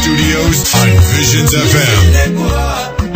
studios on Visions FM.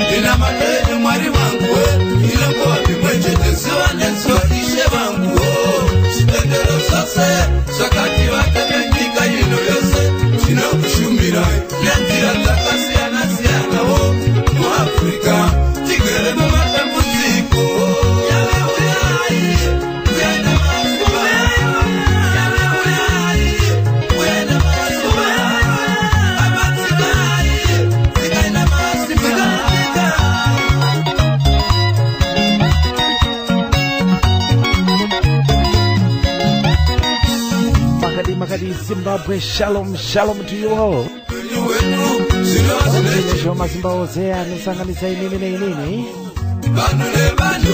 Zimbabwe, shalom to you all. Mazimba ozea nisanganisa inini na inini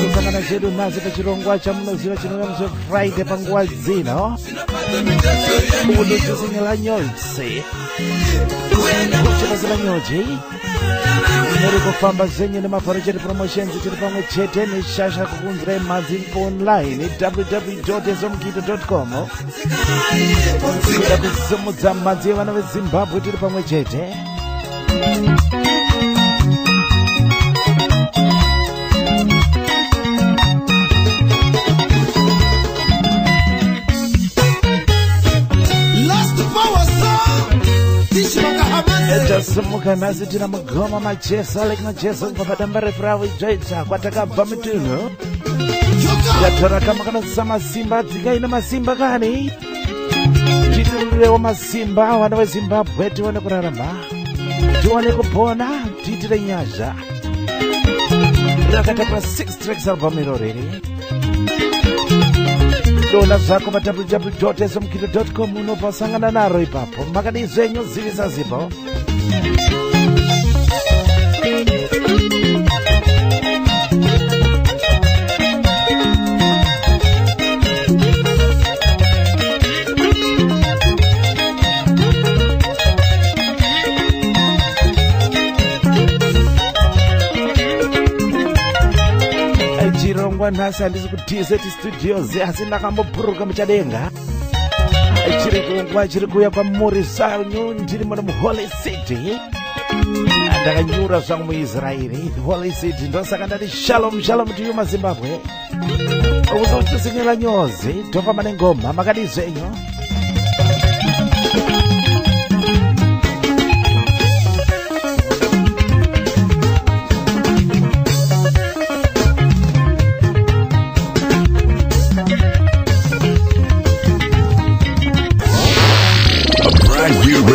kusangana zedu nazi pachirongwa cha munoziva chinonga mso Friday panguwa zino udutusingela nyolse kuchipazila nyoji neri kufamba zenye ni mafarajeti promotions chiri pamwe chete ni shasha kukunzira mazimpo online www.ezomkito.com kuda kusumudza madzi evana vezimbabwe tiri pamwe chete Sumuka nasi tina magoma machesa like machesa mpapata refrawi jaita kwa takabva mituno yatora kama kana sama simba zikaina masimba kani titirewa masimba wana wa Zimbabwe tuwane kuraramba tuwane kupona titire nyasha rakata kwa 6 tracks album iroreri dona zako pa www.ezomkito.com unopasangana naro ipapo makadizenyo zivisa zipo nasi handisi kutize studios asina kambopuruka muchadenga chiri kuungwa chiri kuya kwa Morisanyu ndiri mwana muHoly City ndakanyura zvangu muIsraeli Holy City ndosaka ndati shalom to you maZimbabwe uzotusingela nyozi tofamba nengoma makadizenyo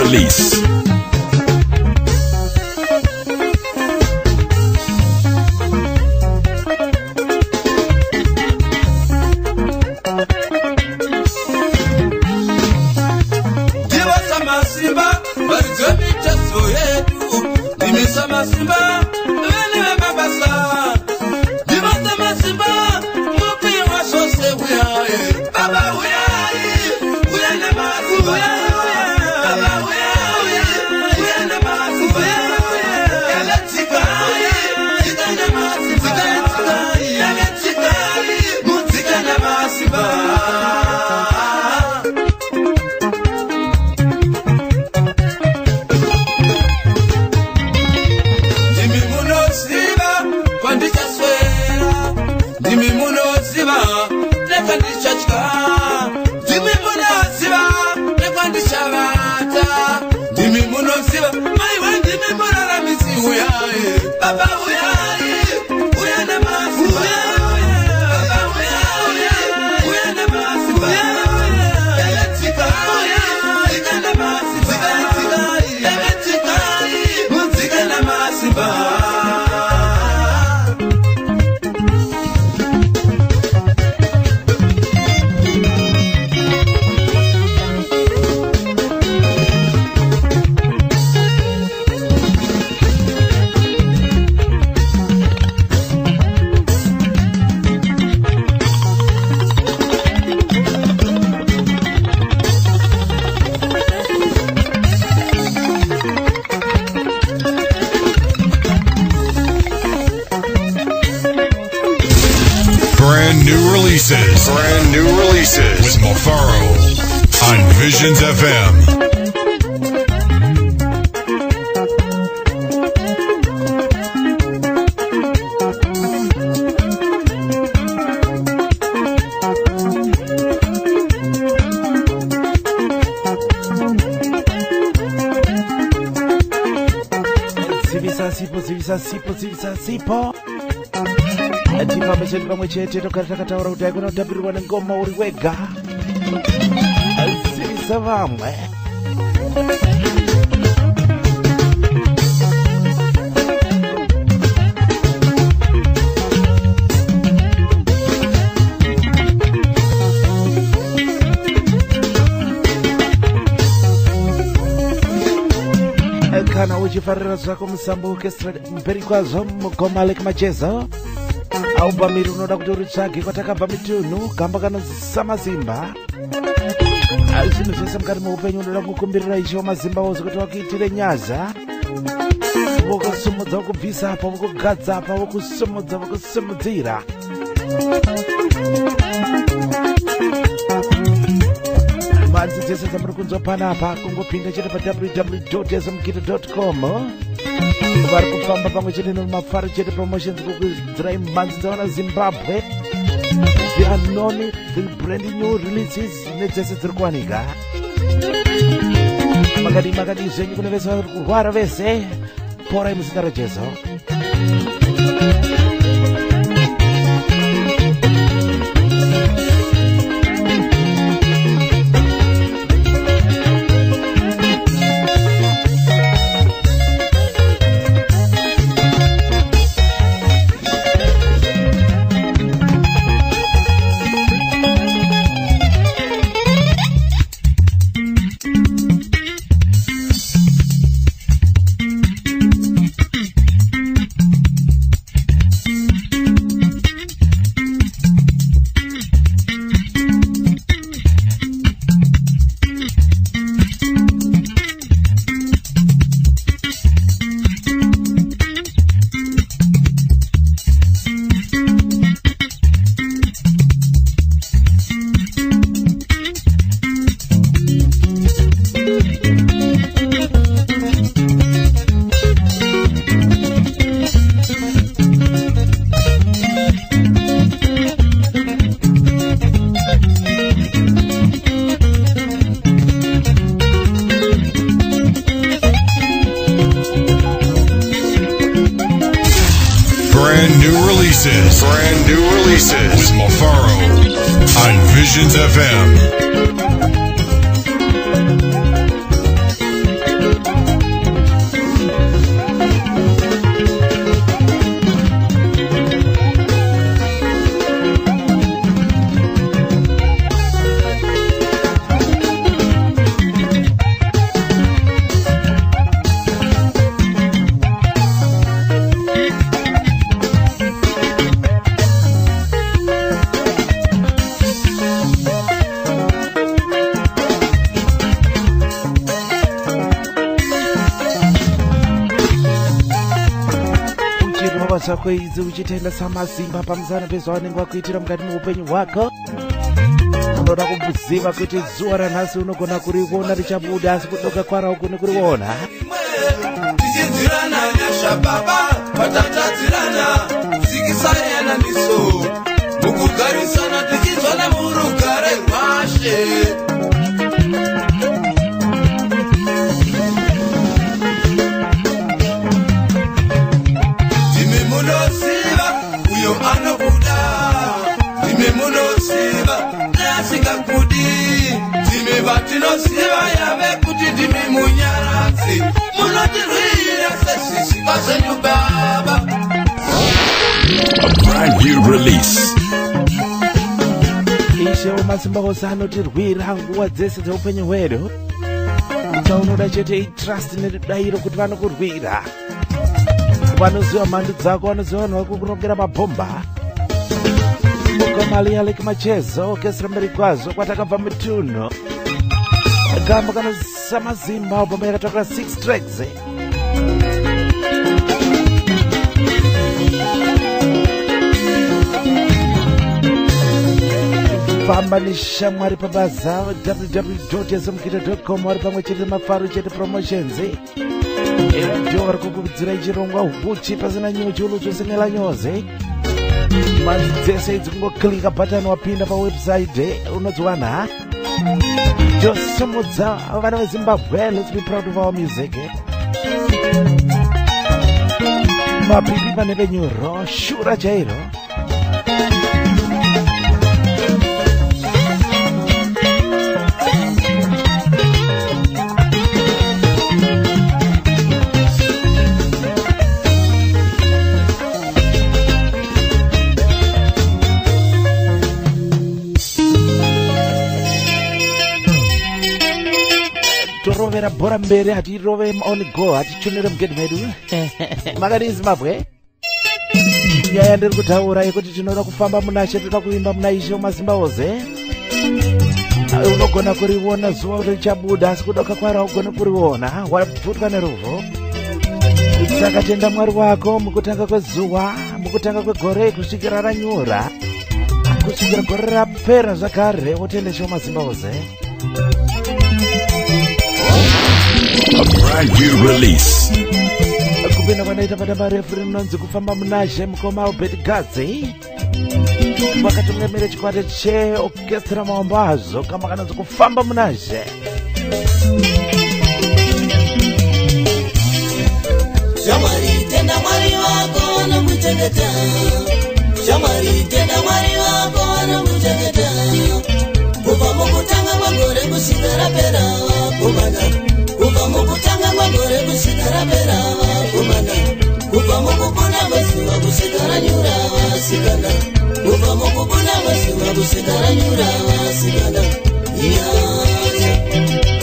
Release. Brand new releases with Mofaro on Visions FM. zivisa sipo tifambe chedu pamwe chete tokati takataura kuti haikona kutapirirwa nengoma uri wega. Zivisa vamwe kana uchifarira zvako musambo orchestra mberi kwazvo mugoma Alec Machezo aubvamiri unoda kuti uritsvage kwatakabva mitunhu gamba kanonzi Samazimba. Zvinhu zvese mukati meupenyu unoda kukumbirira ichiwa mazimba wozi kuti wakuitire nyaza vokusumudza vokubvisa apa vokugadza apa vokusumudza vokusumudzira. Mhanzi dzese dzamuri kunzwa panapa kungopinda chete pa www.smgito.com. Vari kufamba pamwe chete nemafaro chete promotions kukudzirai mhanzi dzawana Zimbabwe Vianoni the brand new releases nedzese dziri kuwanika. Makadi zvenyu kune vese vari kurwara vese porai muzita raJesu. Brand new releases with Mafaro on Visions FM. zvako idzi uchitenda Samazimba pamusana pezvavanenge vakuitira mukati muupenyu hwako. Unoda kuziva kuti zuva ranhasi unogona kuriona richabuda asi kudoka kwara ugone kuriona. Tichidzirana nyasha baba patatadzirana sikisayana niso mukugarisana tichizwana murugare rwashe. Anokuda dime munosiva nasingakudi dime vatinoziva yave kuti dime munyaradzi munotirwira sezvisikwa zvenyu baba. A brand new release. Ishe wamazimba ose anotirwira nguva dzese dzeupenyu hwedu. Chaunoda chete itrust nedayiro kuti vanokurwira. Vanoziva mhando dzako, vanoziva vanhu vakukurongera mabhomba. Mugoma Alec Machezo orchestra mberi kwazvo kwatakabva mitunhu. Gamba kanonzi Samazimba album yakatakura 6 tracks. Famba neshamwari pabaza www.smgito.com vari pamwe chete Mafaro chete promotions. Ndio vari kukuvidzira ichirongwa huchi pasina nyuchi uluchosemela nyoze. Mhanzi dzese idzi kungoklika button wapinda pawebsite unodziwana. Josomodza vana veZimbabwe, let's be proud of our music. mapipi pane penyuro shura chairo torovera bhora mberi hatirove on go hatichunire mugedhi medu makadii Zimbabwe nyaya ndiri kutaura yekuti tinoda kufamba munashe toda kuimba muna Ishe wemaZimbabwe unogona kuriona zuva richabuda asi kudoka kwara ugone kuriona wapfutswa neruvhu saka tenda Mwari wako mukutanga kwezuva mukutanga kwegore kusvikira ranyura kusvikira gore rapera zvakare wotenda Ishe wemaZimbabwe. A brand new release. Kupenda kwanaita padamba refu rinonzi kufamba munazhe mukoma Albert Gadzi vakatungamira chikwata cheorchestra maombo azvo kama kanonzi kufamba munazhe. Shamwari tenda Mwari wako nomuchengeta, Shamwari tenda Mwari wako nomuchengeta, kubva mukutanga kwagore kusvika rapera kumana, kubva mukutanga kwagore kusvika rapera kumana, kubva mukupona kwezuva kusvika ranyura vasikana, kubva mukupona kwezuva kusvika ranyura vasikana. Nyasha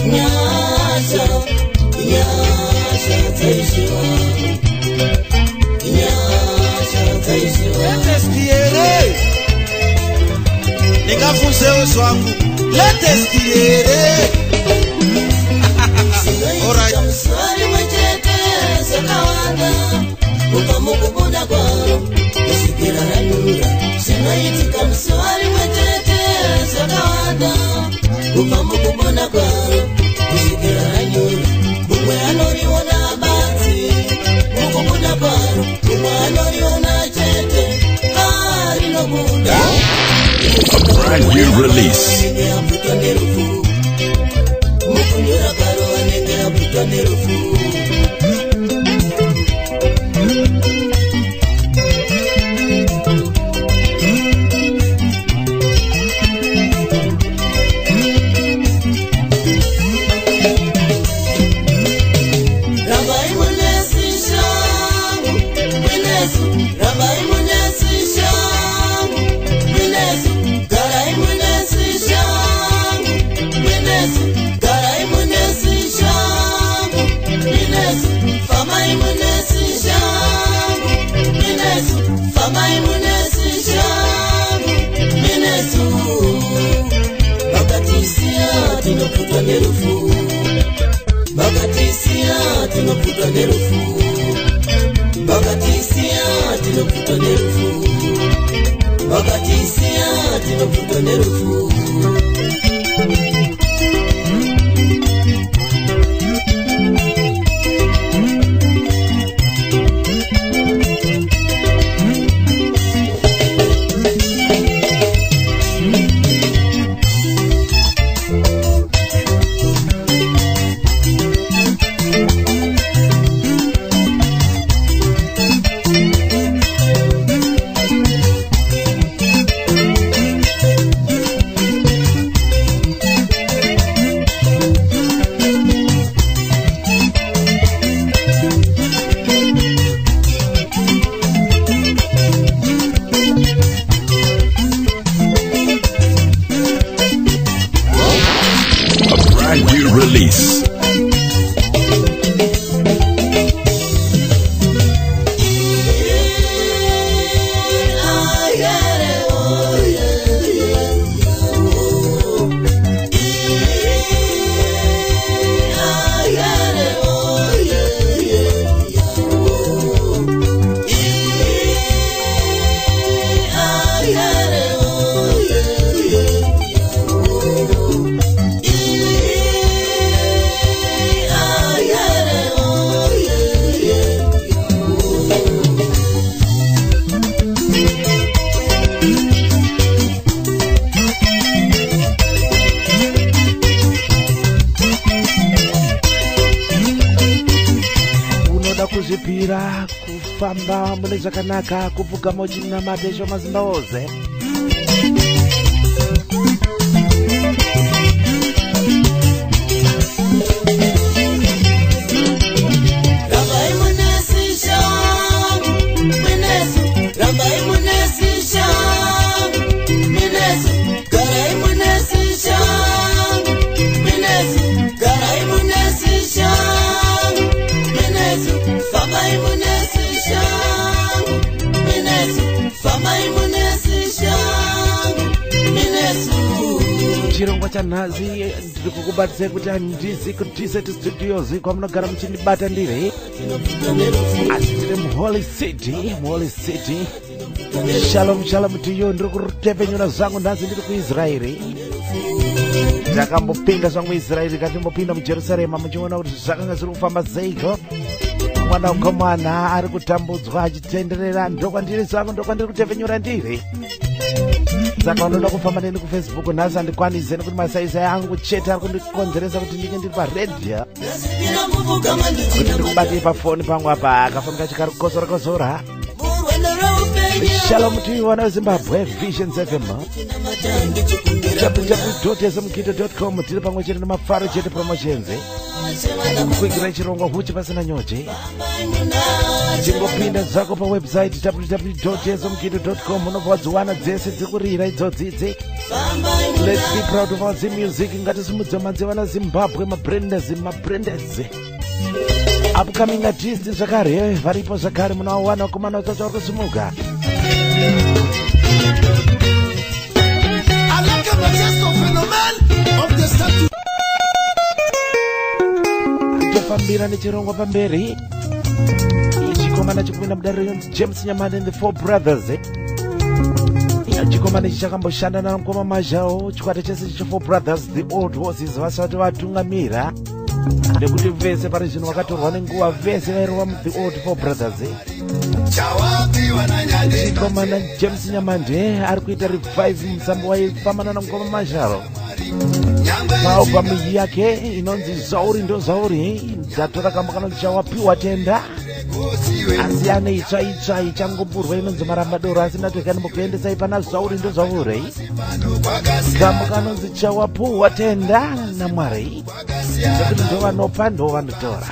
nyasha nyasha dzaishiwa, nyasha dzaishiwa. Latest yere ndingafunzewo zvangu latest yere. Alright. Musari mwechete sakawanda kubva mukupona kwaro kusvikira ranyura. Zvinoitika musari mwechete sakawanda kubva mukupona kwaro kusvikira ranyura. Mumwe anoriona badzi mukupona kwaro, mumwe anoriona chete rinobuda. A brand new release. Mukunyura karo anenge aputwa nerufu. Rabai munesi shangu mwinesu, rabai munesi shangu mwinesu, garai munesi shangu mwinesu, garai munesi shangu mwinesu, famai munesi shangu mwinesu, famai munesi shangu mwinesu. Bakatisia tinoputwa nerufu, bakatisia tinoputwa nerufu, bakatisia tinoputwa nerufu, bakatisia tinoputwa nerufu. kukumbira kufamba mune zvakanaka kupfugama uchinamata isho mazimba ose. Chirongwa chanhazi ndiri kukubatsira kuti handizi kuTset Studios kwamunogara muchinibata ndiri, asi tiri muHoly City. Shalom tiyo, ndiri kutepenyura zvangu nhazi ndiri kuIsraeri. Ndakambopinda zvangu muIsraeri katimbopinda muJerusarema muchiona kuti zvakanga zviri kufamba seiko. Mwana wekomana ari kutambudzwa achitenderera, ndokwandiri zvangu, ndokwandiri kutepenyura ndiri. Saka unoda kufamba neni kuFacebook nhasi handikwanise nekuti masaisai angu chete ari kundikonzeresa kuti ndinge ndiri paredhiyo, kuti ndiri kubatei pafoni pangu apa akafanika chikari kukosorakosora. Shalom to you, wana weZimbabwe Vision FM, www.smkido.com. tiri pamwe chete nemafaro chete promotions kuigira chirongwa huchi pasina nyoche. Chingopinda zvako pawebsite www.smkido.com unobva wadziwana dzese dzikurira idzodzidzi. Let's be proud of our music. Ngatisimudze manze vana Zimbabwe, mabranders. Upcoming artists zvakare varipo zvakare, munowawana wakomana vacho vari kusimuka. Fambira nechirongwa pamberi. Chikomana chikupinda mudariro James Nyamande and the Four Brothers. Chikomana ichi chakamboshanda namukoma Mazhao, chikwata chese che4 Brothers, the old horses vasati vatungamira. Ndekuti vese pari zvino vakatorwa nenguva, vese vairova the old 4 Brothers. Chikomana James Nyamande ari kuita revive musambo waifambana namukoma Mazhao. Album yake inonzi Zauri ndo Zauri, ndatora kamba kanonzi wapiwa tenda, asi ane itsva ichangopurwa inonzi Marambadoro, asi natokani mukuendesa ipana Zauri ndo Zauri, kamba kanonzi chawapiwa tenda naMwari, nekuti ndo vanopa ndo vanotora.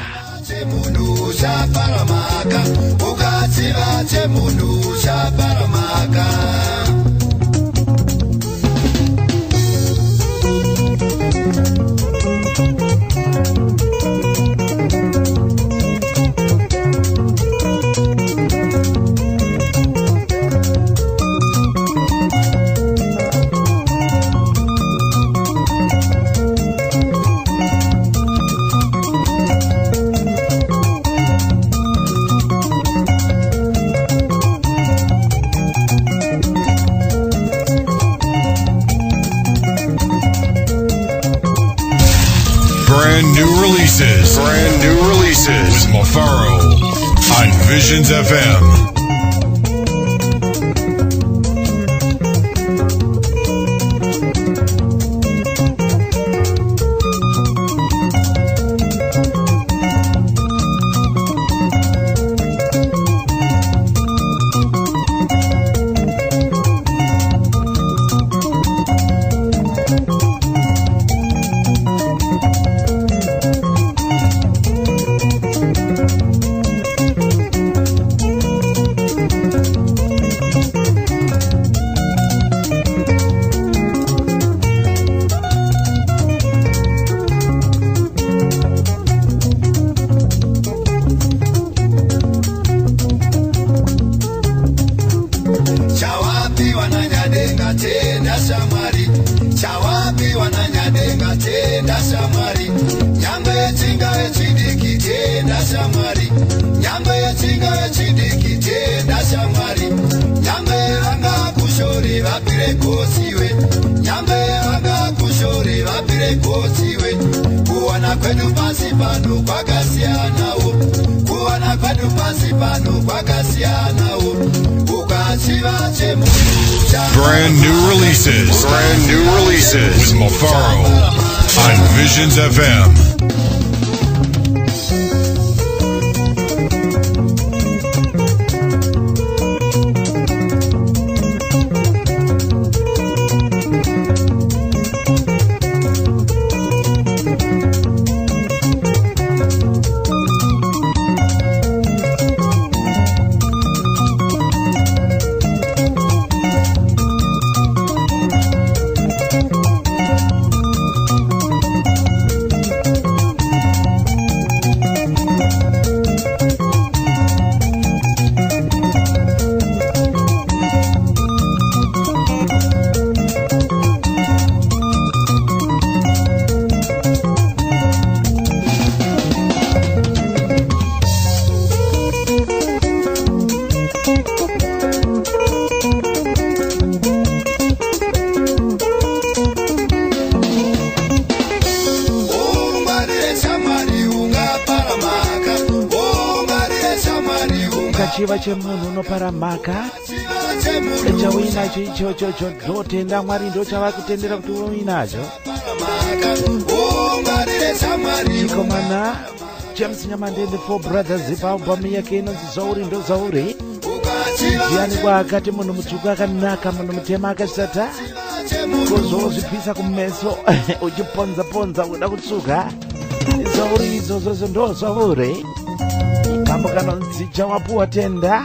Brand new releases with Mafaro on Visions FM. Brand new releases with Mafaro on Visions FM. kachiva chemunhu unoparamhaka chawinacho ichocho ndotenda mwari ndochava kutendera kuti uinacho. Chikomana James Nyamandende Four Brothers paalbum yake inonzi Zauri ndo Zauri. Ndiani kwaakati munhu mutsvuku akanaka, munhu mutema akashata kuzozvipisa kumeso uchiponza uda kutsuka. Zauri idzodzo ndo Zauri. Kambo kanonzi chawapuwa tenda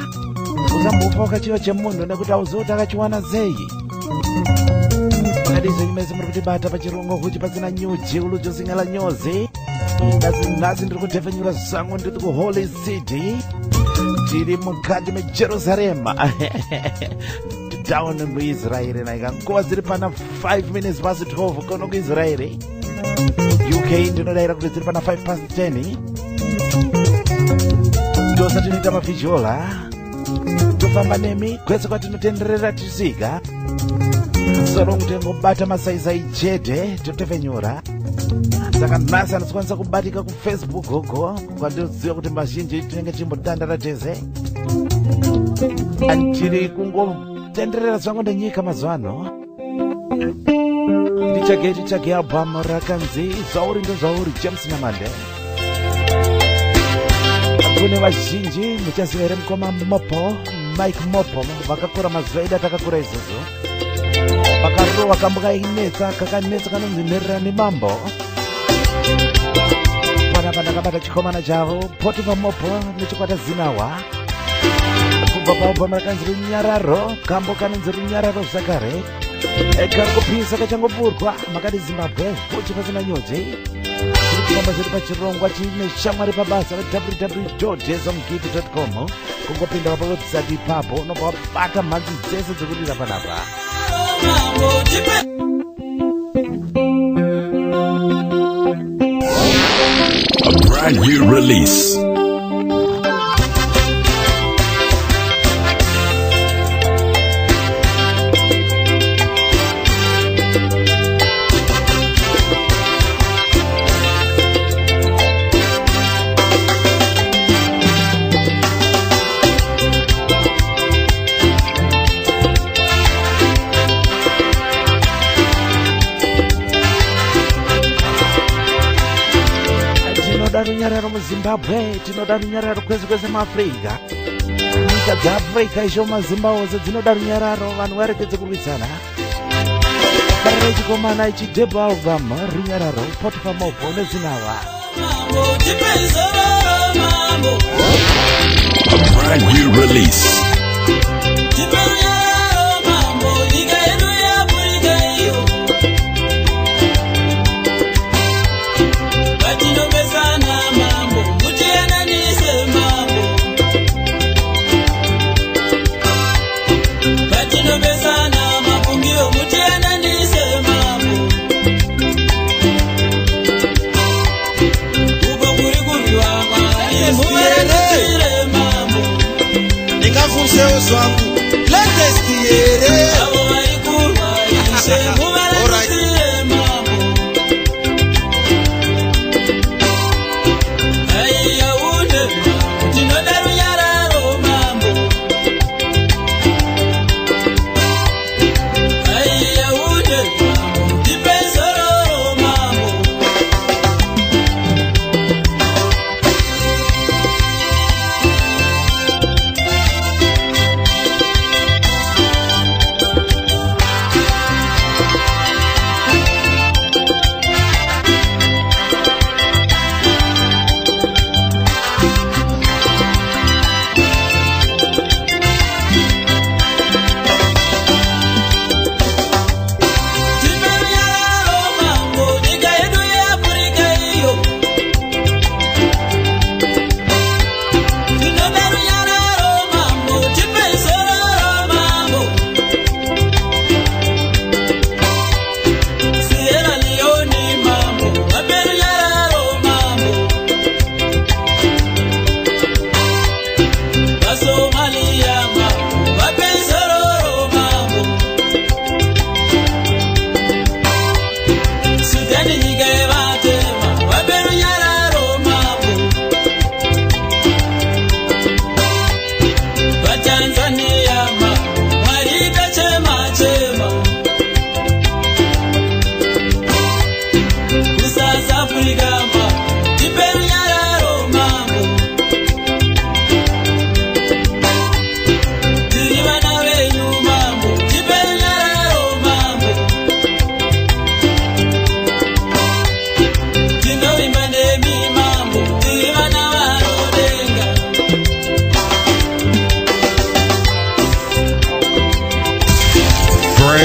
usambofa wakachiva chemunhu nekuti auzoti akachiwana sei. Pakadizvo nyimezi muri kutibata pachirongo kuti pasina nyuji ulujosingala nyozi. Nhasi ndiri kutefenyura zangu ndiri kuHoly City, tiri mukati meJerusarema down muIsraeri. Naika nguva dziri pana 5 minutes past 12 kono kuIsraeri. UK ndinodaira kuti dziri pana 5 past 10. Ndosa tinoita mavhizhola tofamba nemi kwese kwatinotenderera tisika soro ngotengobata masaisai chete totefenyura. Saka nhasi anokwanisa kubatika kuFacebook gogo kwandinoziva kuti mazhinji tinenge timbotandara tese. Tiri kungotenderera zvangu nenyika mazuva ano. Ndichage album rakanzi Zauri ndo Zauri James Nyamande. Kune vazhinji muchaziva here mukoma Mopo, Mike Mopo vakakura mazuva edu atakakura izvozvo. Vakarohwa kambuka inetsa kakanetsa kanonzi Nherera neMambo. Panapa ndakabata chikomana chavo Potifa Mopo nechikwata Zinawa. Kubva paalbum rakanzi Runyararo, kambo kanonzi Runyararo Zakare. Kari kupisa kachangopurwa makati Zimbabwe uchi pasina nyuji. Kufamba zviri pachirongwa chine shamwari pabasa www.jezomgiti.com. Kungopinda pawebsite ipapo unobva wabata mhanzi dzese dzekurira panapa. A brand new release. Runyararo muZimbabwe, tinoda runyararo kwese muAfrica. Nyika dzeAfrica isho maZimbabwe dzinoda runyararo, vanhu varekedze kurwisana. Barira chikomana ichi debut album Runyararo, Potifa Mopo neZinawa. A brand new release. Ndingafunsewo zvangu latest here.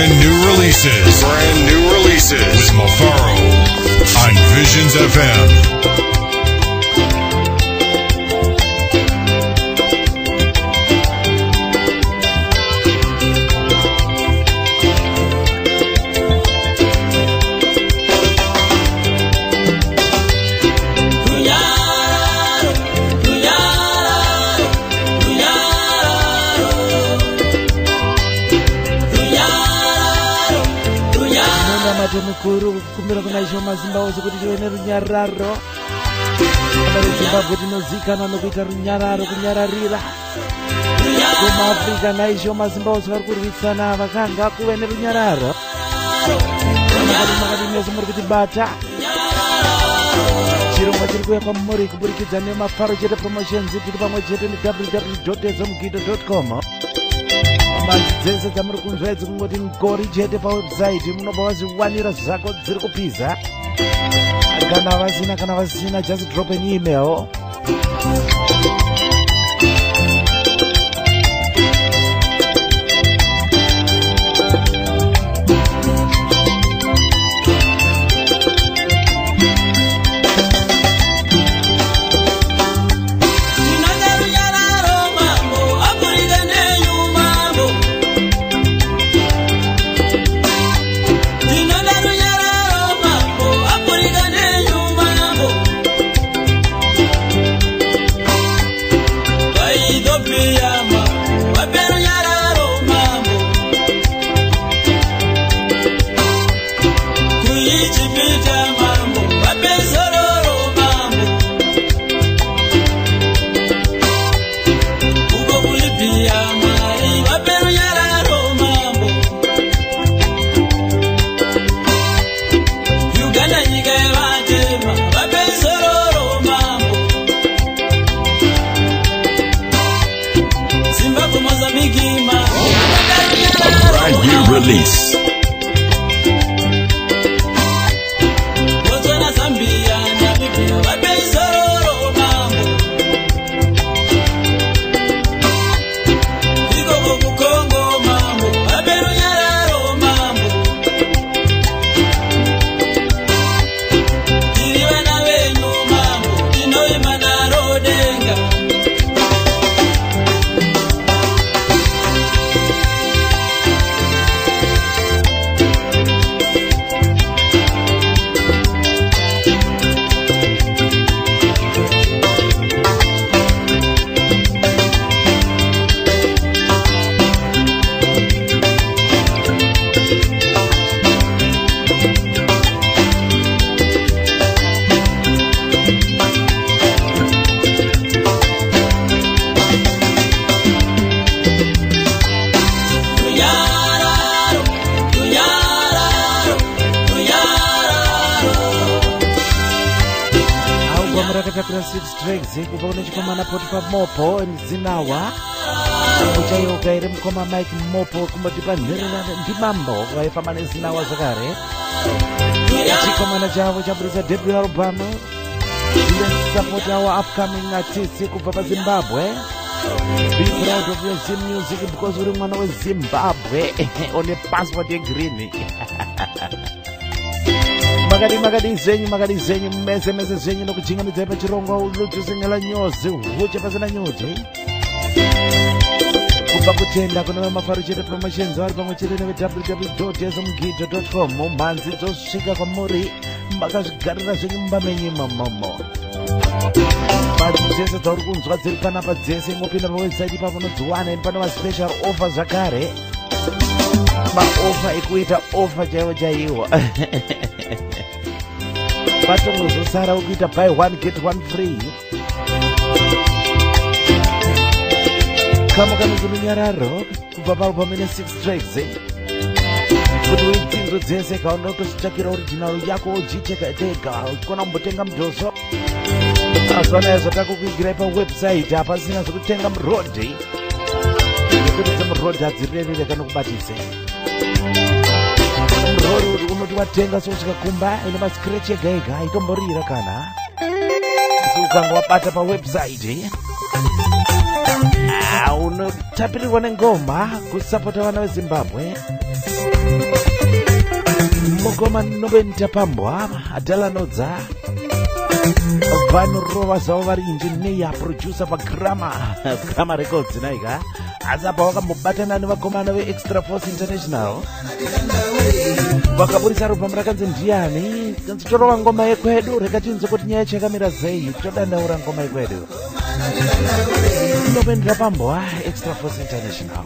Brand new releases. With Mafaro on Visions FM. Mukuru kumbira kuna isho mazimbaozi kuti tive nerunyararo kana vezimbabwe tinozikanwa nokuita runyararo kunyararira kumaafrica naisho mazimbaozi vari kurwisana vakanga kuve nerunyararo makadimese muri kuti bata chirongwa chiri kuuya kwamuri kuburikidza nemafaro chete promotions tiri pamwe chete www.ezomgido.com mbanzi dzese dzamuri kunzwa idzi kungoti ngori chete pawebsite munobva vaziwanira zvako dziri kupiza kana vasina just drop an email Release. kubva kune chikomana Potiphar Mopo Zinawa kuchayoka iri mukoma Mike Mopo kumboti panhererana ndimambo vaifamba neZinawa zvakare chikomana chavo chaburisa debut album support our upcoming artists kubva paZimbabwe. Be proud of your Zim music because uri mwana weZimbabwe on a passport green. Magadi zenyu meze zenyu nokuchingamidza pachirongo ulutusengela nyozi huche pasina nyozi kubva kutenda kuna mafaro chete promotions vari pamwe chete www.ezomgido.com mhanzi dzosvika kwamuri makazvigarira zvenyu mumba menyu imomo. Mhanzi dzese dzauri kunzwa dziri panapa dzese ingopinda pawebsite ipapo unodziwana pane maspecial offer zvakare maoffer ekuita offer chaiwo patongozosara ukuita buy one get one free. Kama kurunyararo kubva paalbum ine 6 tracks kuti uidzinzo dzese kaona kutosvitsvakira original yako ujicheka tega ukona kumbotenga mudhoso azwana zvatakukwigirai pawebsite hapasina zvekutenga murodhi nekuti dzemurodhi hadzirerere kanokubatise murodhi unoti watenga sosvika kumba ine mascratch ega ega aitomborira kana asi ukanga wabata pawebsite unotapirirwa nengoma kusapota vana veZimbabwe Mukoma nobenta pambwa adala nodza vanhu rova zavo vari engineer producer pagrama records naika asi apa vakambobatana nevakomana veextra force international vakaburisa rubhamu rakanzi ndiani kanzi torova ngoma yekwedu rekatinze kuti nyaya chakamira zei todandaura ngoma yekwedu nobendera pambwa extra force international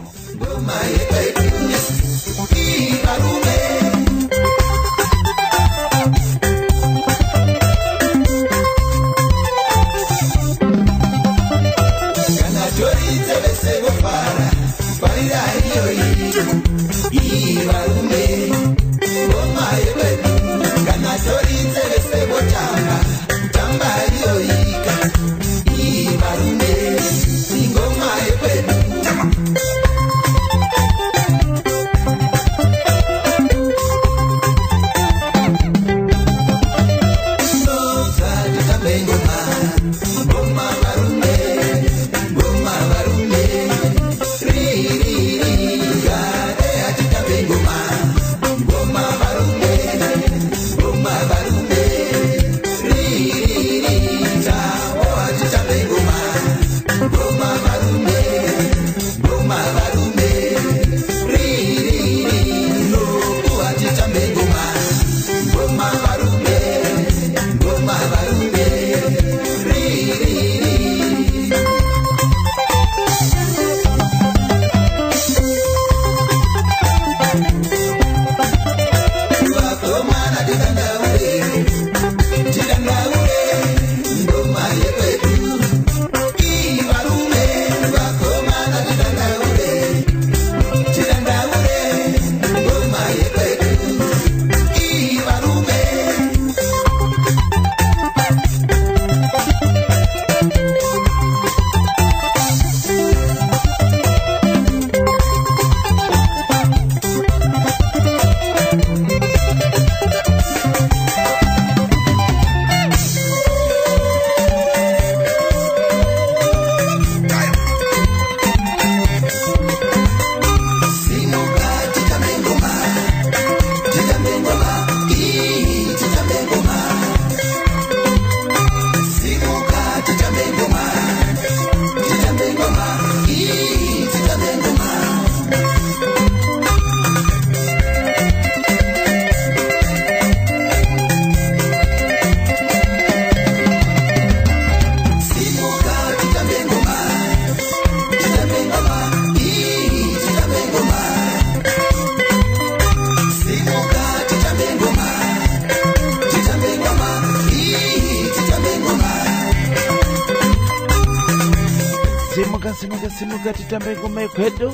simuka titambe ngoma yekwedu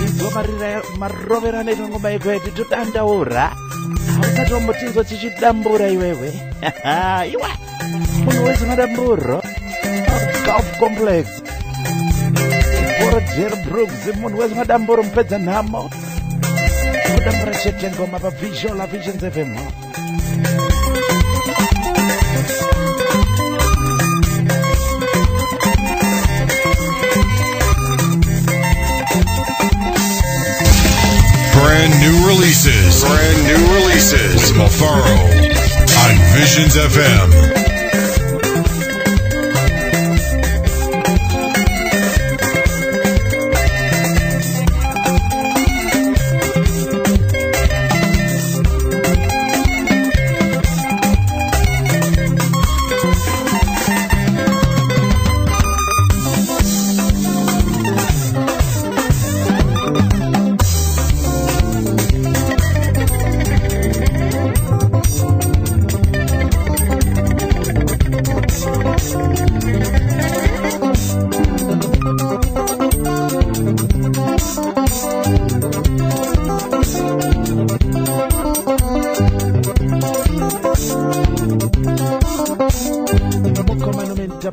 izwa maroverano ito ngoma yekwedu todandaura hausati wambotinzwa tichidambura iwewe iwe munhu wese madamburo golf complex Port Brooks munhu wese madamburo mupedza nhamo kudambura chete ngoma pavisual Visions FM Brand new releases with Mafaro on Visions FM.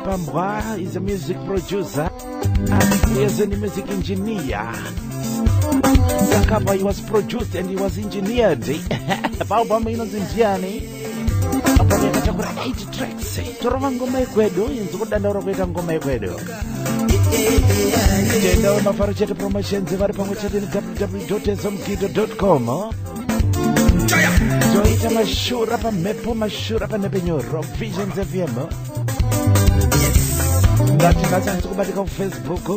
Pambwa is a music producer and he is a music engineer. Zakaba, he was produced and he was engineered. Baobam inonzi ndiani? Apameka takura 8 tracks torova ngoma yekwedu inzi kudandaura kuita ngoma yekwedu tendawo mafaro chete promotions vari pamwe chete www.ezomgido.com toita mashura pamhepo mashura panepenyoro Visions FM ngatingatsanzi kubatika kufacebook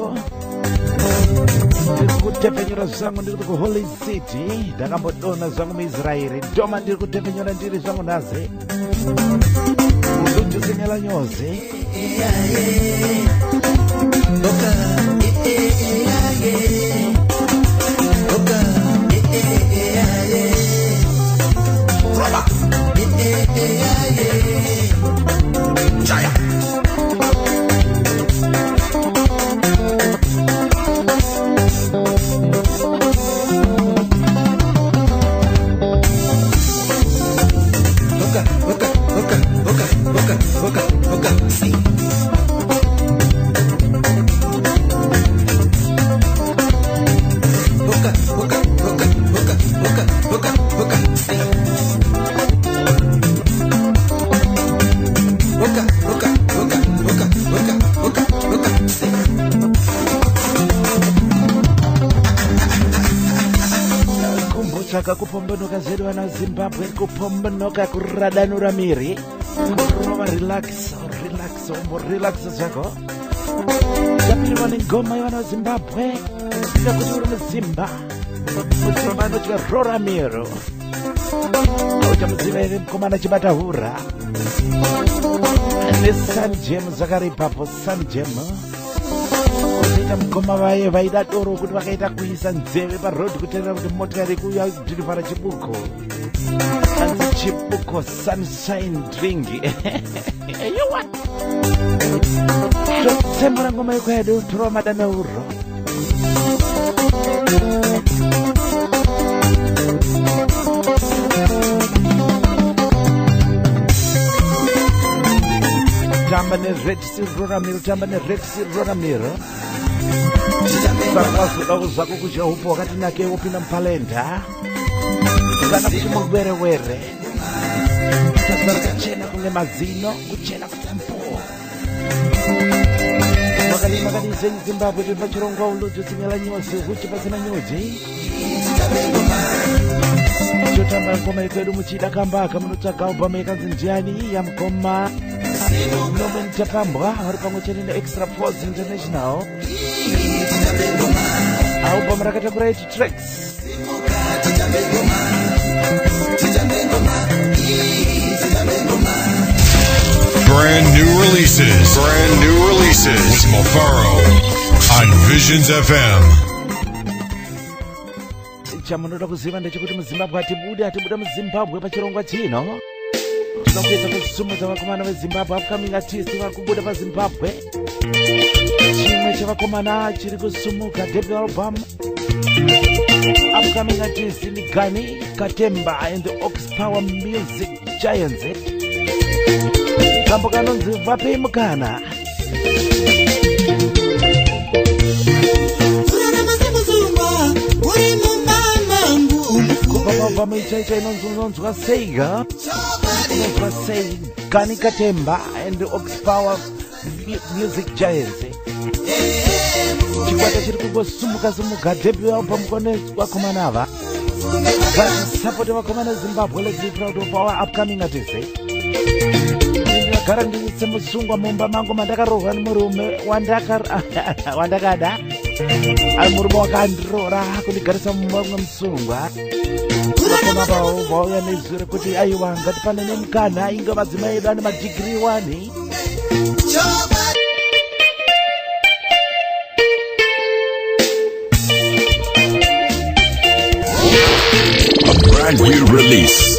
ndiri kutepenyura zvangu ndiri kuholy city ndakambodona zvangu muisraeri doma ndiri kutepenyura ndiri zvangu nhaze ududzisimela nyozi kupombonoka zedu wana Zimbabwe kupombonoka kuradanura miri kurova relax zvako tapindwa nengoma yevana Zimbabwe kuti uri muzimba anotya rora miro auchamuziva here mukomana chibata hura nesunjem zvakare ipapo sunjem kuzoita mugoma vaye vaida doro kuti vakaita kuisa nzeve parodhi kutendera kuti motikari kuya dhirivhara chibuko anzi chibuko sunshine drink eyowa totsembura ngoma yekwedu torova madanauro tamba nered seal roramiro tamba nered seal roramiro sakazodawo zvako kudya upo wakati nake wopinda mupalenda kana kuti muwerewere tadzara kuchena kunge mazino kuchena kutampo makati Zimbabwe tiri pachirongwa uludzotsinyala nyozi kuti pasina nyoji chotamba ngoma yekwedu muchida kambaka munotsvaga album yekanzi ndiani yamukoma nomenita pambwa vari pamwe chete neextra force international album rakatakura 8 tracks Brand new releases with Mafaro on Visions FM. chamunoda kuziva ndechekuti muzimbabwe hatibuda muzimbabwe pachirongwa chino tinokuedza kusumudza vakomana vezimbabwe upcoming artist vari kubuda pazimbabwe chimwe chevakomana chiri kusumuka debut album upcoming artist ni Gani Katemba and the Ox Power Music Giants kambo kanonzi vape mukana kubva ichaicha inonzwa Seiga inonzwa Sei Gani Katemba and the Ox Power Music Giants chikwata chiri kungosumuka debut album kone vakomana ava support vakomana Zimbabwe. Let's be proud of our upcoming artists. Ndinogara ndinitse musungwa mumba mangu mandakarohwa nemurume wandakada murume wakandirora kundigarisa mumwe musungwa vakoma vauya nezuro kuti aiwa ngati pane nemukana inge madzimai edu ane madigiri 1 brand new release.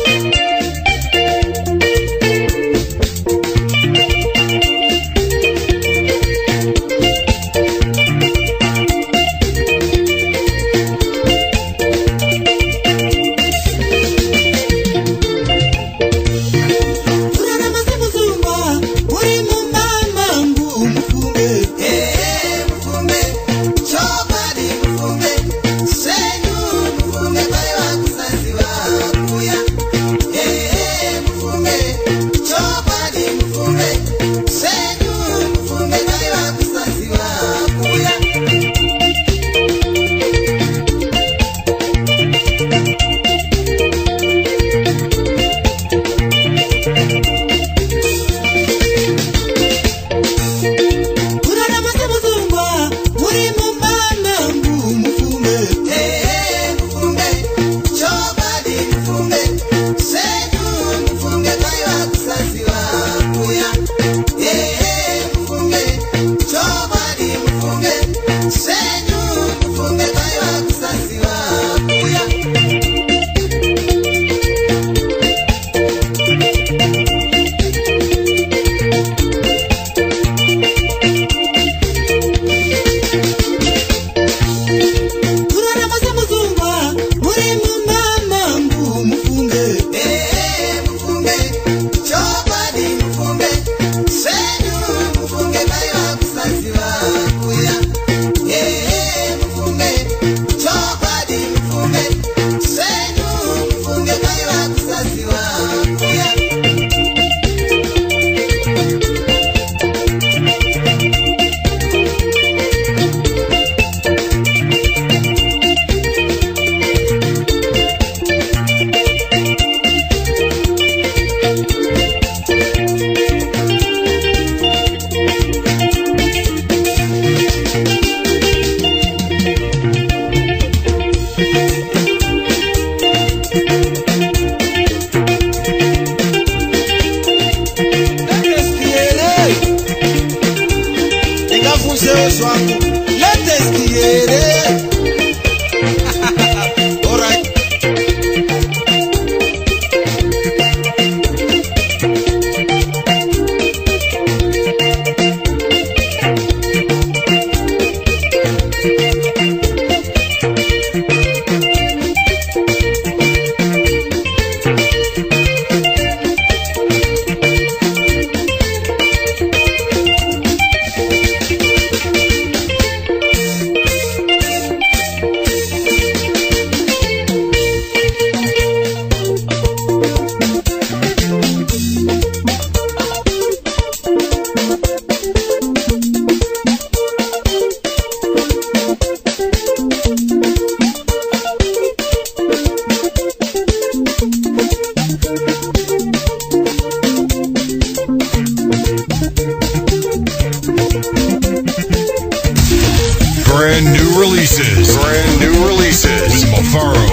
Brand new releases. Brand new releases. With Mafaro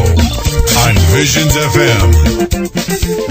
on Visions FM.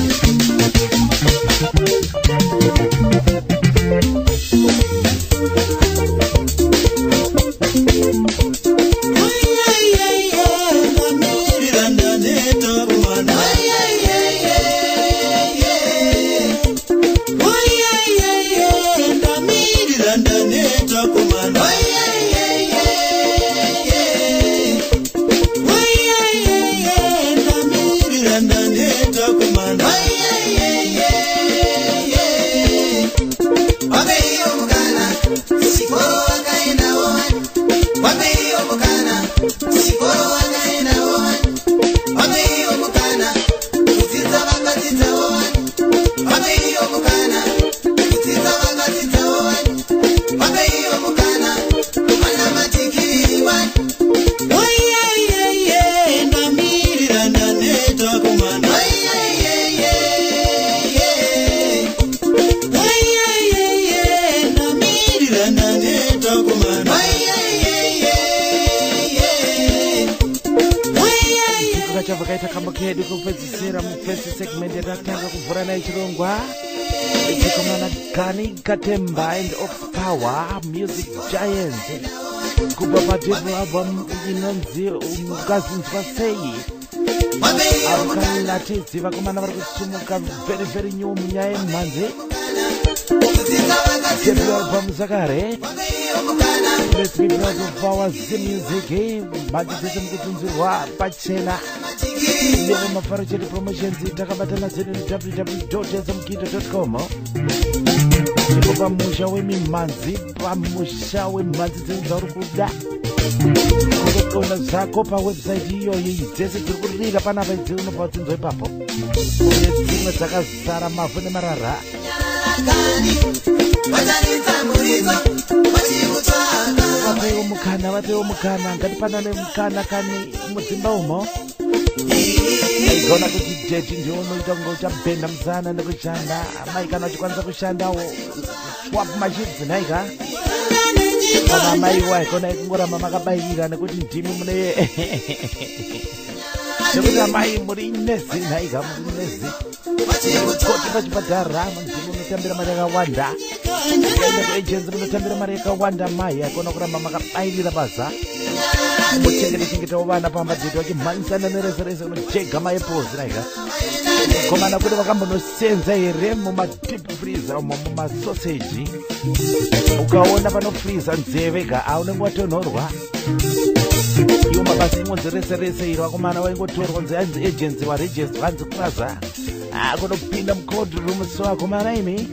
Katemba and of Power Music Giant kubva pateblo album inonzi ungazinzwa sei arukanatidzi vakomana vari kusumuka very very new munyaya yemhanzi debut album zakare Let's be proud of our music mhanzi dzese mukutunzirwa pachena lero Mafaro Chete Promotions takabatana zenu www.ezamukita.com ndipo pamusha wemimhanzi pamusha wemhanzi dzenzauri kuda kutokona zvako pawebsite iyoyo dzese dziri kurira panapa idzi unobva udzinzwa ipapo uye dzimwe dzakazara mavhu nemarara vateiwo mukana ngatipanane mukana kani mudzimba umo aigona kuti jeji ndiwo unoita kunge uchabhenda musana nekushanda amai kana uchikwanisa kushandawo swap machines naika kana amai waikona ikungoramba makabairira nekuti ndimi mune nekuti amai muri nezi naika muri nezi koti pachipatara ndimi munotambira mari yakawanda ukaenda kuagency munotambira mari yakawanda mai aikona kuramba makabairira basa muchengetawo vana pamba dzedu vachimhanyisana nereserese unojega maepozi naika komana kuti vakambonosenza here mumadeep freezer umo mumasoseji ukaona panofriza nzeve ga aunenge watonhorwa iwo mabasa imwe zereserese iro vakomana vaingotorwa nzeanzi agency waregist vanzi kuraza kunopinda mucode room so vakomana imi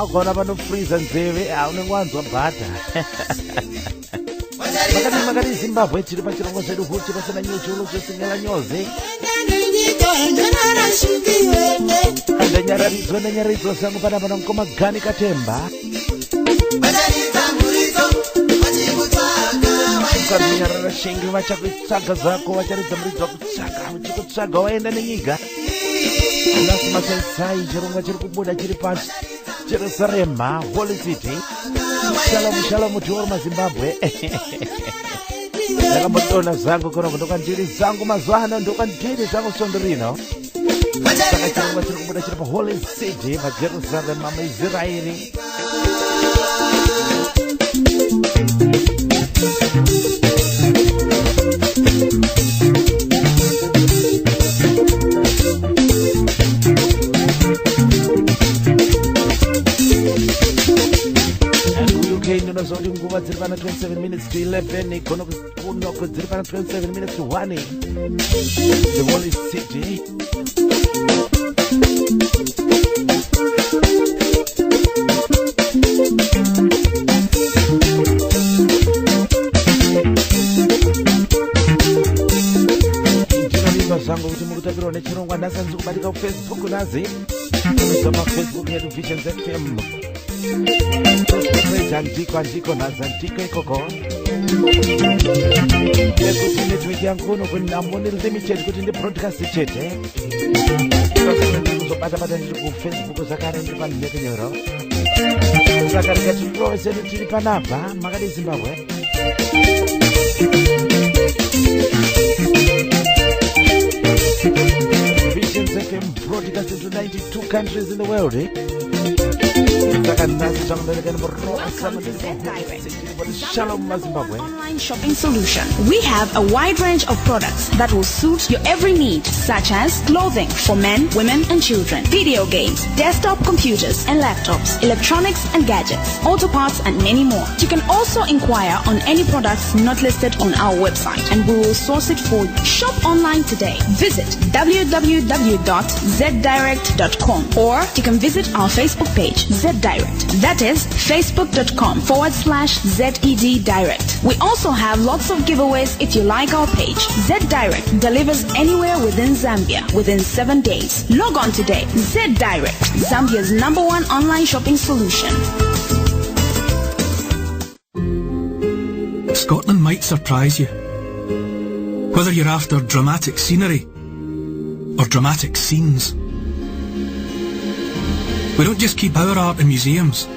ukaona panofriza nzeve aunenge wanzwa bhata makati Zimbabwe tiri pachirongo chedu huchi pasina nyuchulo chosingela nyoze ndanyararidzwa sangu panapa mukoma Gani Katemba ukarinyarara shingi vachakutsvaga zvako vacharidza muridzi wakutsvaga uchikutsvaga waenda nenyika unasi masaisai chirongwa chiri kubuda chiri pasi Jerusalema Holy City Shalom mutioro maZimbabwe ndakambotona zangu kono ndokandiri zangu mazwana ndokandiri zangu sondo rino saka chirongwa chiri kubuda chiri pa Holy City paJerusalema muIsraeri Zodi nguva dziri pana 27 minutes to 11 kunoko dziri pana 27 minutes to 1 the Holy City ndinolimba zvangu kuti mukutapirwa nechirongwa ndasanzi kubatika kuFacebook nazi kuzama Facebook yedu Visions FM andiko nazandiko ikoko yekuti network yangu uno kunamoni limited kuti ndi broadcast chete kuzobata ndiri ku Facebook zakare ndiri panhete nyoro Zakarika tuliweze tili panapa makadi Zimbabwe. Visions FM broadcasting to 92 countries in the world. Welcome to Z Direct, online shopping solution. We have a wide range of products that will suit your every need, such as clothing for men, women, and children, video games, desktop computers and laptops, electronics and gadgets, auto parts, and many more. You can also inquire on any products not listed on our website, and we will source it for you. Shop online today. Visit www.zdirect.com, or you can visit our Facebook page, Z Direct. That is facebook.com/ZED Direct. We also have lots of giveaways if you like our page. Z Direct delivers anywhere within Zambia within 7 days. Log on today. Z Direct, Zambia's #1 online shopping solution. Scotland might surprise you. Whether you're after dramatic scenery or dramatic scenes. We don't just keep our art in museums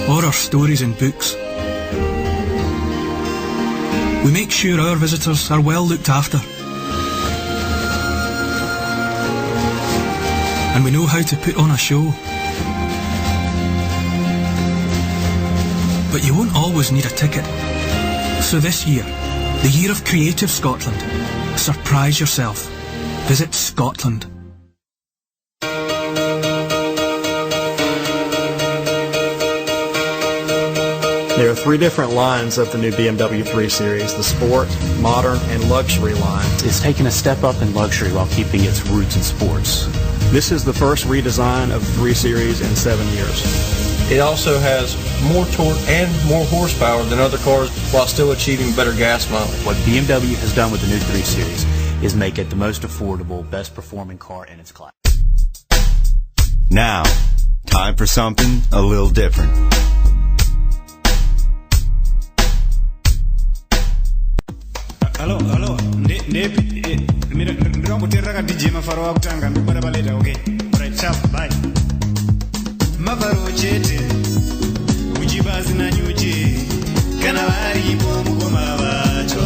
or our stories in books. We make sure our visitors are well looked after. And we know how to put on a show. But you won't always need a ticket. So this year, the year of Creative Scotland, surprise yourself. Visit Scotland. There are 3 different lines of the new BMW 3 Series, the Sport, Modern, and Luxury line. It's taken a step up in luxury while keeping its roots in sports. This is the first redesign of the 3 Series in 7 years. It also has more torque and more horsepower than other cars while still achieving better gas mileage. What BMW has done with the new 3 Series is make it the most affordable, best performing car in its class. Now, time for something a little different. Hello, ndinongoteerera DJ Mafaro wakutanga ndikubata paleta, okay? Alright, ciao, bye. Mafaro chete, uchibazi na nyuchi, kana varipo mukoma vacho.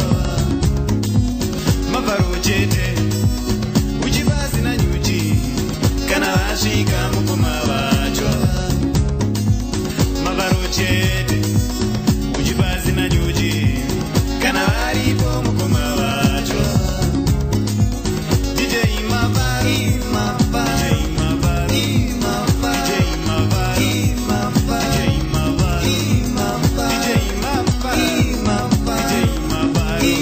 Mafaro chete, uchibazi na nyuchi, kana vasvika mukoma vacho. Mafaro chete, uchibazi na nyuchi, kana varipo mukoma vacho. DJ Mavari, Mavari, Mavari, Mavari, DJ Mavari, Mavari, DJ Mavari, DJ Mavari, Mavari, DJ Mavari.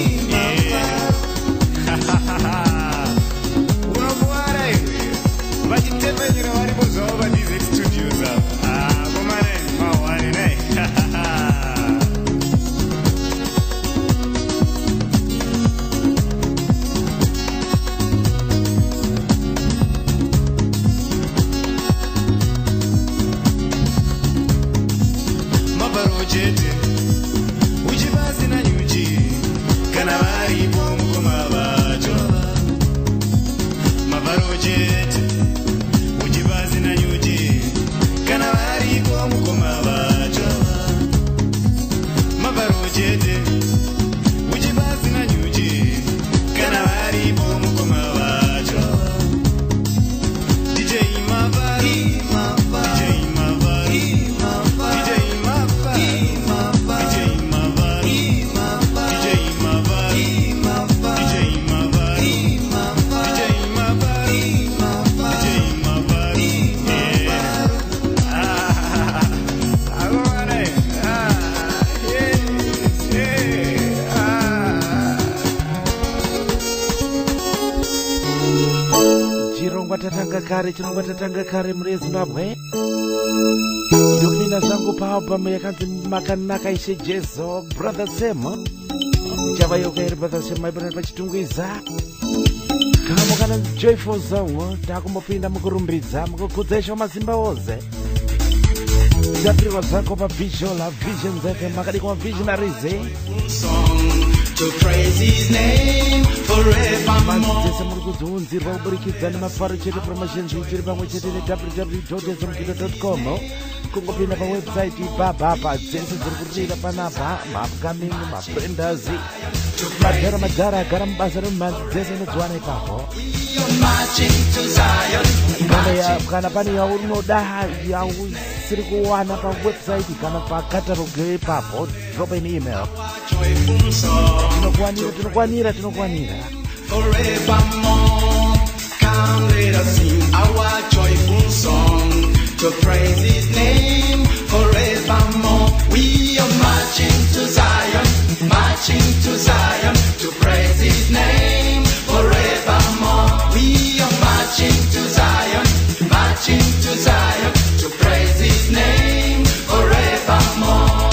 Unokuwara hivi vachitembedzera varipo zvavo vaDZ Studios apa. Komane mawari nai. Chete, uchibazi na nyuchi, kana varipo mukoma vacho. Mavaro chete, uchibazi na nyuchi, kana varipo mukoma vacho. Mavaro chete, uchibazi na nyuchi, kana varipo mukoma vacho. DJ Mavari, Mavari, DJ Mavari, Mavari, DJ Mavari. chirongwa tatanga kare muri Zimbabwe. Ndomina zangu pa album yakanzi makanaka ishe Jezo Brother Sam. Chava yokairi Brother Sam maibona pachitungwiza. Kama mukana joyful zone takumbopinda mukurumbidza mukukudza isho mazimba oze. zapirwa zvako pavisual visions fm makadikwa visionaries mazitese muri kudziunzirwa kuburikidza nemafaro chete promotions ichiri pamwe chete www.smkido.com kungopinda pawebsite ipapa dzese dziri kurira panapa maupcoming mabrenders madhara agara mubasa remumhanzi dzese inodziwana ipapo kana pane yaunoda yausiri kuwana pawebsite kana pakatalog ipapo drop an email tinokwanira forevermore. Come let us sing our joyful song to praise his name forevermore. We are marching to Zion to praise his name forevermore. We are marching to Zion to praise his name forevermore.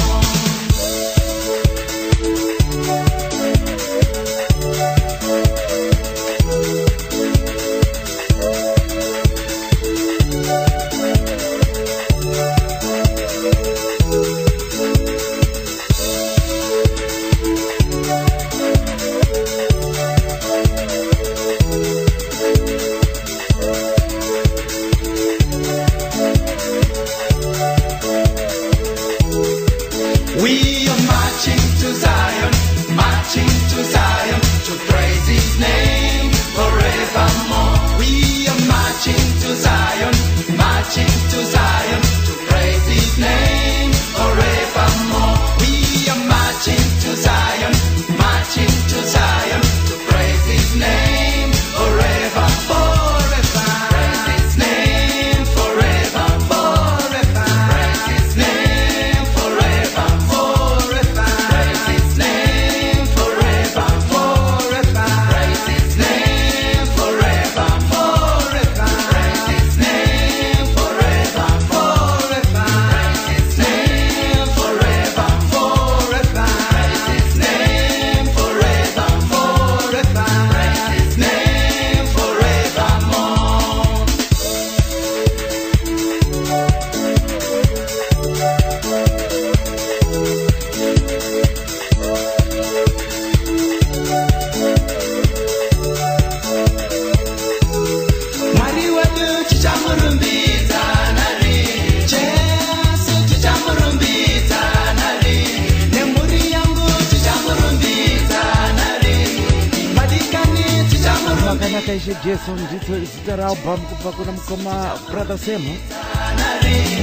Jesu ndito zita raubva kubva kuna mukoma brother Sam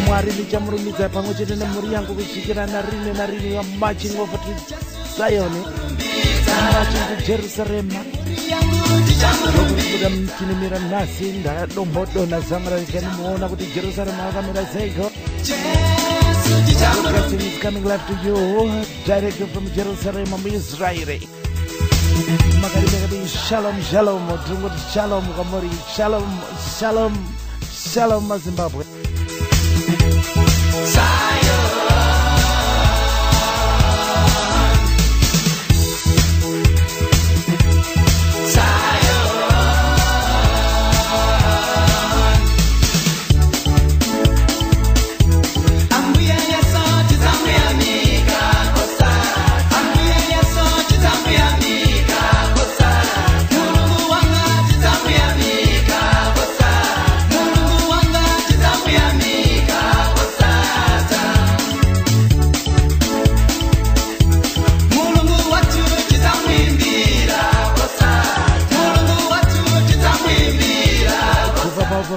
Mwari nichamurumidza pamwe chete nemhuri yangu kusvikira narini wa marching over to Zion marching to Jerusalem ndokuda mkinimira nhasi ndadomhodona zanga rikanimuona kuti Jerusalem akamira seiko. Broadcasting is coming live to you directly from Jerusalem Israel. Makaribia shalom tungoti shalom kamori shalom Zimbabwe.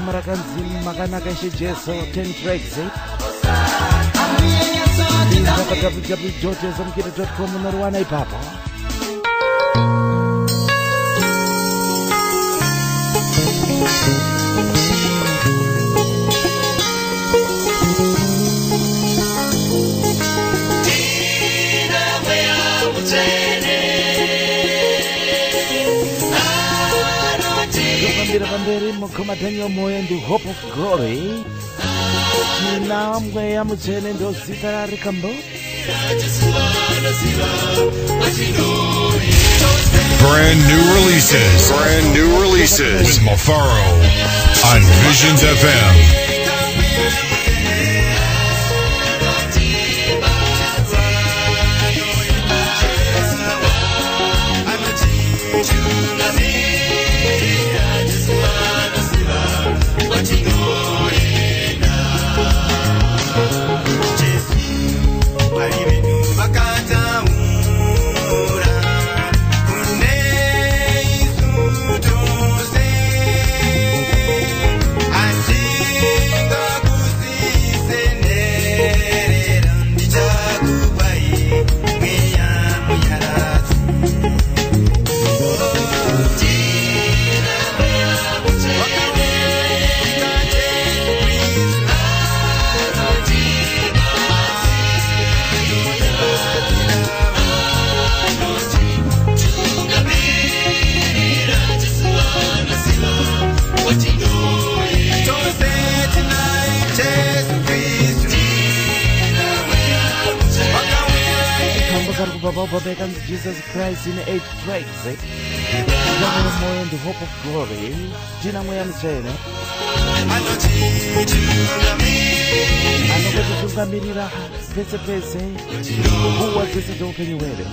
Marakanzi makanaka Jesu 10 tracks www.smkido.com unoruwana ipapo. Pamberi mukomatanyo moyo ndi hope of glory. Tina mweya mutsvene ndo zita rikambo. Brand new releases with Mafaro on Visions FM. kubabeka Jesus Christ in 8 tracks. More in the hope of glory. Jina mweya mchene. Anokututungamirira pese huwa kesi chaupenyu wele.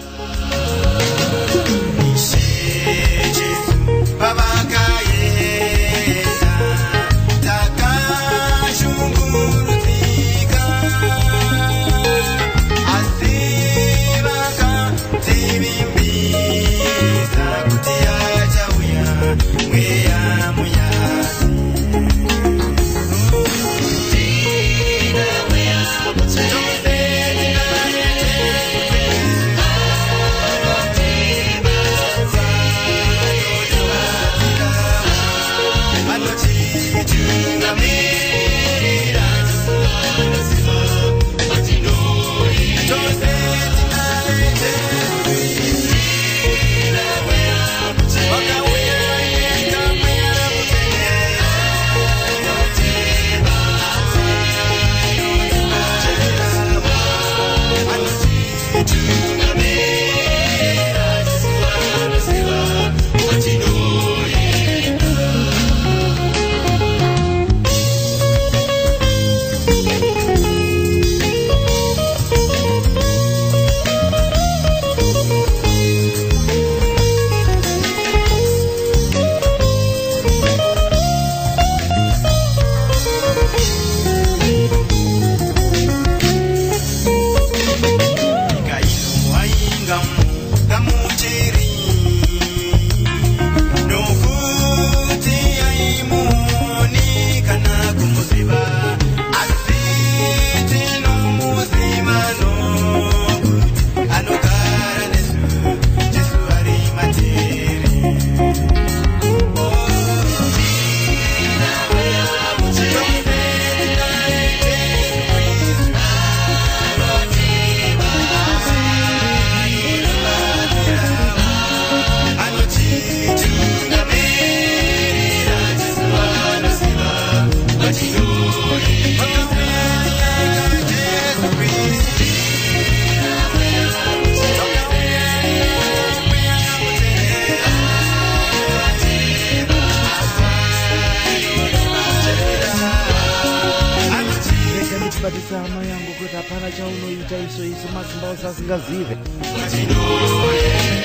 Sama yangu kuta pana cha unoita iso mazimba usasingazive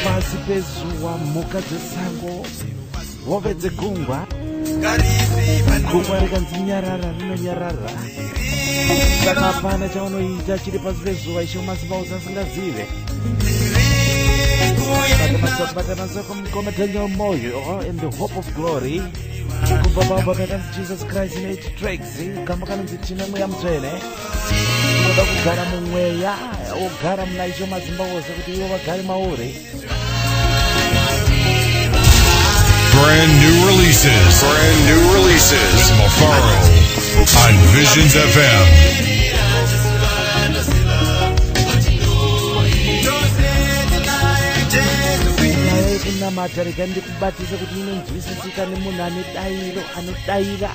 pasi pezuwa muka dzesango hove dzegungwa gungwa rikanzinyarara rinonyarara saka pana cha unoita chiri pasi pezuwa isho mazimba usasingazive Batamasoko mkometenya moyo in the hope of glory kubaba Jesus Christ in 8 tracks kama kana nzitina mwe ya mtswene kuda kugara mumweya ogara mnaisho mazimba wose kuti iwo vagare mauri. Brand new releases with Mafaro on Visions FM. Kuna matarika ndikubatisa kuti inonzwisisika nemunhu ane dairo anodaira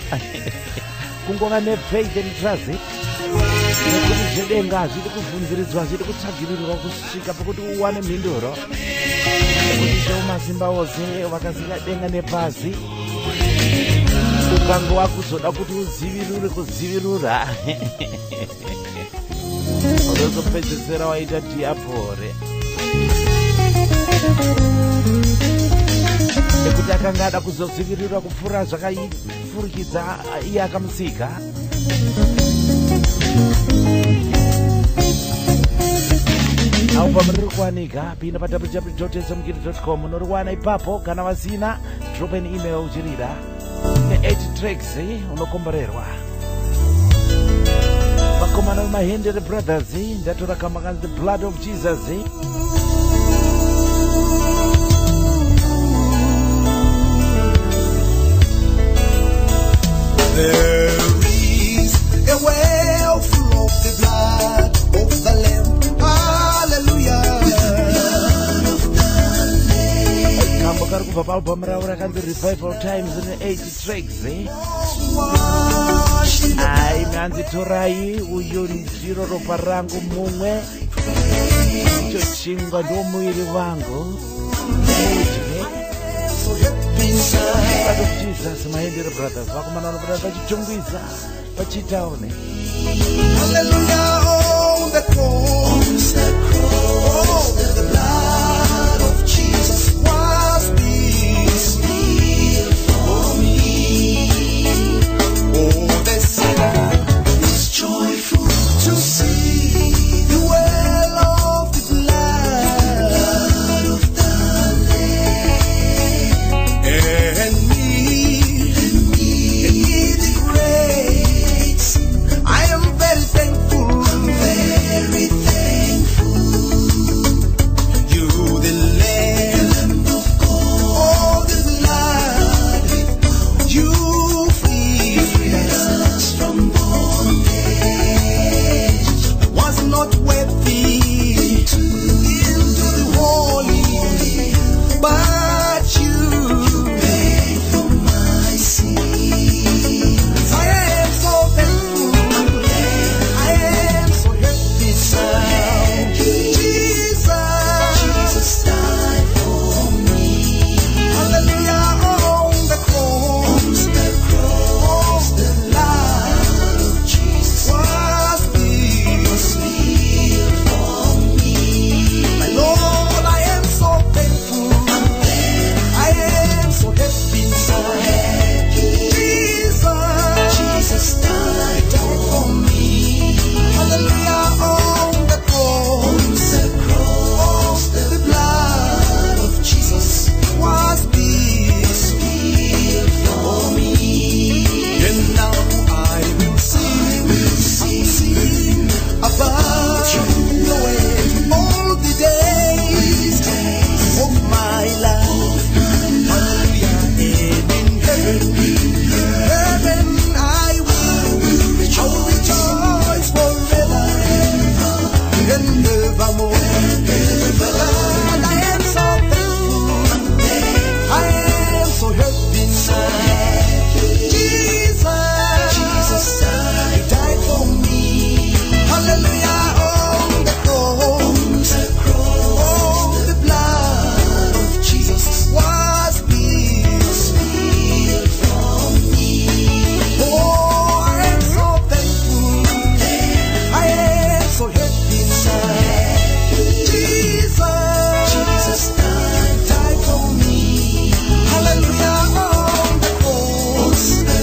kungova nefaith and trust nekuti zvedenga hazvidi kuvhunziridzwa hazvidi kutsvagirirwa kusvika pekuti uwane mhinduro kuti cheumasimba wose vakasika denga nepasi ukange wakuzoda kuti uzivirure kuzivirura unozopedzisira waita diapore ekuti akanga ada kuzozivirira kupfuura zvakaifurikidza iye akamusika. Aupa muri kuwanika pinda pa www.smukiri.com unoriwana ipapo kana vasina drop an email uchirira ne 8 tracks unokomborerwa vakomana vemahendere brothers ndatora kama kanzi the blood of Jesus. There is a well full of the blood of the Lamb. Hallelujah. Kambo kari kubva paalbum ravo rakanzi Revival Times in 8 tracks. Ai manzi torai uyo ndiro ropa rangu mumwe Chingwa ndo mwili wangu. Blood of Jesus, my dear brothers. Wakumana brothers chichungwiza pachitaone. Hallelujah on the cross, the blood of Jesus was spilled for me. Oh, the sinner is joyful to see the well of the blood of the Lamb, and me the grace. I am very thankful. I'm very thankful. You, the Lamb of God, oh, the blood, you freed us from bondage. I was not worthy into the holy, but you paid for my sins. I am so thankful. I am so happy. Jesus died for me. Hallelujah on the cross, the blood of Jesus was spilled for me. My Lord, I am so thankful. I am so happy. Jesus died for me. Hallelujah on the cross, the blood of Jesus was spilled for me. And now I will sing about your way all the days of my life. Hallelujah, and in heaven I will rejoice forever and evermore. And I am so thankful. I am so happy. Jesus died for me. Hallelujah on the cross, the blood of Jesus was spilled for me. Oh, I am so thankful. I am so happy. Jesus died for me. Hallelujah on the cross, the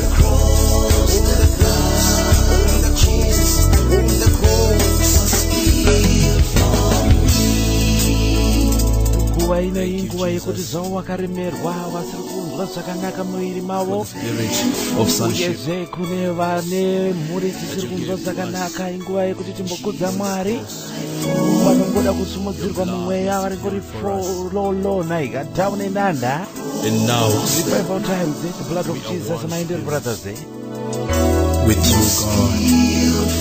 blood of Jesus on the cross was spilled for me. Nguva ino inguva yekuti zvawo wakaremerwa wasiri kunzwa zvakanaka muviri mavo uyezve kune vane mhuri dzisiri kunzwa zvakanaka. Inguva yekuti timbokudza Mwari vanongoda kusimudzirwa mumweya vari kuri lolona ikataune nanda. And now, Revival times, the blood of Jesus, my dear brothers. with you,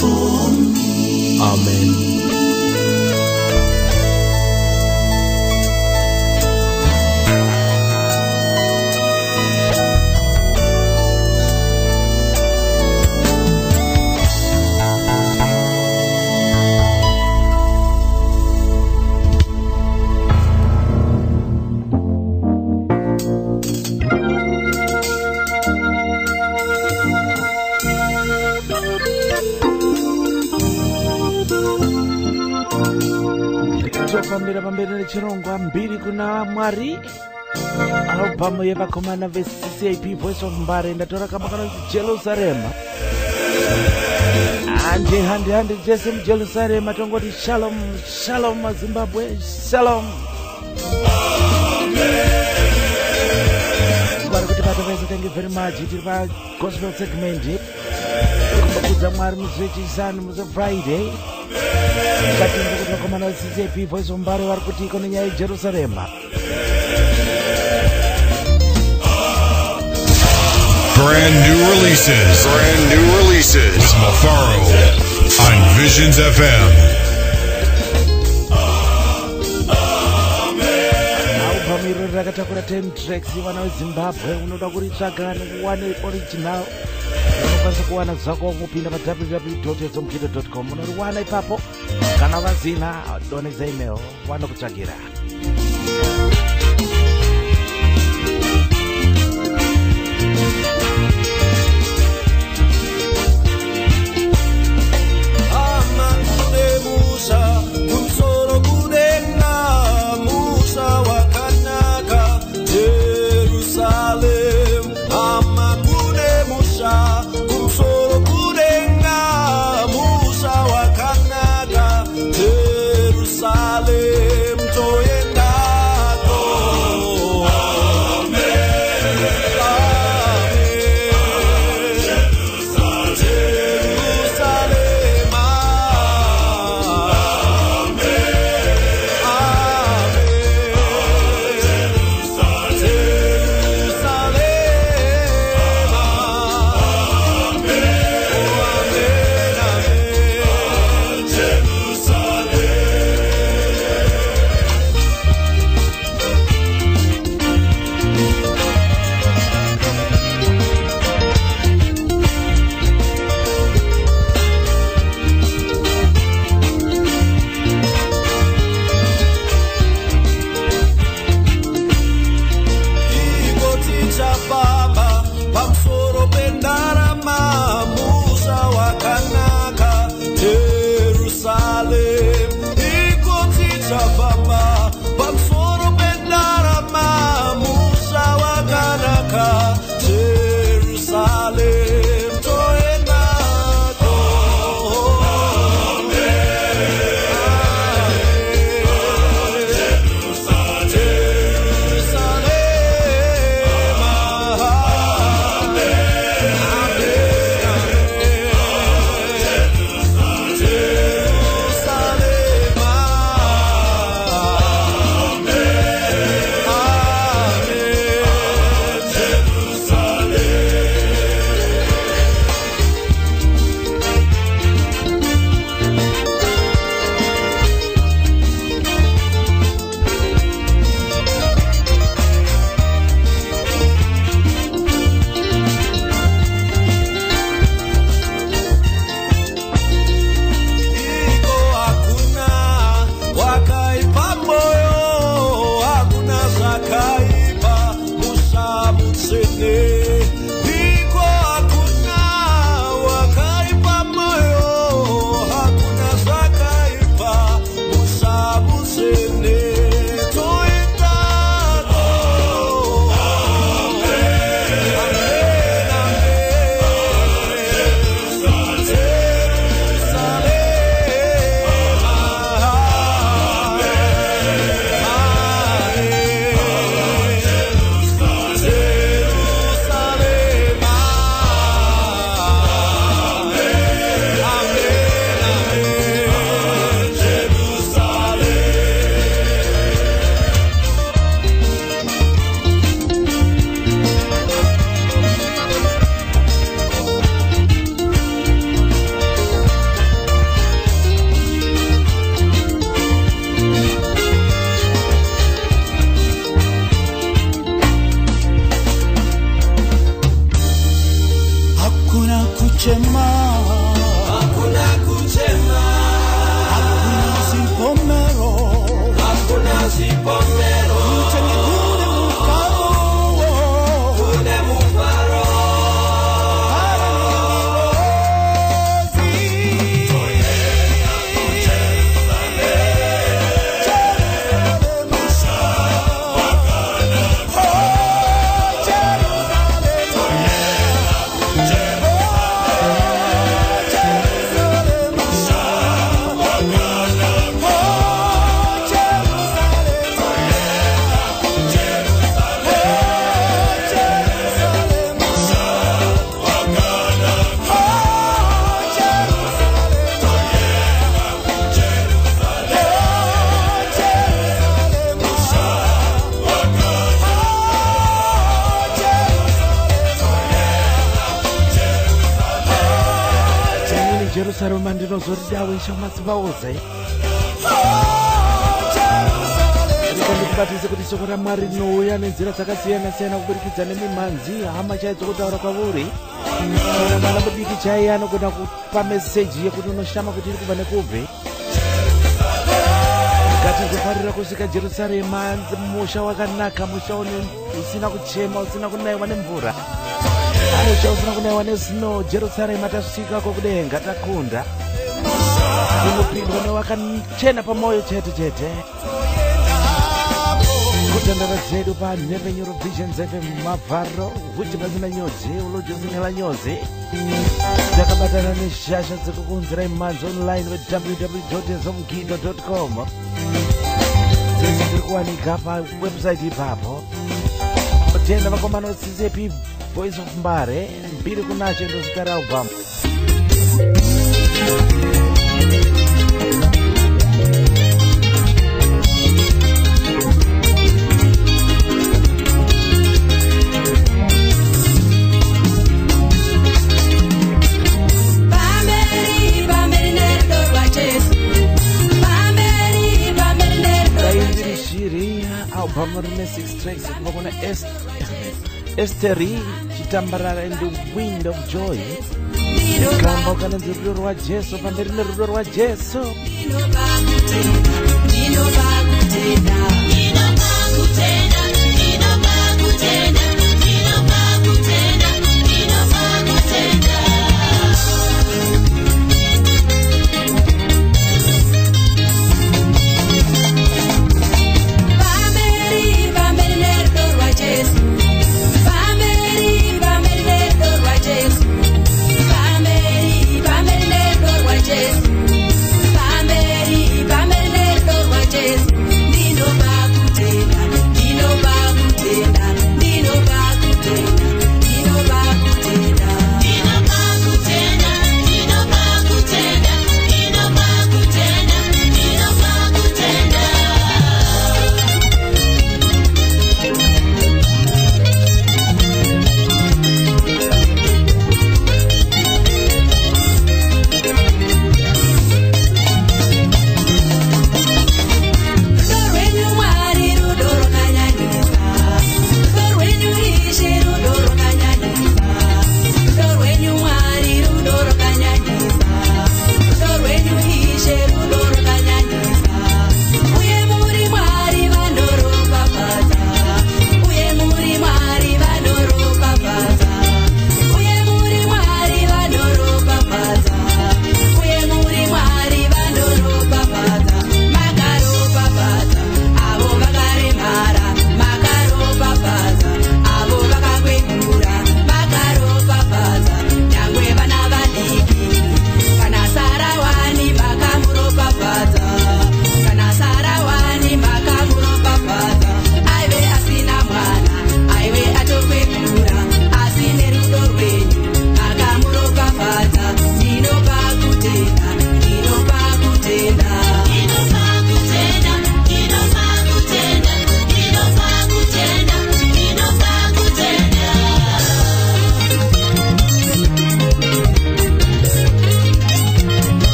God. Amen. Pamberi nechirongwa mbiri kuna Mwari. Albamu yevakomana veCCAP Voice of Mbare ndatora kamba kanonzi Jerusalem. Handi jese muJerusalem tongoti shalom shalom Zimbabwe shalom. Thank you very much. It is a gospel segment. Kumbakudza Mwari muzvechisanu muze Friday. Katinze kuti vakomana veCCAP Voice of Mbare vari kuti iko nenyaya yeJerusalem. Brand new releases with Mafaro on Visions FM. Album iro rakatakura 10 tracks vana veZimbabwe unoda kuritsvaga nekuwane original unokwanisa kuwana zako kupinda pa www.ezomkhito.com unoriwana ipapo kana vazina doneza email wanokutsvagira. Jerusalem ndinozoridawo ishamasi vauze ndikubatise kuti shoko raMwari rinouya nenzira dzakasiyana-siyana kuburikidza nemimhanzi hama chaidzo kutaura kwauri kana mwana mudiki chaiye anogona kupa meseji yekuti unoshama kuti iri kubva nekubve. Ngatizofarira kusvika Jerusarema, musha wakanaka, musha usina kuchema, usina kunaiwa nemvura, musha usina kunaiwa nesnow. Jerusarema tasvikako kudenga, takunda, unopindwa newakachena pamoyo chete chete. Kutandara zedu pa Nevenyuro Visions FM Mavharo, uchi pasina nyodzi, ulojo zingela nyodzi. Takabatana neshasha dzekukunzira imhanzi online www.zomgido.com. Kuwanika pa website ipapo. Tenda vakomana CCP Voice of Mbare, mbiri kunacho ndo zikara album. Album rine 6 tracks kubakona Esteri Chitambarara and the Wind of Joy. Kamba ukanenze rudo rwa Jesu pamberi nerudo rwa Jesu.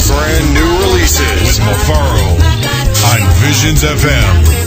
Brand new releases with Mafaro on Visions FM.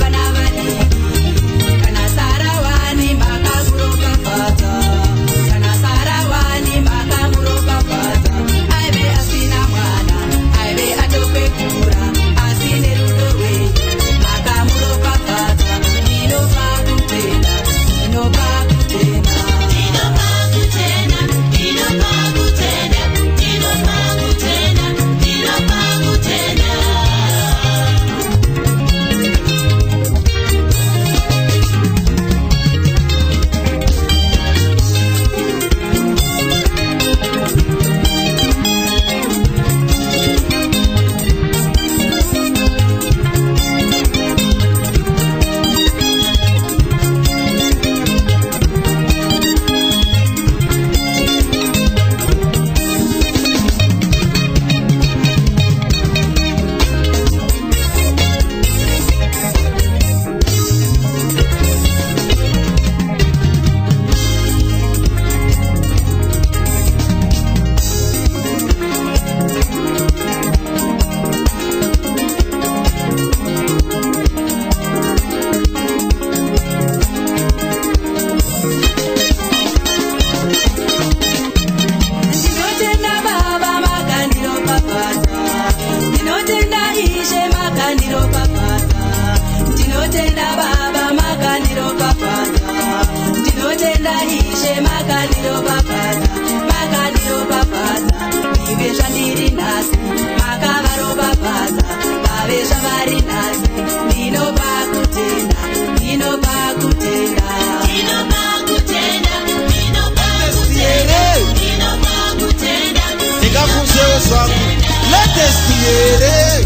Yeah.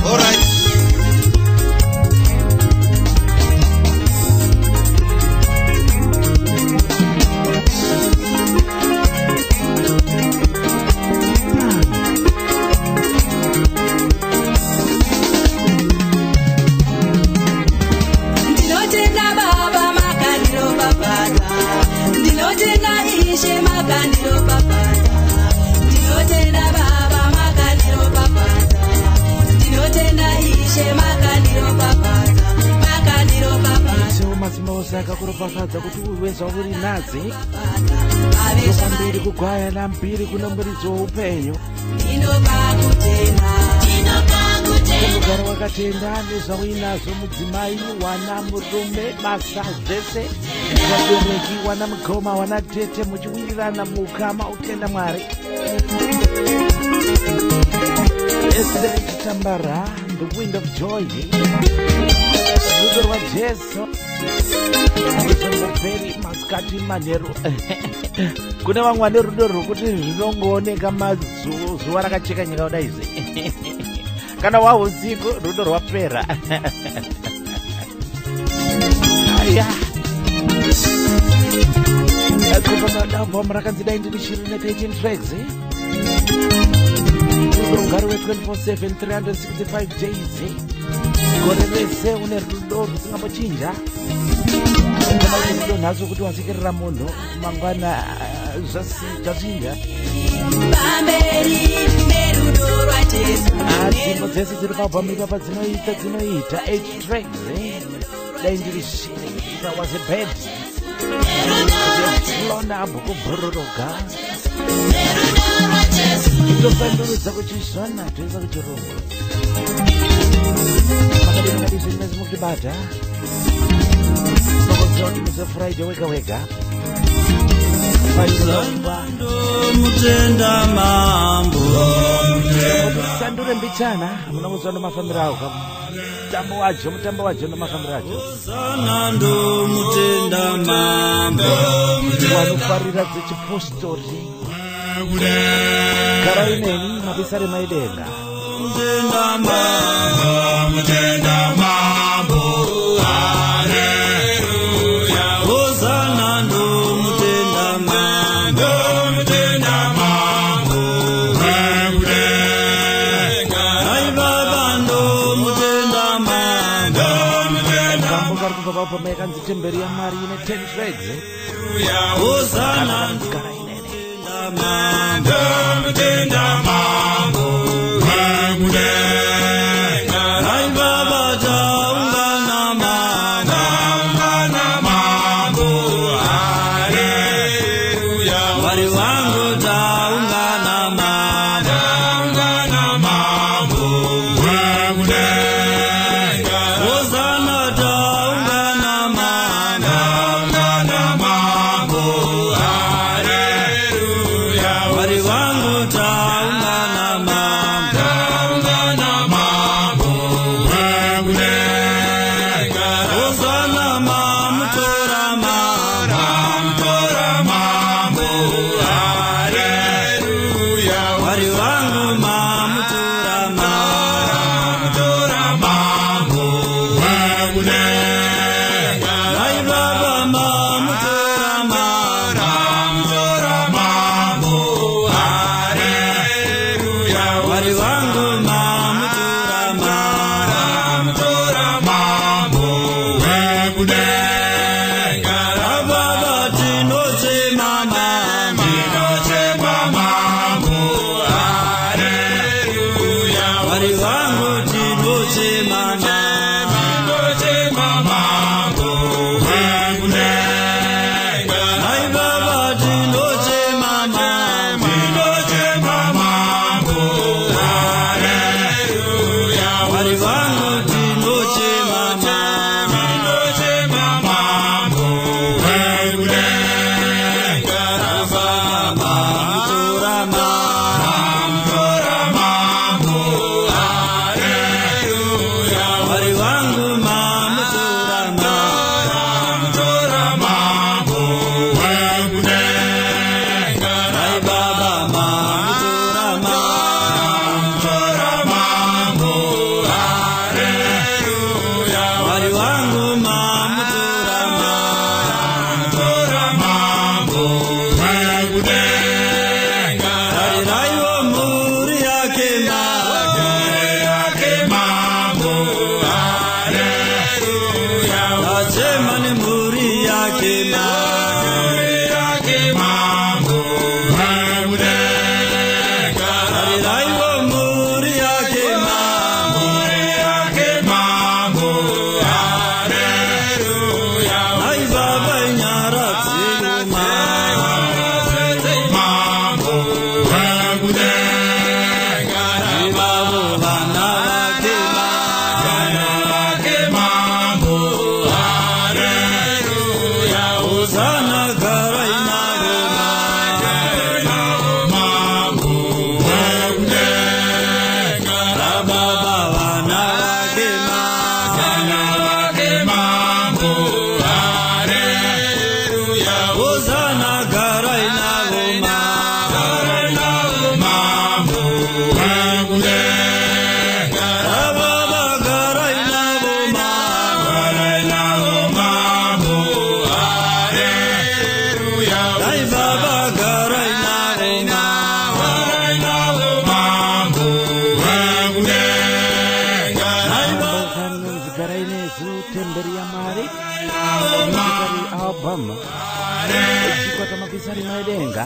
All right. Saka kuropafadza kuti uwezwa uri nazi ndopambiri kugwaya nambiri kunomuridzo upenyu kugara wakatenda nezvauinazvo mudzimai wana murume basa zvese vabereki wana mukoma wana tete muchiwirirana mukama utenda Mwari Esther Chitambara, the wind of joy rudo rwa Jesu very maskati manheru kune vamwe vane rudo rwokuti zvinongooneka zuva rakacheka nyika kudai izvi kana wahusiku rudo rwapera aya album rakanzidai ndiri shiri ne13 tracks rugare we24/7 365 days gore rese une rudo rusingambochinja rudo nhasi kuti wasekerera munhu mangwana zvachinja nzvimbo dzese dziri pabhamu ipapa dzinoita 8 tracks dai ndiri shiri that was a bed lona abhuku bhururuka itosandurudza kuchizvana toisa kuchirungu makadinakadi zvinhu zimukutibata sokoziva kuti muze Friday wega wega mutenda mambo sandure mbichana munongozva nomafambiro awo mutambo wacho nomafambiro acho sanando mutenda mambo wanofarira dzechipostori gara ineni mabisare maidenga mutenda mambo haleluya hosana ndo mutenda mambo ai baba ndo mutenda mambo kari kubva papo maikanzi temberi yaMwari ine 10 tracks hosana ndo mutenda mambo ai baba taungana mambo haleluya Mwari wangu taungana mambo hosana taungana mambo haleluya Mwari wangu taungana mambo hosana mamutora mambo haleluya Mwari wangu mamutora mambo ai baba mamutora mambo haleluya Mwari wangu mamutora mambo baba tinotema mambo haleluya Mwari wangu tinotema mambo wachema ni muri yake mambo hakudeka alilaiwa muri yake mambo haleluya ai baba nyara tsiluma mambo hakudeka baba bana wake mambo haleluya uzana karaina mambo hakudeka baba bana wake mambo haleluya uzana karaina mambo hakudeka baba karaina mambo haleluya ai baba karaina mambo hakudeka ai baba Zikaraine Temberia Mari album Chikwa kama kisari maedenga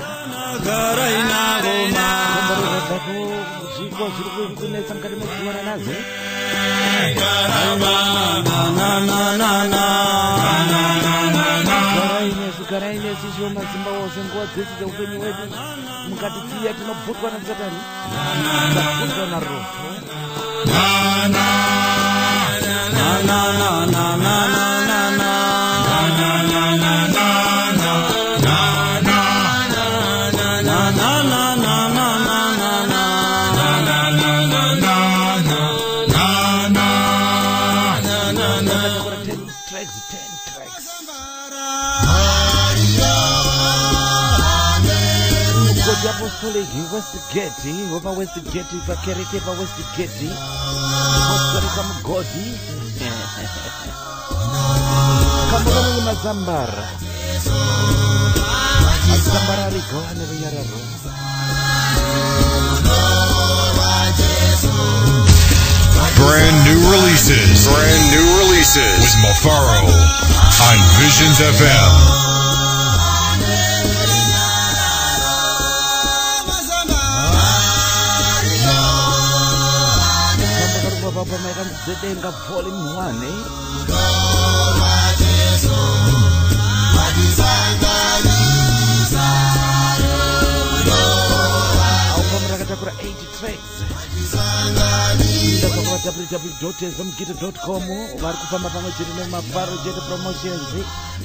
karaina Kumbaruza dako Chikwa chiruku kunesa mkari mekuwana naze Zikaraine sisho mazimba wose nguwa zesi za upenyi wetu Mkatitia tunabutwa na zakari Tunabutwa na roho Apostolic Westgate, over Westgate, Vakereke, over Westgate, Apostolic Godi, Kamurani Mazambara, Mazambara Rico, and the Yararo. Brand new releases with Mafaro on Visions FM. Baba Megan Zedenga Volume 1, Album Rakatakura 80 tracks. www.smgita.com vari kufamba pamwe chete nemafaro chete promotions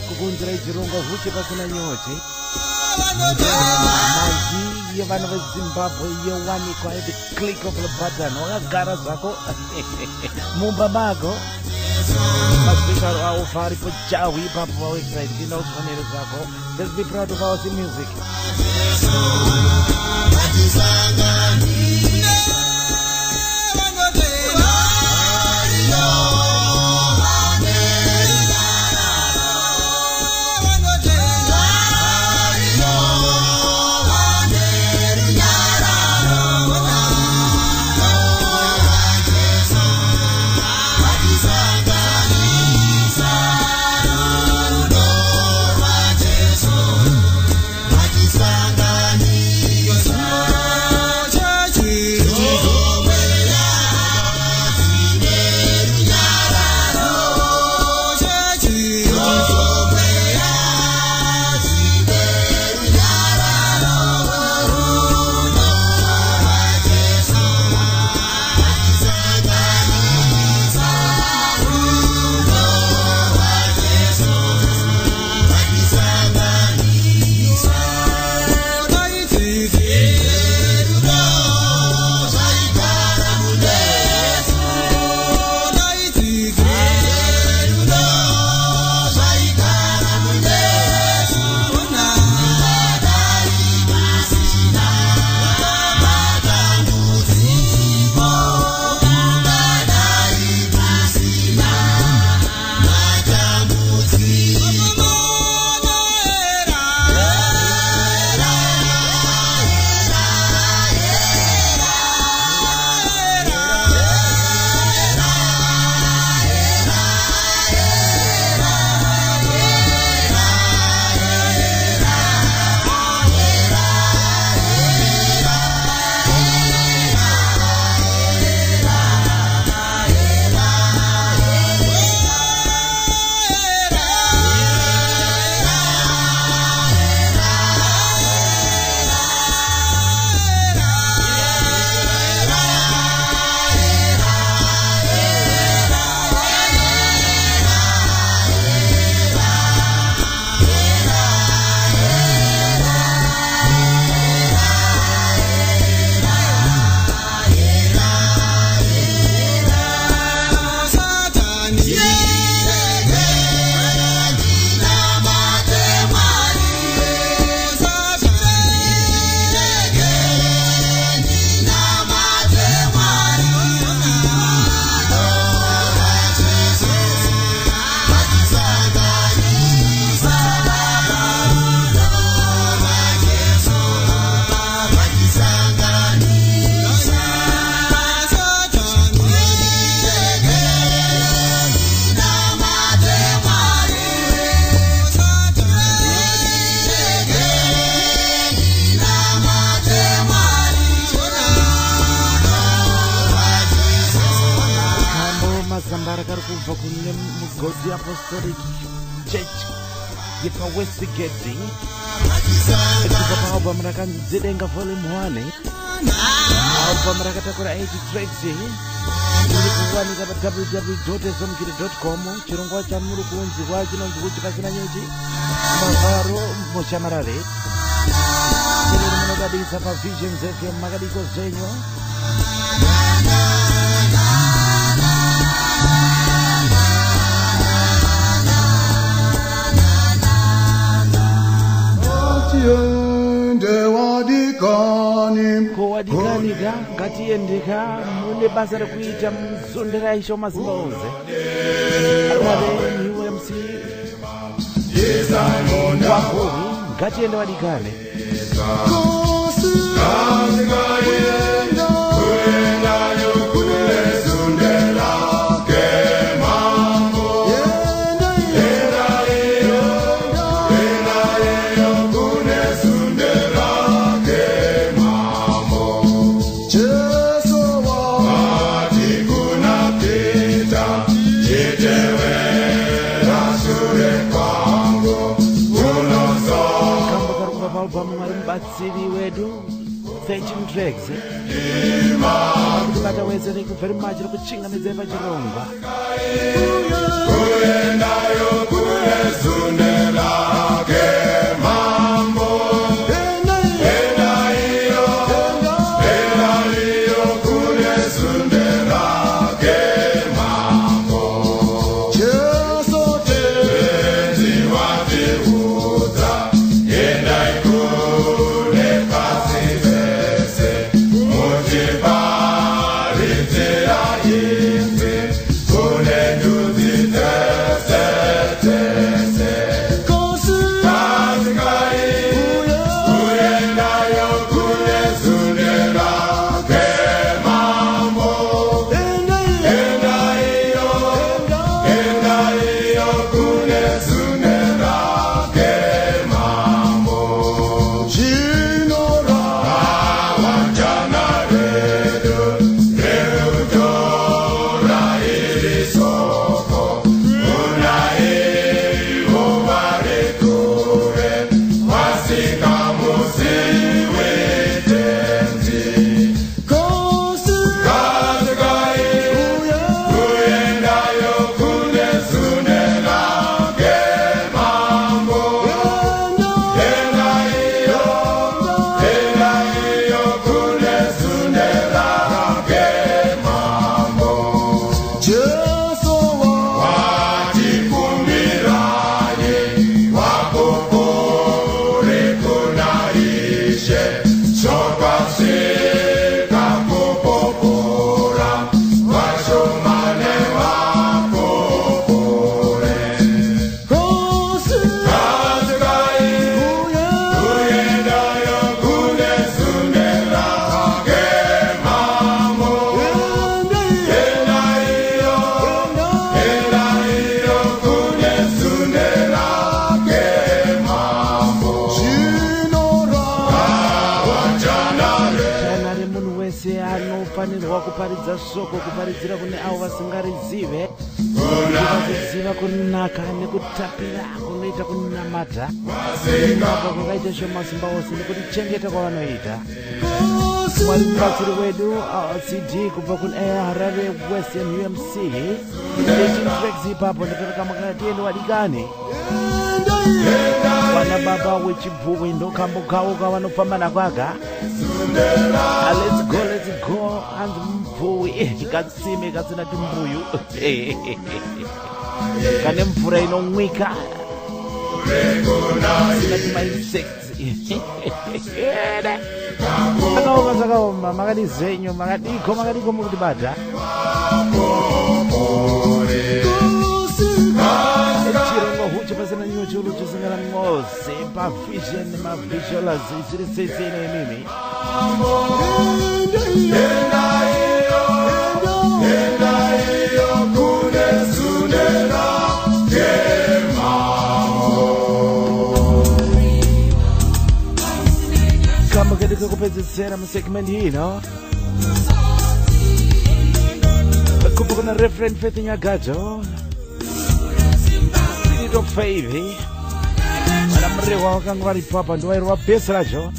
kukunzira ichirongwa huche pasina nyoche mazi yevanhu vezimbabwe yowanikwa at the click of the button wakagara zvako mumba mako maspecial aufa aripo jahu ipapo pawebsite tinda uzifanire zvako. Let's be proud of our music. kune Mugodi Apostolic Church yepa Westgate kupa album rakanzidenga volume 1 album rakatakura 8 tracks kuwanika pa www.zomkiri.com chirongwa cha muri kunzi kwa chinonzi kuti pasina nyuchi Mavaro Mushamarare chiri munokadisa pa Visions FM makadiko zenyo kowadikanika ngatiendeka mune basa rekuita muzondera isho mazimba onse arave UMC wakuri ngatiende wadikane batsiri wedu 13 tracks kubata wese thank you very much rikuchingamidza pachirongwa kuendayo kunezundela ke mambo endayo kunezundela ke mambo Jesu tenzi watiuza endai kuparidza soko kuparidzira kune avo vasingarizive vaziziva kunaka nekutapira kunoita kunamata kunaka kwakaita shomasimba ose nekutichengeta kwavanoita mwari mubatsiri wedu CD kubva kune Harare Western UMC 13 tracks ipapo ndikatokamaka tiende wadikane vana baba wechibvuwe ndokambo kawo kavanofamba nakwaga let's go hanzi mubvuwe katsime kasina tumbuyu kane mvura inomwika sina tuma-insects akaoma zvakaoma makati zenyu makadiko mukutibata chirongo huchi pasina nyuchulu chisingana mose pavision nemavisuals isiri seisene mimi kama katika kupezesera segment hii no kupo kuna referent Faith Nyagato Favy mana mrewa wakanga vari papa ndiwairwa bhesi racho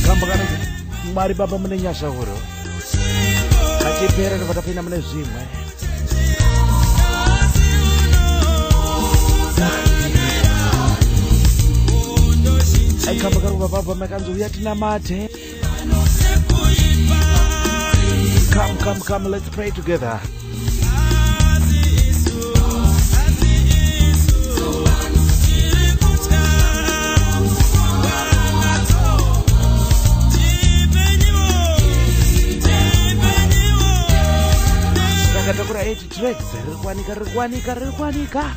kamba kana mwari baba mune nyasha huro achipera ndopatapinda mune zvimwe aikamba karuva baba makanzi uya tinamate. Come, let's pray together. Takura 8 tracks, rikwanika.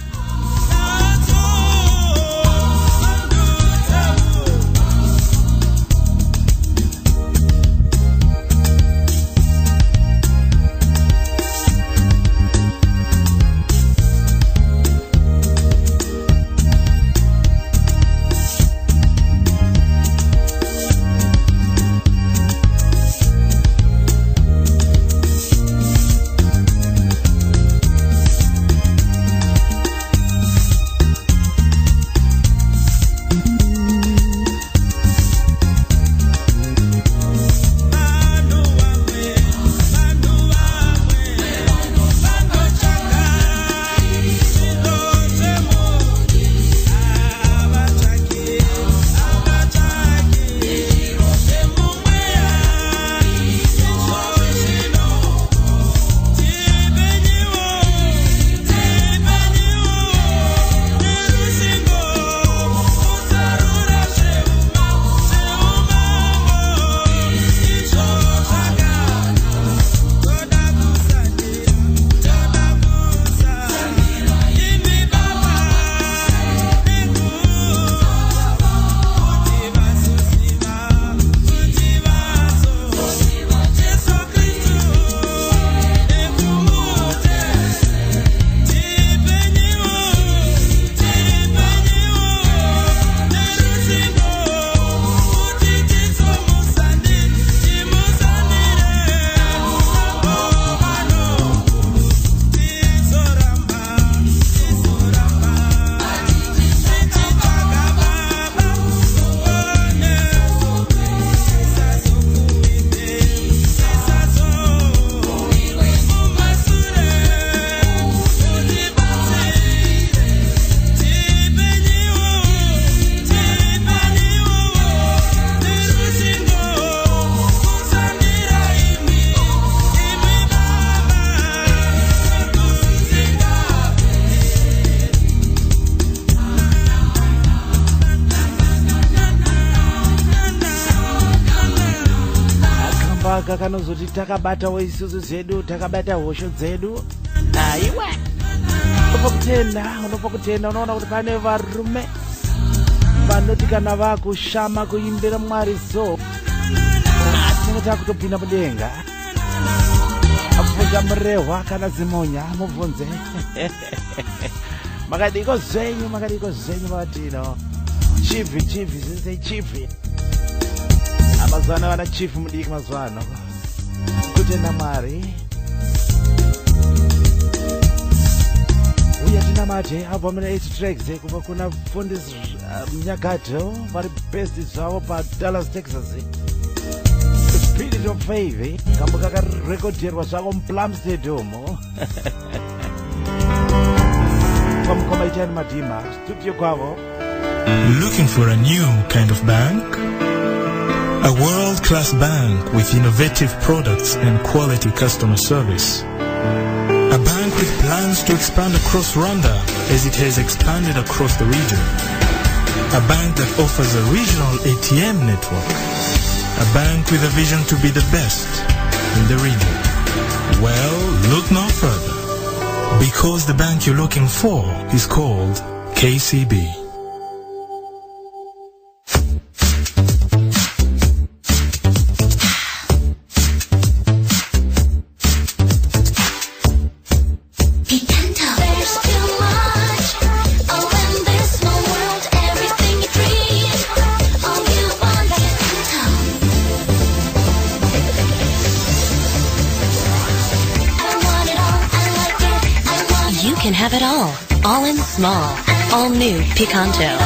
Kanozoti takabatawo isusu zedu, takabata hosho dzedu. Aiwa unopa kutenda unoona kuti pane varume vanoti kana vakushama kuimbira Mwari so tinenge takutopinda mudenga. Abvunza murehwa kana zimonya mubvunze makadiko zvenyu vatino chifi zise chifi amazwana vana chifu mudiki mazwano kutenda Mwari. Uya tinamate abva mune 8 tracks kubva kuna Fundis Mnyagato vari best zvavo pa Dallas, Texas. The Spirit of Faith kambo kakarekodherwa zvavo muPlumstead umo kwamukoma ichani Madima studio kwavo. Looking for a new kind of bank? A world-class bank with innovative products and quality customer service. A bank with plans to expand across Rwanda as it has expanded across the region. A bank that offers a regional ATM network. A bank with a vision to be the best in the region. Well, look no further, because the bank you're looking for is called KCB. Have it all. All in small. All new Picanto.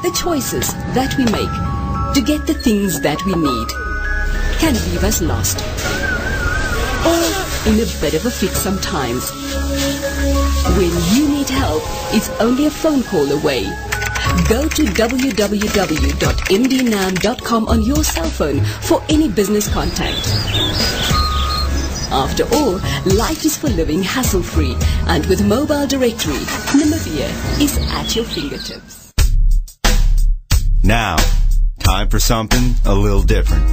The choices that we make to get the things that we need can leave us lost or in a bit of a fix sometimes. When you need help, it's only a phone call away. Go to www.mdnam.com on your cell phone for any business contact. After all, life is for living hassle-free, and with Mobile Directory, Namibia is at your fingertips. Now, time for something a little different.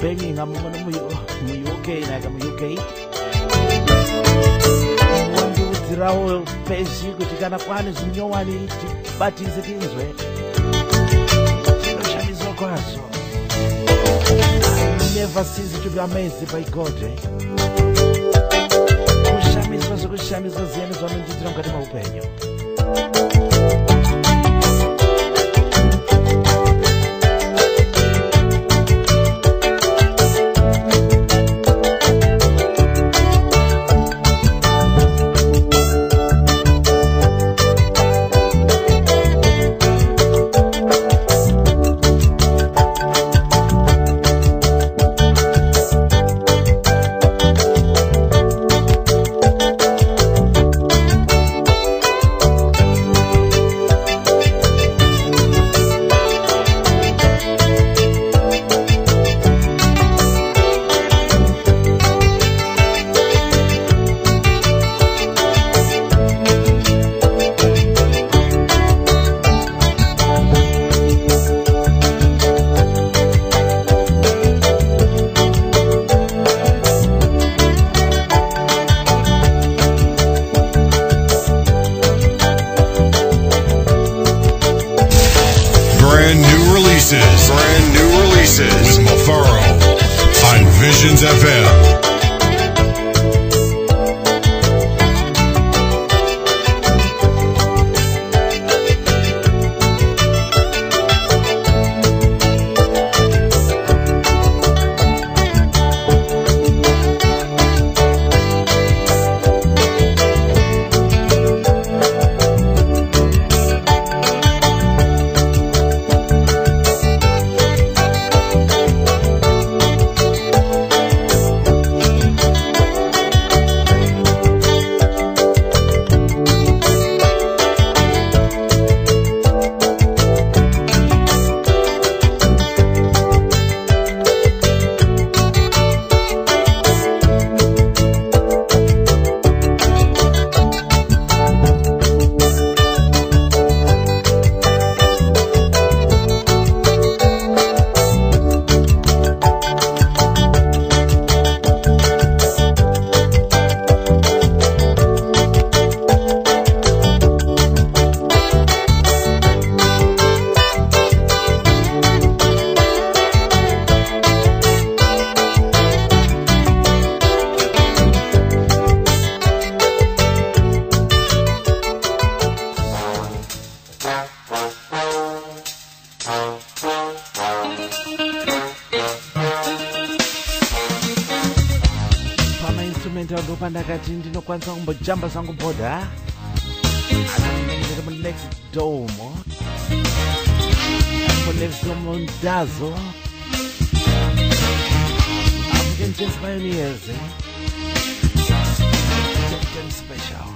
Birmingham, UK, UK. Wandiudzirawo pesi kuti kana kwani zinyowani tibatize tinzwe chinoshamiswa kwazo. Never cease to be amazed by God. Kushamiswa zikushamiswa ziyani zvamindidzira mukati maupenyu. Brand new releases with Mafaro on Visions FM. ndakati ndinokwanisa kumbojamba zangu bhodha ndiri next domo next domo ndazo African Jazz Pioneers Captain Special.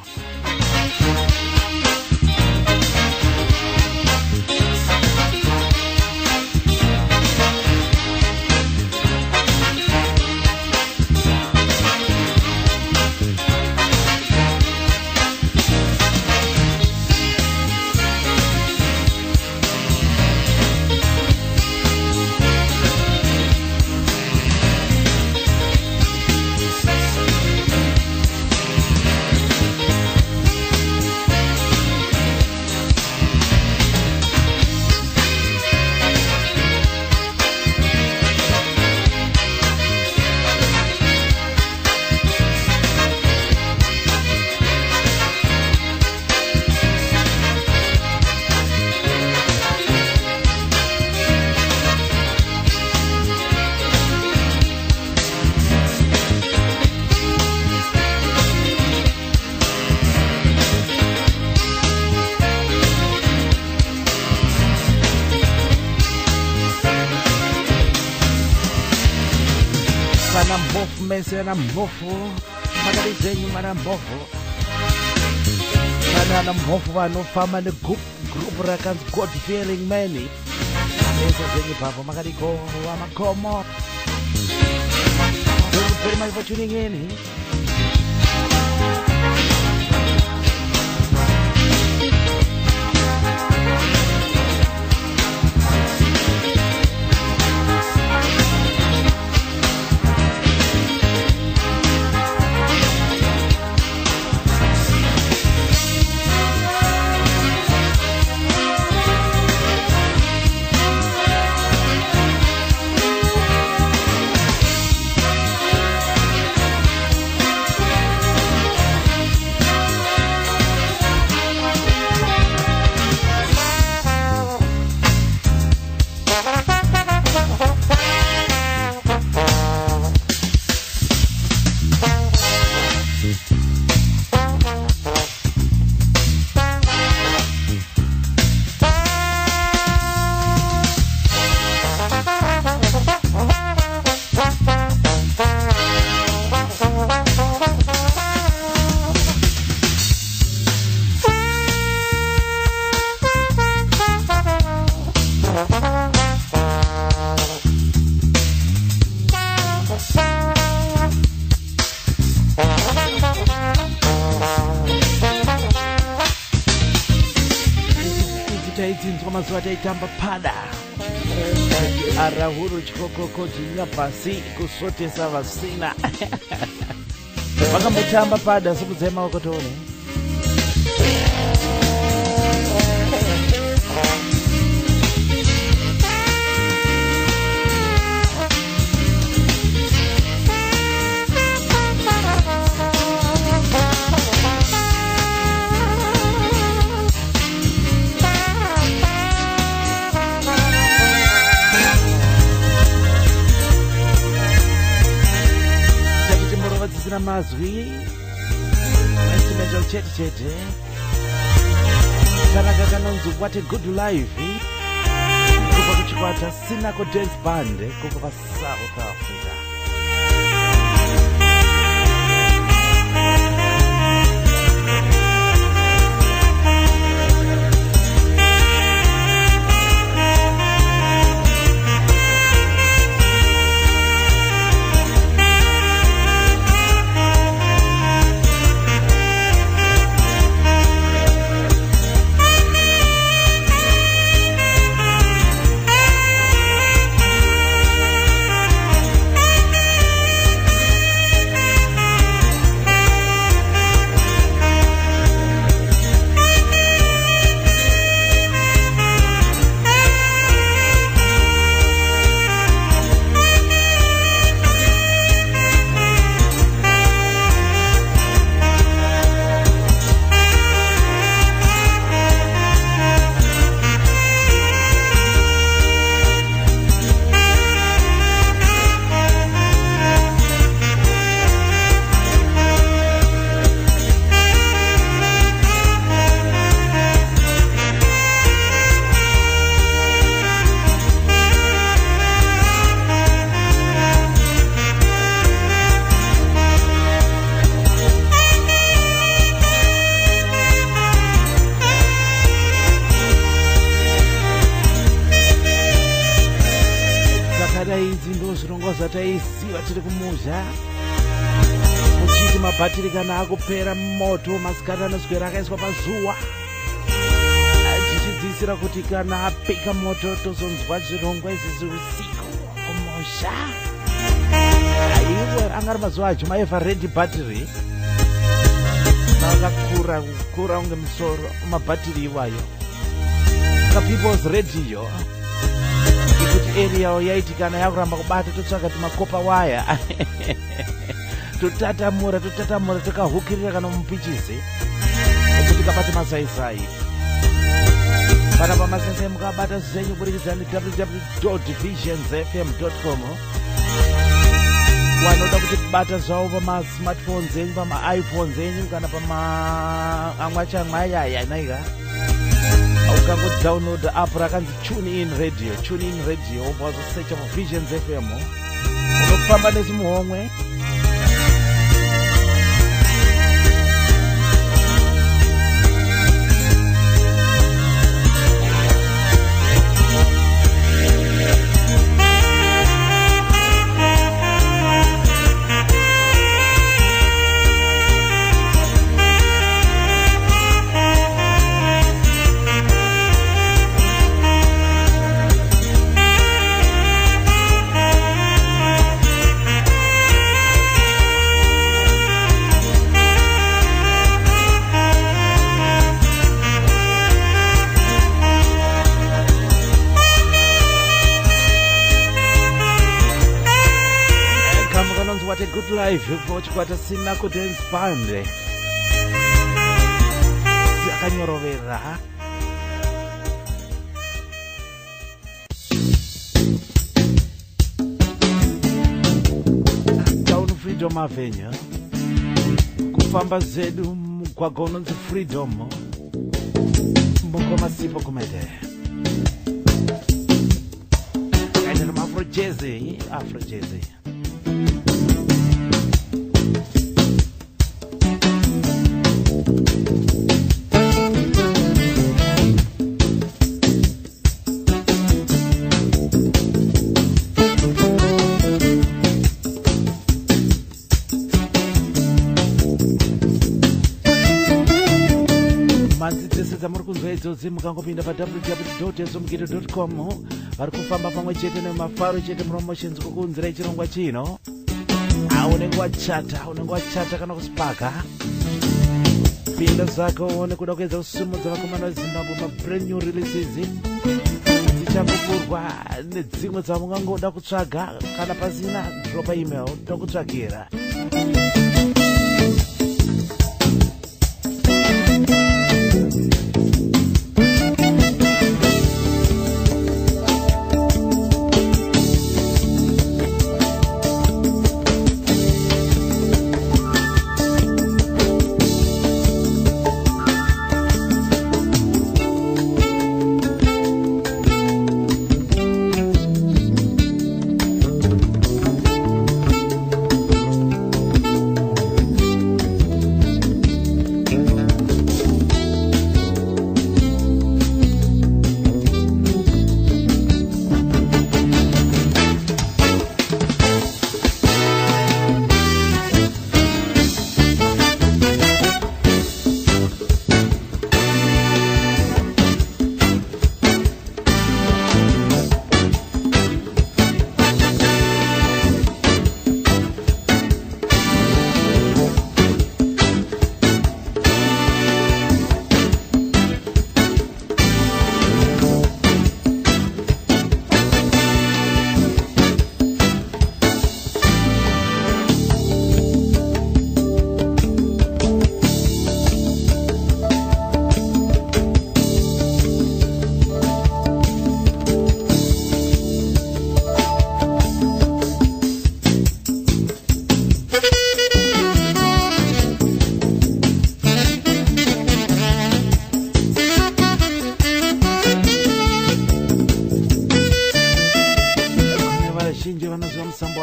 Sana mbofu mese na mbofu magari zenyu mana mbofu sana na mbofu vanofamba negrupu rakanzi God Fearing Men mese zenyu papo magari gowa makomo. Thank you very much for tuning in. Mazuva taitamba pada arahuru chikokoko chinya pasi kusotesa vasina vakambotamba pada sikudzai maoko tone. Zina mazwi instrumental chete chete kanaka kanonzi What a Good Life kubva kuchikwata Sinako Dance Band kubva paSouth Africa. zvirongoza taiziva tiri kumuza muchiti mabhatiri kana akupera moto masikati anoswera akaiswa pazuva achichidzisira kuti kana apika moto tozonzwa zvirongwa izvizvi usiku kumusha. Iwe angari mazuva acho maeva red battery akakura kukura unge musoro mabhatiri iwayo ka people's radio ikuti area yaiti kana yakuramba kubata totsvaka timakopa waya totatamura tokahukirira kana mupichizi ekuti kabate masaisai kana pamasensai mukabata zvenyu kuburikidza www.visionsfm.com. wanoda kuti bata zvavo pamasmartphones enyu pamaiPhones enyu kana pamaamwachamwa ayayanaika ukangodownload app rakanzi tune in radio wobva wazosecha for Visions FM unofamba nechimuhomwe live pochikwata sina ku dance band yakanyorovera Town Freedom Avenue kufamba zedu mugwagwa unonzi Freedom Mbongomasipo kumede kaenda Afro Jazzy muri kunzwa idzodzi mukangopinda pa www.ezomugito.com vari kufamba pamwe chete nemafaro chete promotions kukunzira chirongwa chino. Unenge wachata kana kusipaka pinda zako uone kuda kuedza kusumudza vakomana veZimbabwe mabrand new releases dzichangopurwa nedzimwe dzamungangoda kutsvaga kana pasina dropa email tokutsvagira.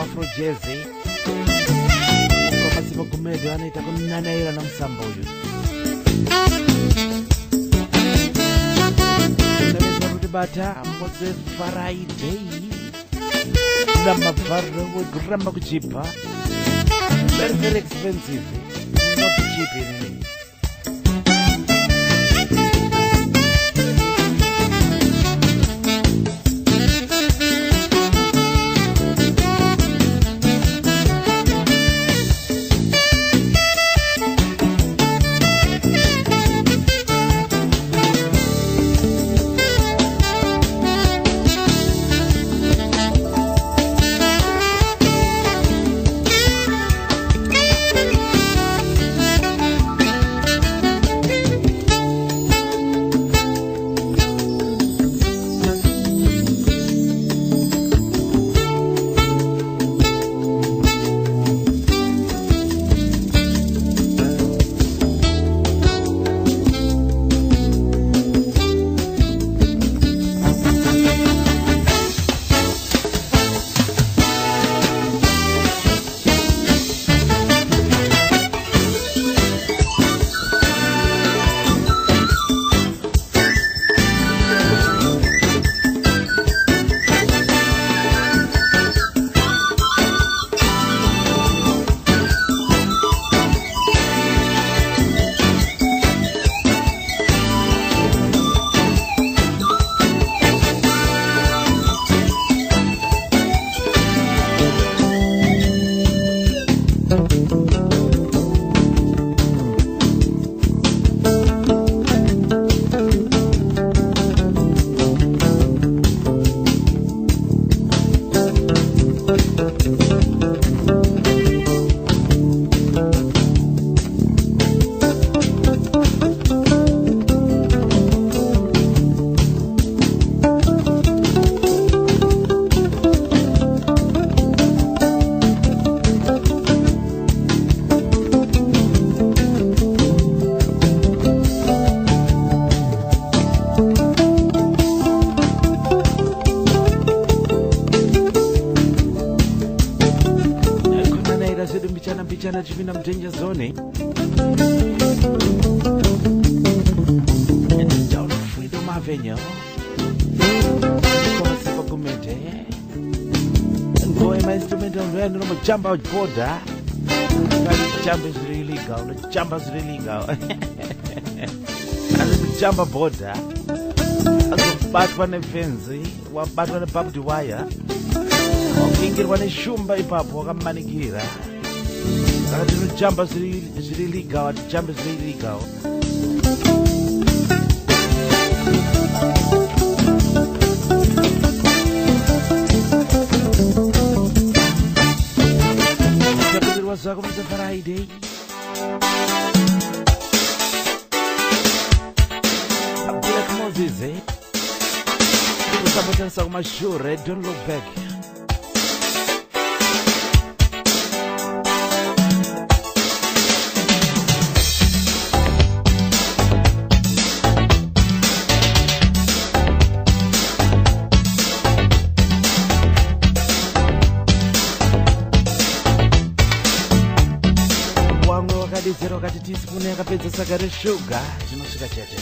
Afro Jazzy Mbongomasipo kumede wanaita kunanaira na msamba uyu Ndabeza kuti bata mbodze Friday na mavharo wekuramba kuchipa. Very, very expensive. Not cheap anyway. Mbichana chivina mtenja zone down Freedom Avenue kwa sifa kumete ngoe instrumental rand no jump out border jump is illegal and jump border batwa ne fence wa batwa ne barbed wire wakingirwa ne shumba ipapo wakamanikira jump is illegal. It was a Friday. Black Moses, eh? It was something so much sure, don't look back. Zero kati teaspoon yakapedza saka reshuga zvinosvika chete.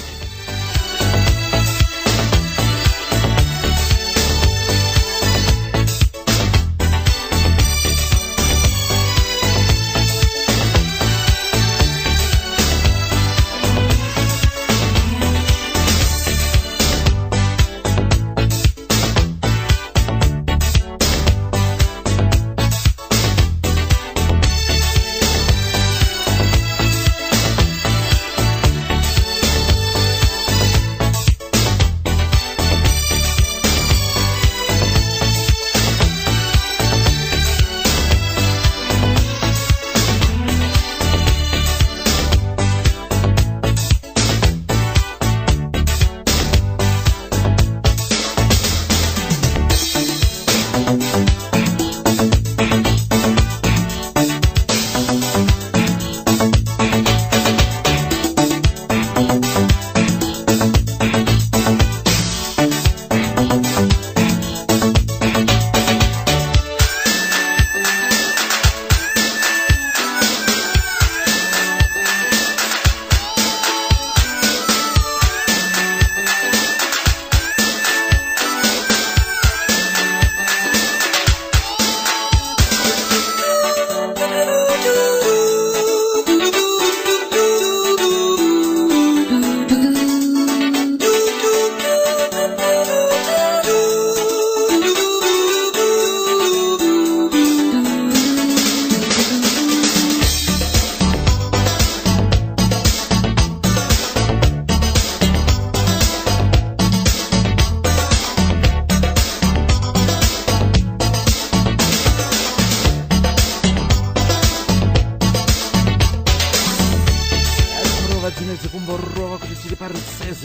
recess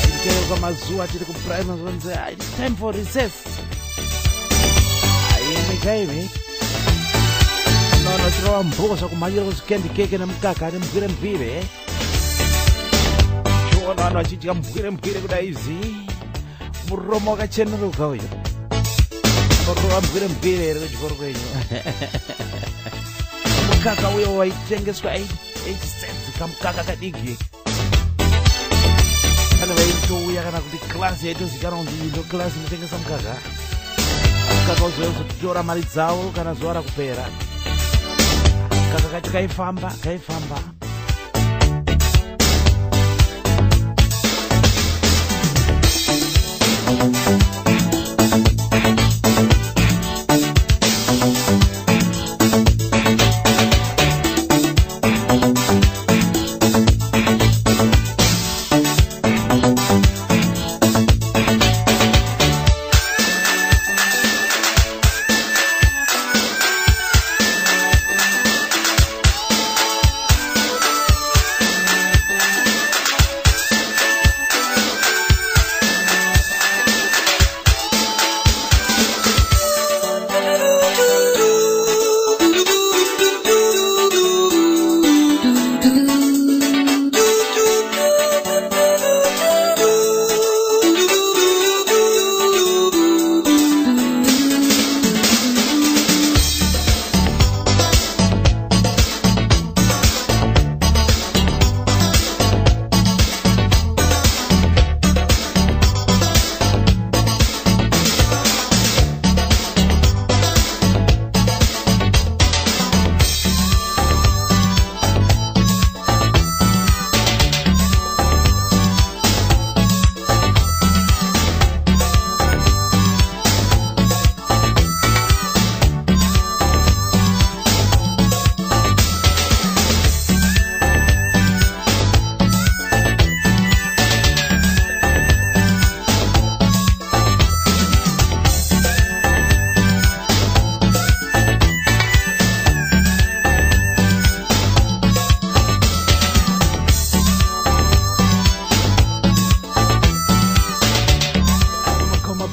ikeyo kwamazuva tiri kuprimary kunzi it's time for recess. Ayinikaimi nono tirova mbuko zvakumhanyira kuzvikendi keke nemukaka nemubwire mbwire chiona vanhu vachidya mubwire mbwire kudai izvi muromo wakacheneruka uyu apakurova mubwire mbwire here kuchikoro kwenyu mukaka uyo waitengeswa 8 cents kamukaka kadiki kana vaitouya kana kuti klasi yaitozikanwa kuti ino klasi inotengesa mukaka mukaka uzototora mari dzavo kana zuva rakupera mukaka kacho kaifamba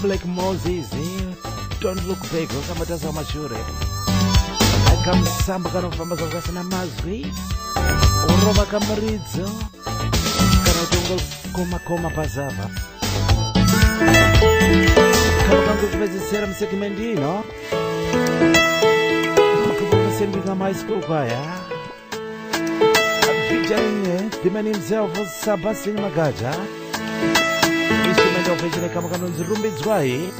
Black Moses, don't look back, usamataza kumashure akamusamba kanofamba zvakasina mazwi urova kamuridzo kana utongokoma pazava kana kangokupedzisira musegimendi ino makupokusembika maischool kwaya featuring the man himself Sebastian Magaja. Instrument of Ejinekama kanonzi rumbidzwai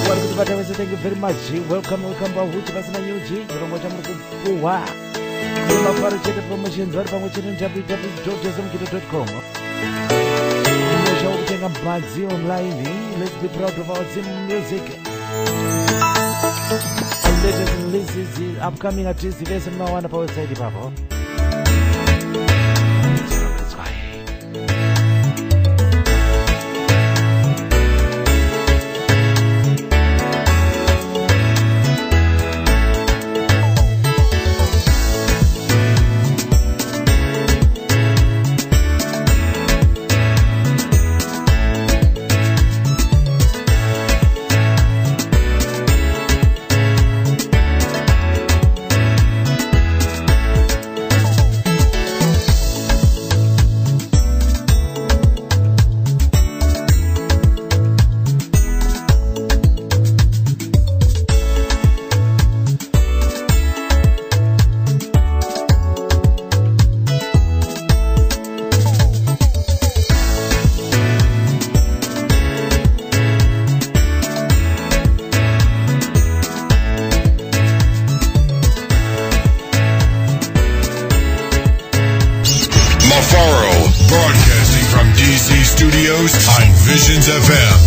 wari kuti vata vese, thank you very much. Welcome bahuti pasina nyuji chirongwa chamuri kupuhwa nemafaro chete promotions vari pamwe chete www.jazmkito.com unoshawo kutenga mbadzi online. Let's be proud of our team music. Latest releases upcoming artists vese munowana pawebsite ipapo. Broadcasting from DC Studios on Visions FM.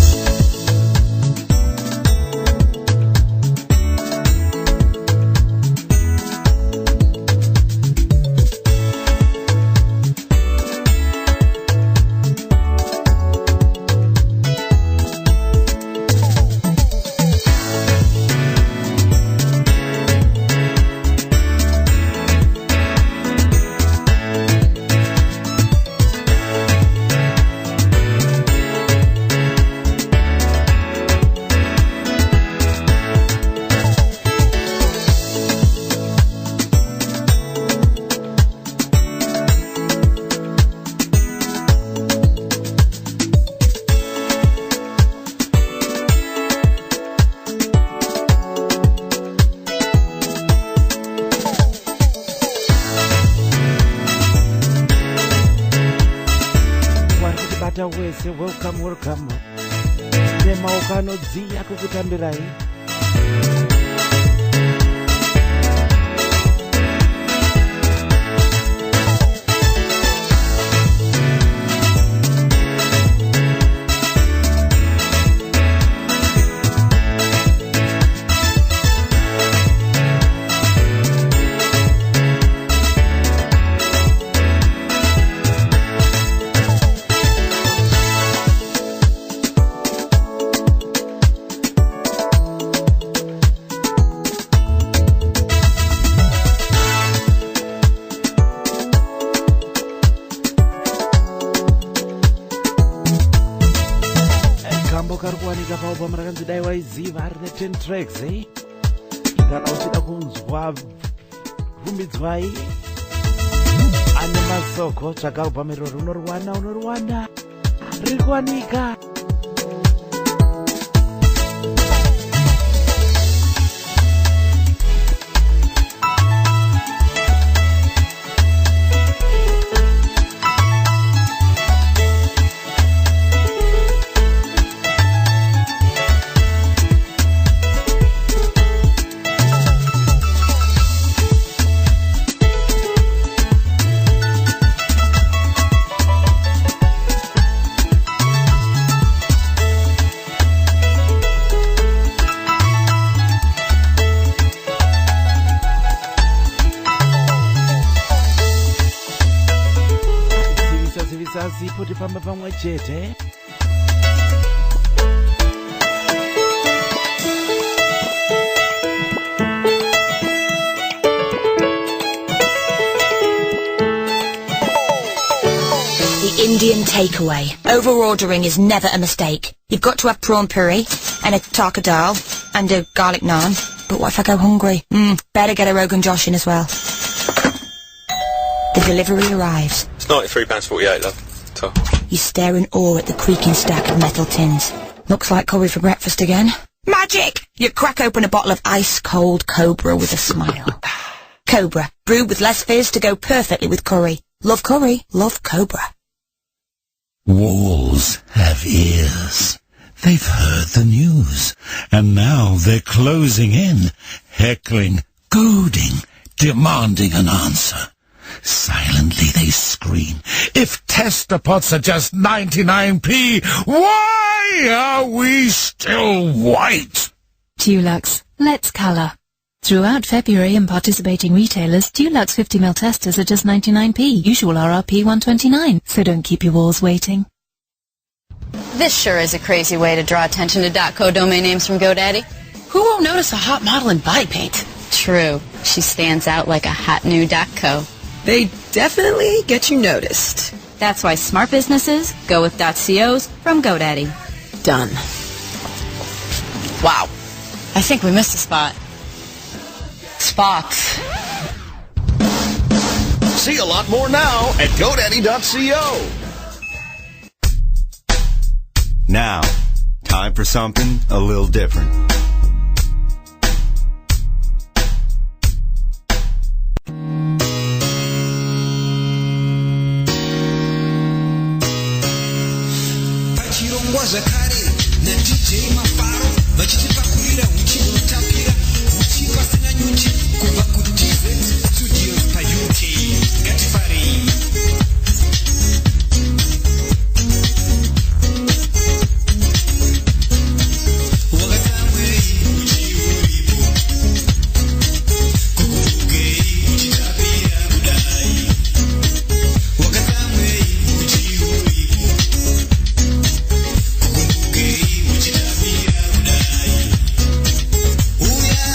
Makata wese, welcome, welcome. Nemaoko anodziya kukutambirai. Ziva rine 10 tracks, kana uchida kunzwa rumbidzwai ane masoko tsvaka album iroro unorwana rikuwanika. Zipo tifamba pamwe chete. The Indian takeaway. Over-ordering is never a mistake. You've got to have prawn puree, and a taka dal, and a garlic naan. But what if I go hungry? Better get a Rogan Josh in as well. The delivery arrives. It's £93.48, love. You stare in awe at the creaking stack of metal tins. Looks like curry for breakfast again. Magic! You crack open a bottle of ice-cold Cobra with a smile. Cobra, brewed with less fizz to go perfectly with curry. Love curry, love Cobra. Walls have ears. They've heard the news, and now they're closing in, heckling, goading, demanding an answer. Silently they scream, if tester pots are just 99p, why are we still white? Dulux, let's colour. Throughout February in participating retailers, Dulux 50ml testers are just 99p, usual RRP 129, so don't keep your walls waiting. This sure is a crazy way to draw attention to .co domain names from GoDaddy. Who won't notice a hot model in body paint? True. She stands out like a hot new .co. They definitely get you noticed. That's why smart businesses go with .cos from GoDaddy. Done. Wow. I think we missed a spot. Spots. See a lot more now at GoDaddy.co. Now, time for something a little different. Zakare na DJ Mafaro vachitipakurira uchigotapira uchipasina nyuchi kubva kuTZ Studios paUK ngatifarei. Wakatamwei uchi uripo kukuvukei uchitapira kudai. Wakatamwei uchi uripo uchitabira kudai. Uya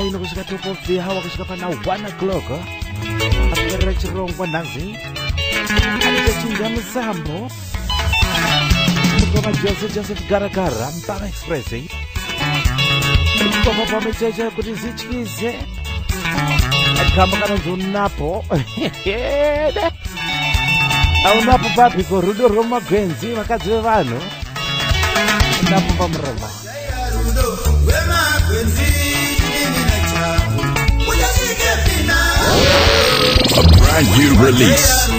9 kusvika top of the hour kusvika pana 1 o'clock apfuurira chirongwa nhazi atichachinja musambo mukoma Joseph Garagara Mpama Express mukoma pamechecha kuti zityise akamba kanonzi unapo aunapo babhiko rudo rwomagwenzi vakadzi vevanhu unapo pamuroma A brand new release.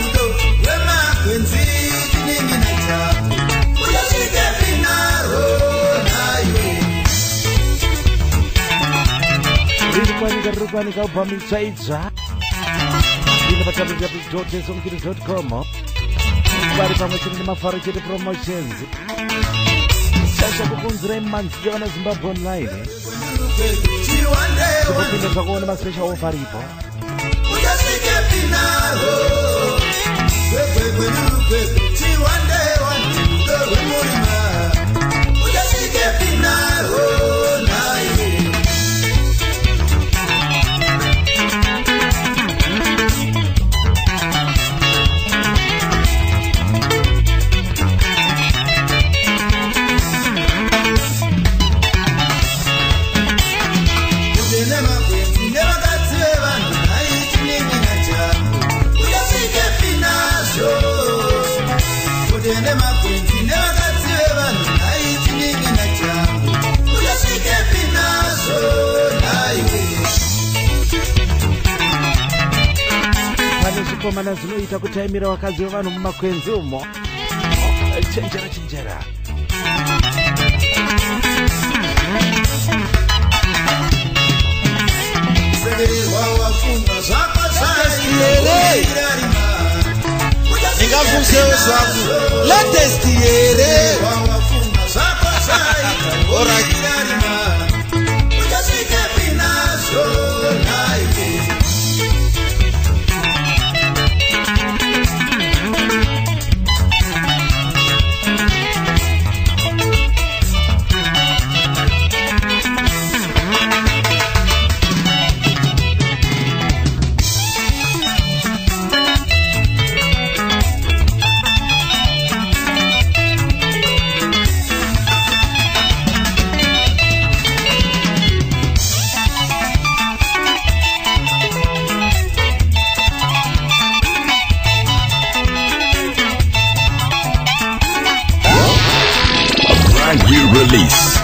Kwanika ubhamitshaidza ine patapitapitote.com vari pamwe chete nemafaro chete promotions sasha kukunzira imanzi yavana Zimbabwe online chekupinda zvakuona maspecial offer aripo Komana zvinoita kutaimira vakadzi vevanhu mumakwenzi umo chenjera Ingafunsewo zvaku latest here alright Release.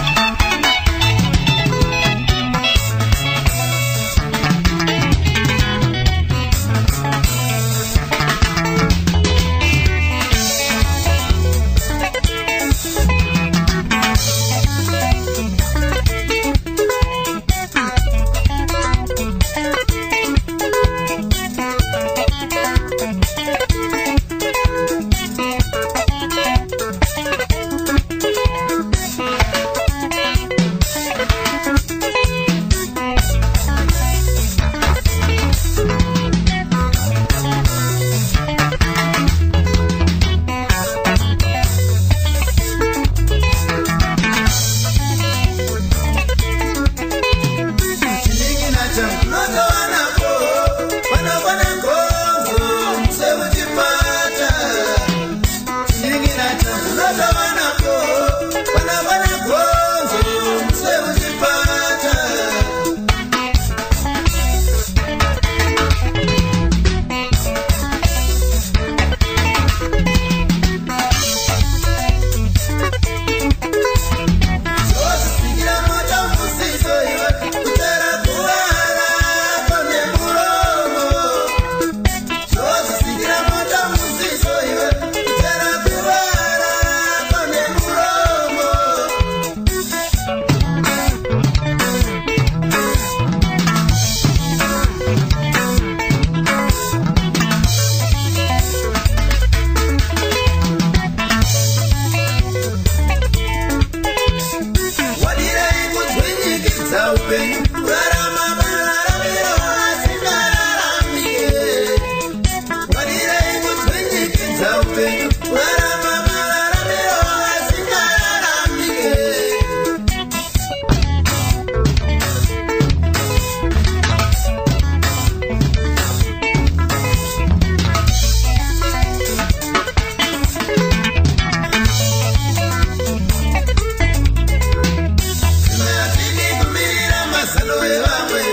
mazano evamwe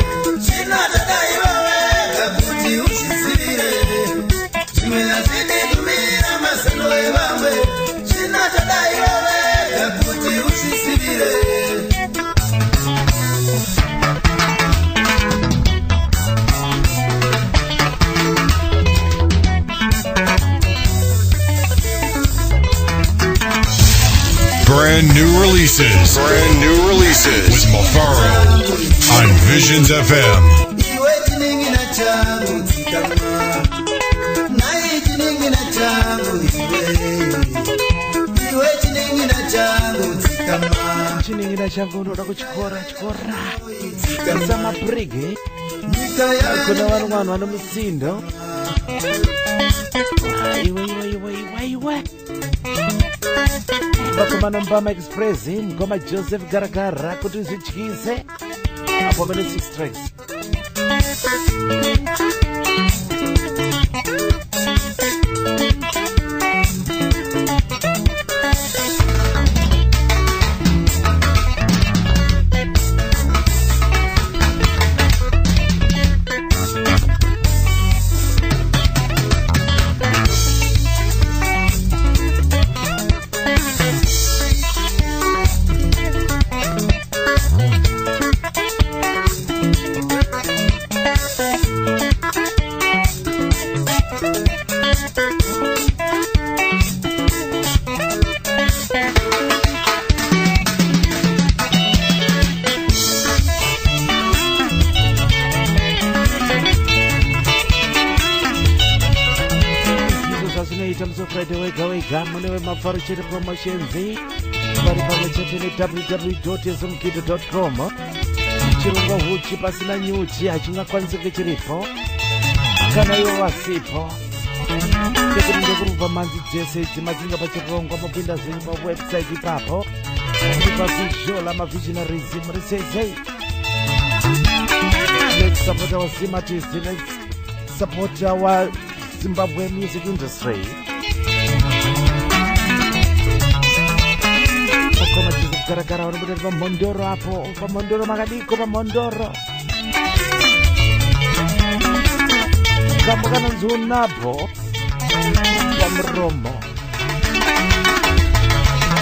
zvinatadai vave kuti uzvizivire zvimwe hazvinidumira mazano evamwe zvinatadai vave kuti uzvizivire. Brand new releases with Mafaro on Visions FM. Chiningina changu ndoda kuchikora sama brigi kuna vanhu vano musindo iwe vakomana Mbama Express mgoma Joseph Garagara kuti zvityise apo mene 6 tracks. Mune Mafaro chete promotions vari pamwe chete www.smkido.com. chirungo huchi pasina nyuchi hachingakwanisi kuchiripo kana iwo wasipo tekuti ndekurubva manzi dzese dzimadzinga pachirongo mopinda zvinhu pawebsite ipapo pavisual amavisionarism risezei. Let's support our cinematist, let's support our Zimbabwe music industry. Gara-gara orang benar pamondoro apo, pamondoro makadiko pamondoro. Kamu kanan zona po, pamromo.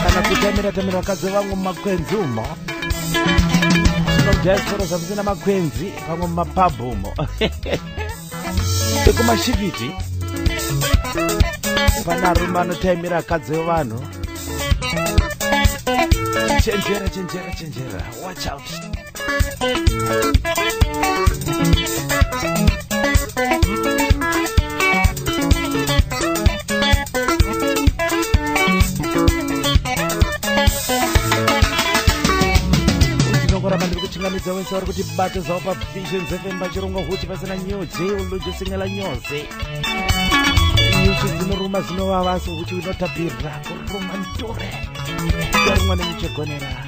Karena kutamira kazi wangu makwenzumo. Sino diaspora samsina makwenzi, wangu mapabumo. Tekuma shiviti. Panaruma no tamira kazi wano. Chenjera, watch out. Utinongora bandiri kuchingamidza wense vari kuti bate zvawo pavisions FM pachirongo huchi pasina nyuchi ulujo singela nyose. Nyuchi dzinoruma dzinovava asi huchi inotapirira kuruma ndore. Rumane muchegonera.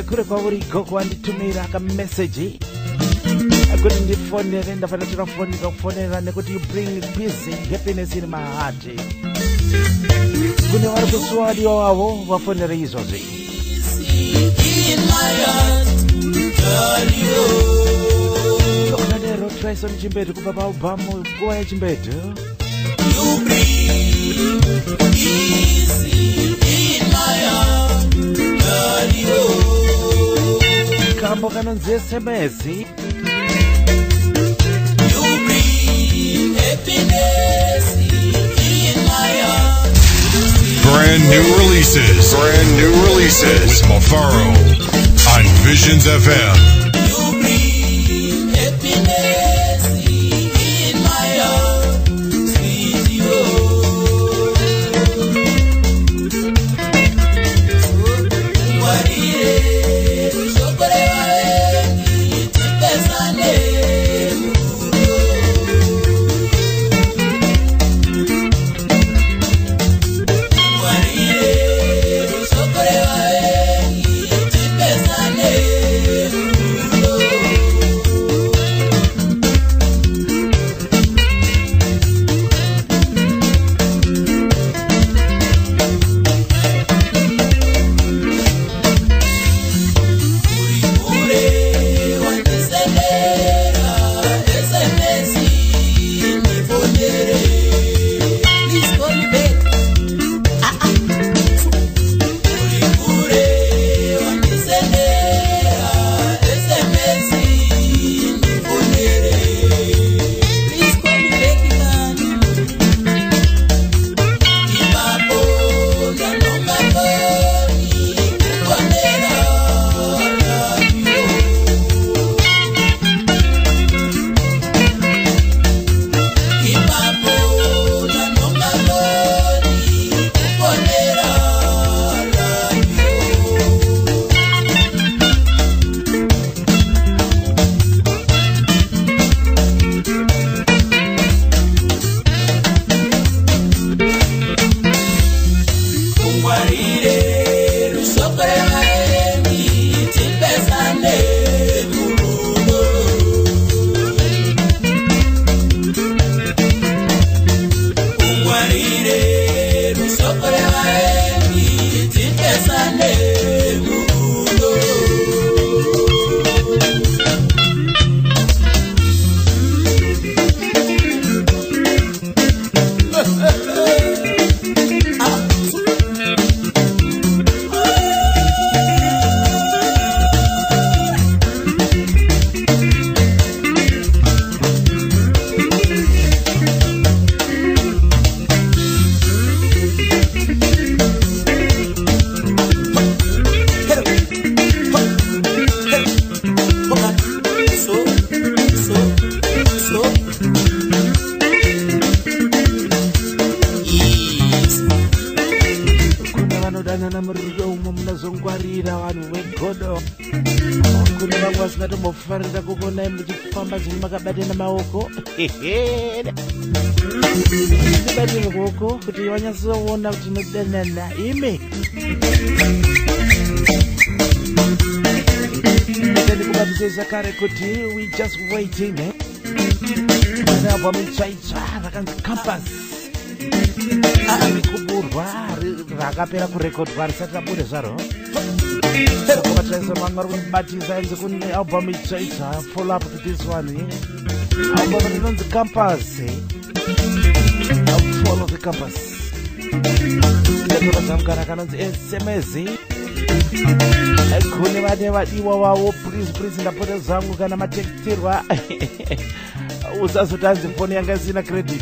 Kure kwauri gogo wanditumira ka message akuti ndifonere ndafana kufonera nekuti you bring peace happiness in my heart. Kune vari kusuwadiwa wavo vafonere izvozvi. Tokadero Trison Chimbedu kubva paubhamu nguva yechimbedu. You bring peace in my heart. Kambo kanonzi SMS. Brand new releases with Mafaro on Visions FM. Sunday. Kuna vanodanana muriro umo munazongwarira vanhu vegodo. Kune vamwe vasingatombofarira kukonai muchifamba zvino makabatana maoko. Muchibatire ruoko kuti vanyatsoona kuti munodanana imi. Ndikubatise zvakare kuti we just waiting. Nabva mutsvaitsva rakanzi Campus. Kuburwa rakapera kurekodwa risati rabuda zvaro. Kubatisa mamwe kubatisa enze kune album itsvaitsva follow up to this one. Album inonzi Campus. Follow the Campus. Ndatoka zamkara kanonzi SMS. Kune vane vadiwa wavo please ndapota zangu kana matekitirwa. Usazotanzi foni yanga isina credit.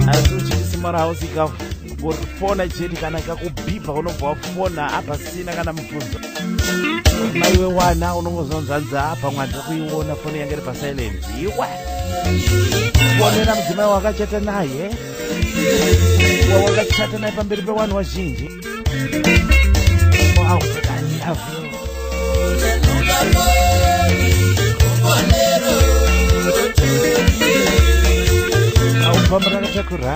Asi uchisimara house ikafona cheti kana ikakubhibha unobva wafona apa sina kana mubvunzo. Mai wewana unongozonzanza apa mwanza kuiona foni yanga iri pasilent. Iwe kuonera mudzimai wakachata naye wakachata naye pamberi pevanhu vazhinji. Wow, I love you. Album rakatakura.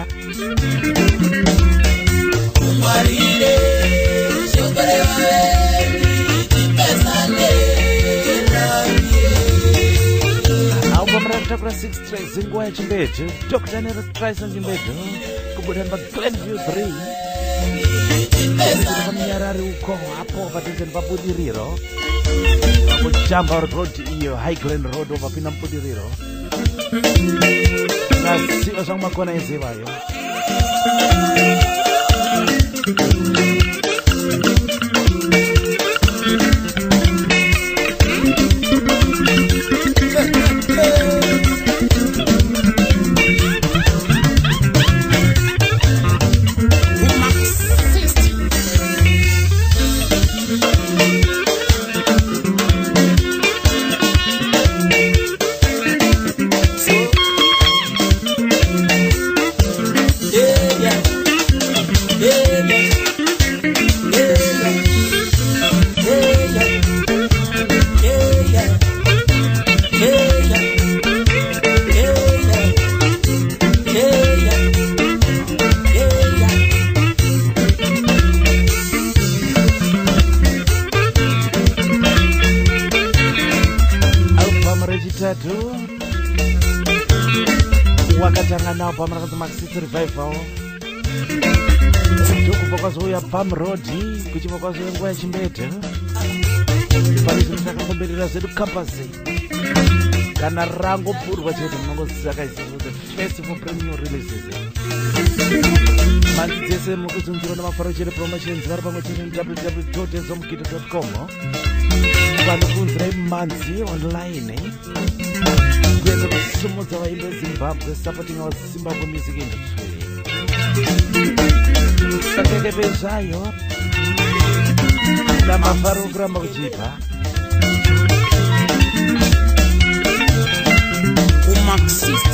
Album rakatakura 6 tracks inguva yechimbedzo. Dr. Nero Trice chimbedzo. Kubuda Glenview 3. Nyarari uko hapo patenzeni pabudiriro. Kuchamba road iyo High Glen Road opapinda mbudiriro. Nasiva zvangu makona ezivayo. Wakatangana album rakazi Maxi Revival. Ndokubva kwazouya Palm Road kuchibva kwazouya nguva yechimbedzo. Pane zvinhu zvakakomberera zvedu Campus. Kana rangopurwa chete munongozisakaisa the festival premium releases. Manzi dzese mukuzunzirwa namafaro chere promotions vari pamwe chete www.ezomukito.com. Vanokunzirai manzi online. Kuweza kusumudza vaimbi veZimbabwe supporting our Zimbabwe music industry. Sakekepe zvayo namafaro kuramba kuchipa. Umarxist.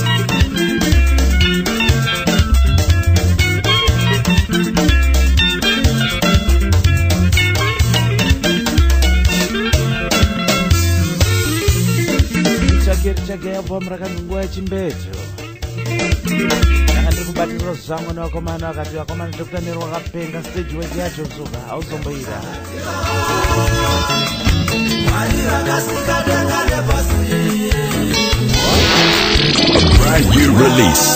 Chake album rakanzi nguva yechimbedzo. Ndakandiri kubatirwa zvangu nevakomana vakati vakomana Dr. Nero wakapenga stage weight yacho suka hauzomboira. A brand new release.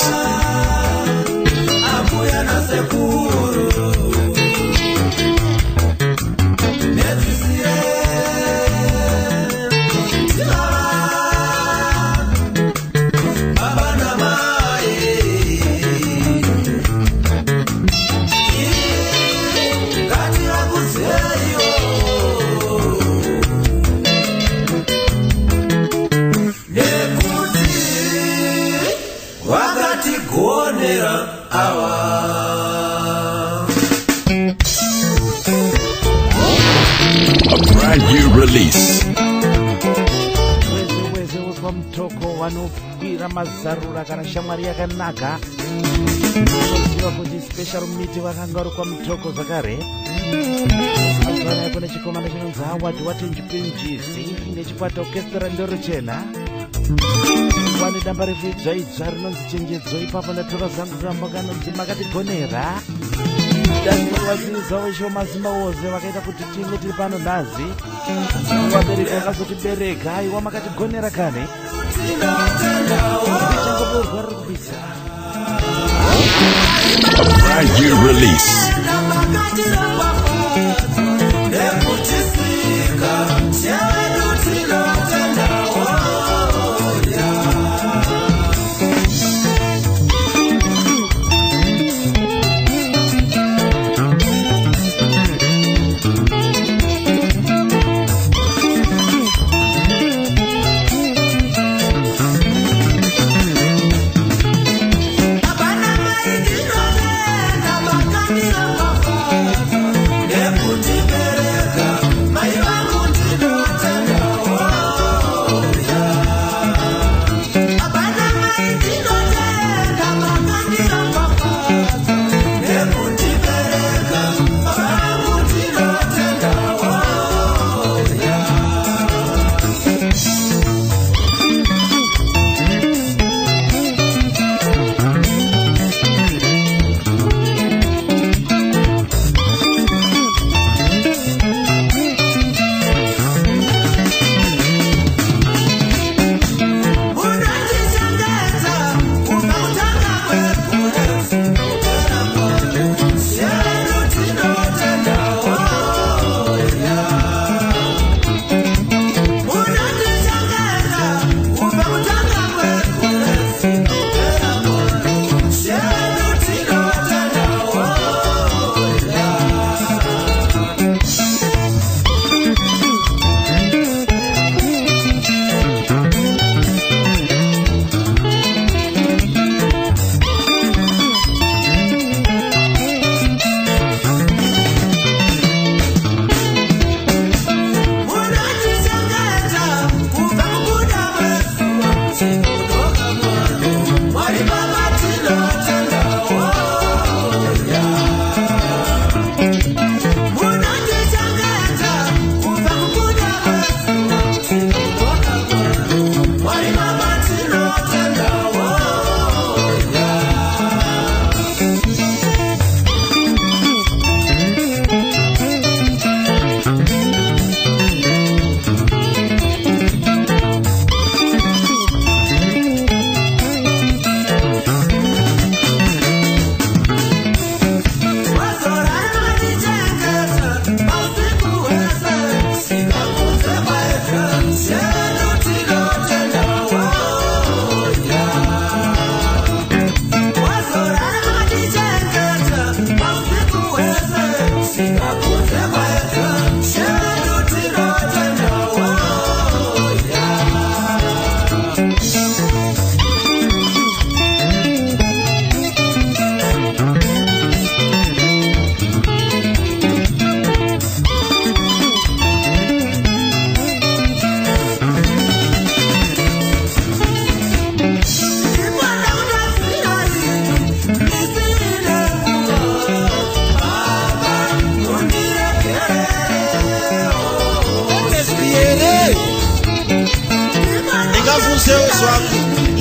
A brand new release. mtoko vanopfira mazarura kana shamwari yakanaka unoziva kuti special meet vakanga vari kwamutoko zvakare. Mazuvano kune chikomana chinonzi Howard Watenjipenjisi nechikwata orchestra ndoro chena wane damba refidzvaidzva rinonzi chenjedzo. Ipapo ndatora zangu kuramba kanonzi makatigonera dazivazivisa vesho mazima wose vakaita kuti tinge tiri pano nhazi. Vabereki vakazotibereka aiwa makatigonera kane ichangoborwa riri kubisa. A brand new release.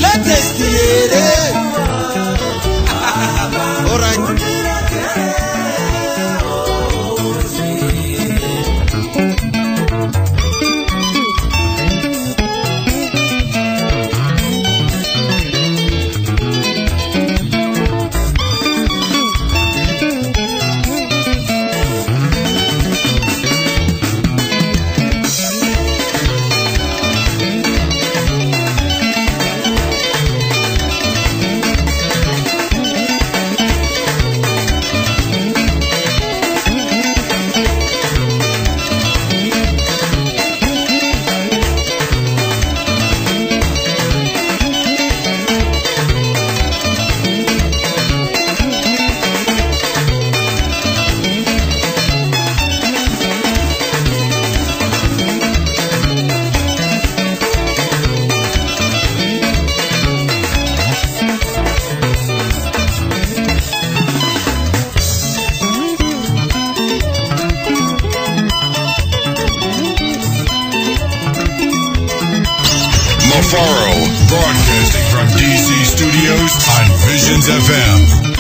Latest here. All right. Mafaro, broadcasting from DC Studios on Visions FM.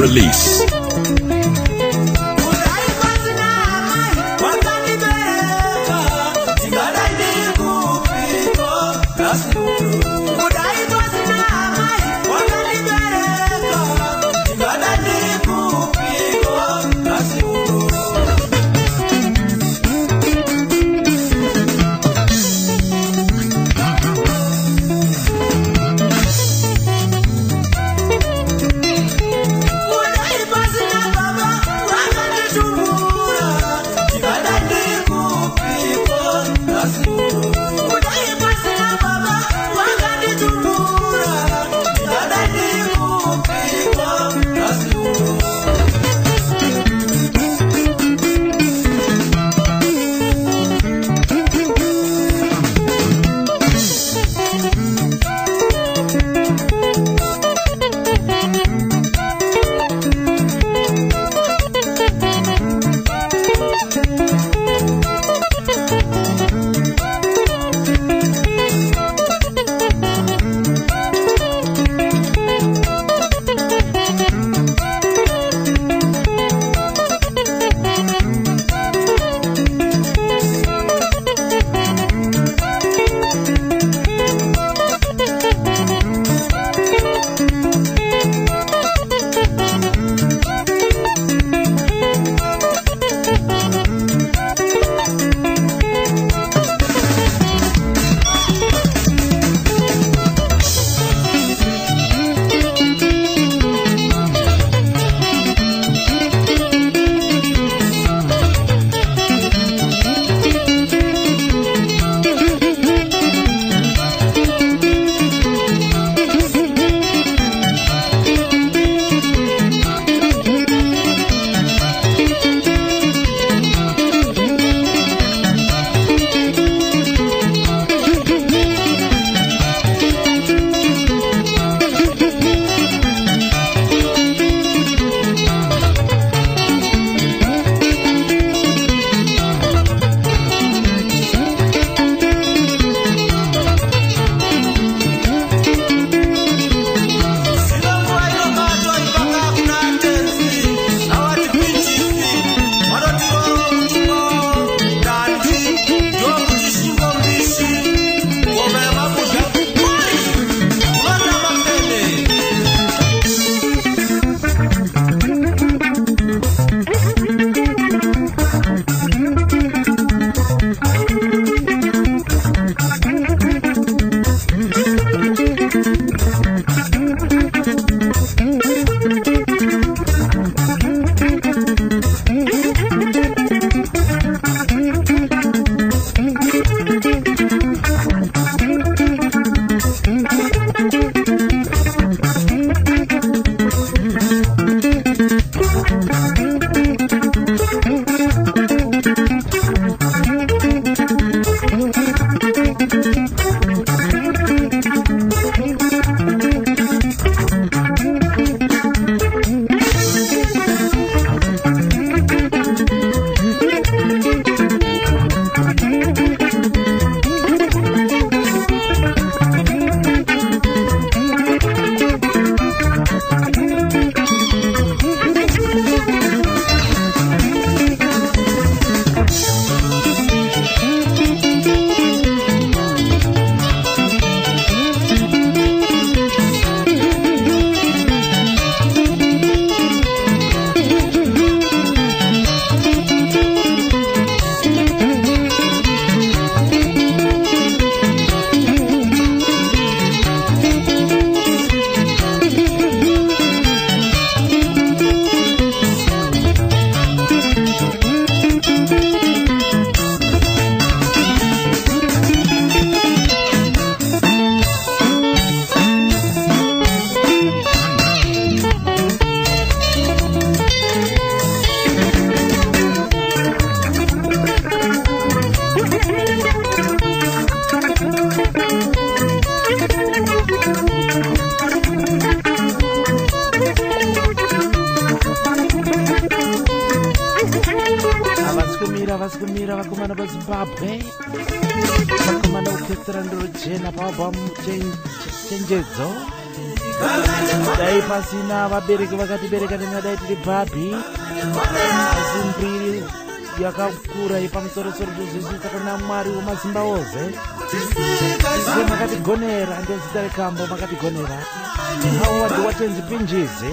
Release. Bye. Avasikumira vakomana vaZimbabwe vakomana orchestra ndorochena chenjedzo dai pasina vabereki vakatibereka nenyadai tiri bhabhi asi mbiri yakakura yepamusoro-soro tozvisisa kuna Mwari wemazimba ose izve makatigonera ndezita rekambo makatigonera awadi watenzi pinjizi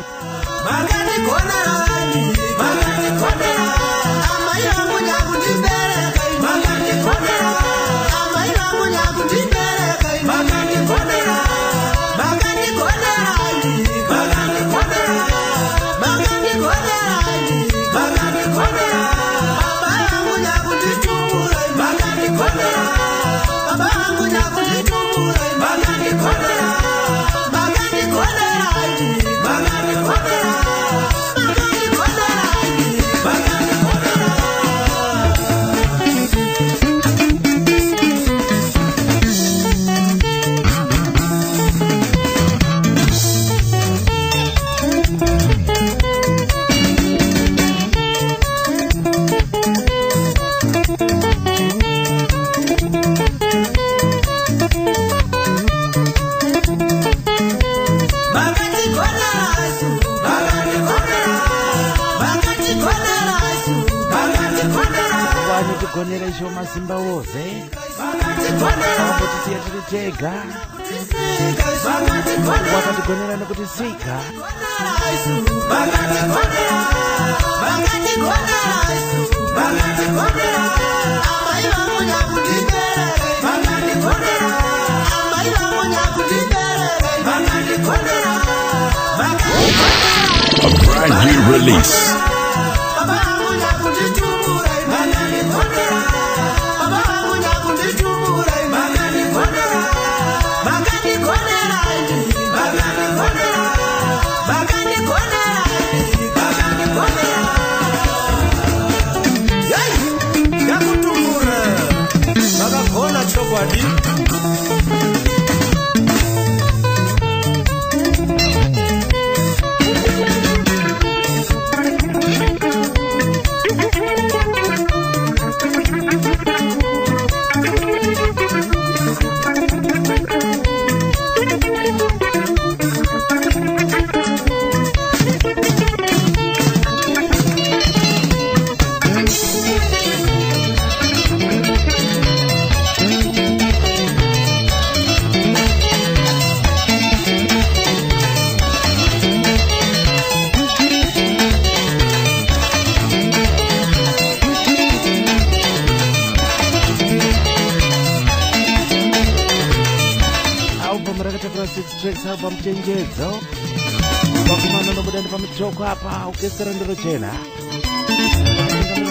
gonera isho mazimba ose ambotisiya tiri tega wakatigonera nekutisika A brand new release. album chenjedzo vakomana nomudani pamitoko apa orchestra ndorochena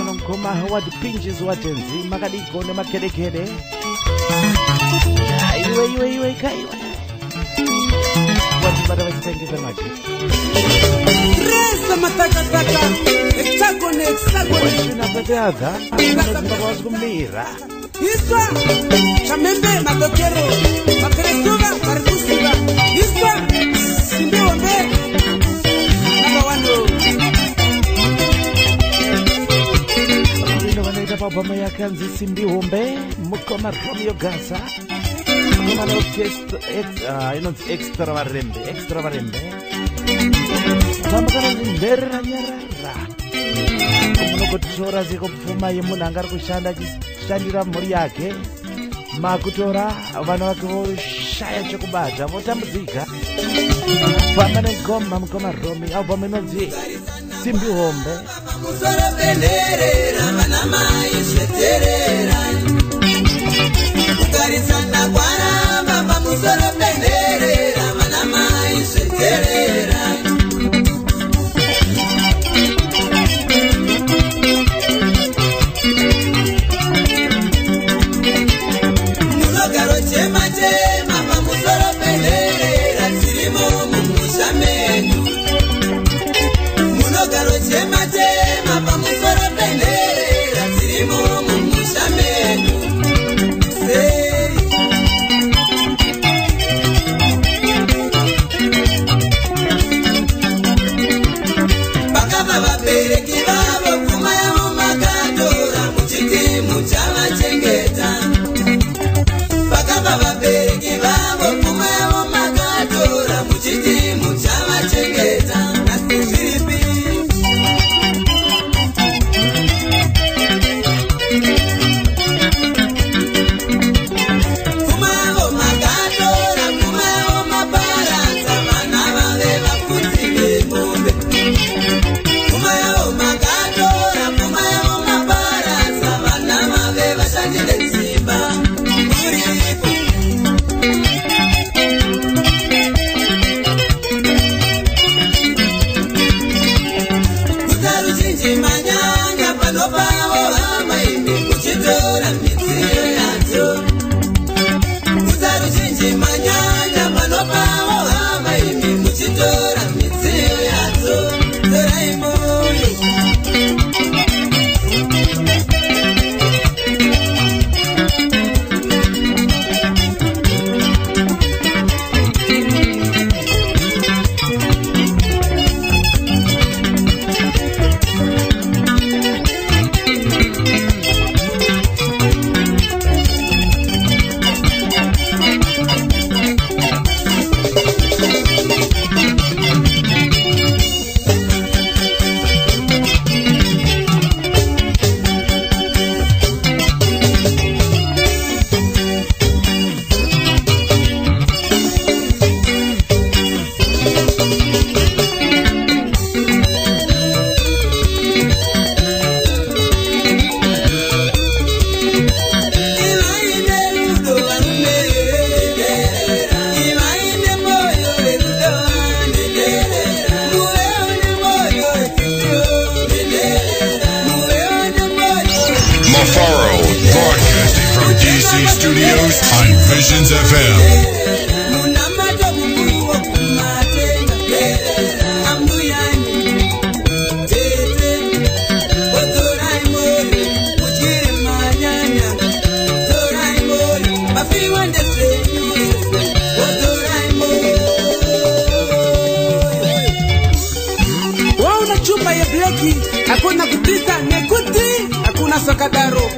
nomukoma Howard Pinches watenzi makadiko nemakedekede iwe kaiwe watibata vachitengesa machi Esa mataka-taka. Hexagone, hexagone. Chinapetaka. Unazimakawazi kumira. Iswa. Chamembe, matokero. Makeresuga, marikusuga. Iswa. Simbi wambe. Nabawano. Vino wanaita pabama ya kanzi Simbi Hombe. Mukoma Romeo Gaza. Mukoma na inonzi extra varembe. Extra varembe. Zamukana zimberera nyarara. Kutora zikupfuma yemunhu angari kushandira mhuri yake makutora vana vake voshaya chekubata votambudzika famba negoma mukoma Romi album inonzi Simbi Hombe musoro penderera vana mai sveterera kugarisana kwaramba pamusoro penderera vana mai sveterera Tema pamusoro penderera tirimo mumusha menyu munogaro tema pamusoro penderera tirimo mumusha menyu bakava vabereki vavo pfuma yavo makadora muchitimu chavachengeta vabereki vavo pfuma yavo makatora muchitimu chavachengeta asi zviripi pfuma yavo makatora pfuma yavo maparadza vana vave vafudzi vemombe pfuma yavo makatora pfuma yavo maparadza vana vave vashandi vedzimba uripo manyanya panopavo hama imi kuchitora midziyo yadzo kutaruzhinji manyanya panopavo hama imi kuchitora midziyo yadzo torai moyo Studios on Visions FM. Wauna chupa ya bleki, hakuna kupita nekuti, hakuna sokadaro.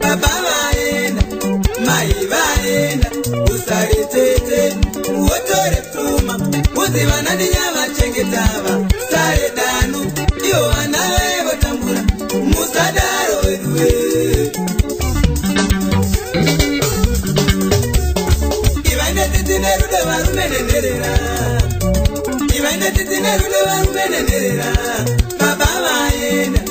Baba vaenda, mai vaenda, usaritete, uotore pfuma, uzi vana ndinyava chengetava, sare danu, iyo vana vevo tambura, musadaro weduwe. Ivaine titine rude varume nenderera, ivaine titine rude varume nenderera, baba vaenda,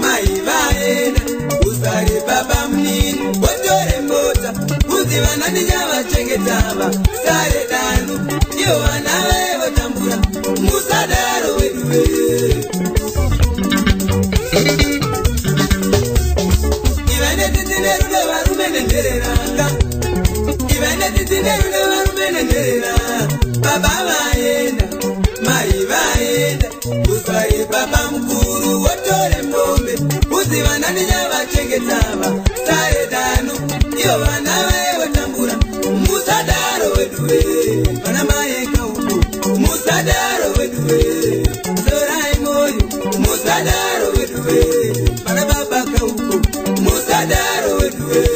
mai vaenda, usare baba mnini, otore mbota, uzi vana ndinyava chengetava, sare danu, iyo vana vevo tambura, musadaro weduwe. Ivaine titine rude varume nenderera, ivaine titine rude varume nenderera, baba vaenda, mai vaenda, usare baba mkuru, otore mbombe, uzi vana ndinyava chengetava, sare danu, iyo vana vevo tambura, musadaro weduwe. Vana maeka uko, musadaro weduwe. Zorai moyo, musadaro weduwe. Vana babaka uko, musadaro weduwe.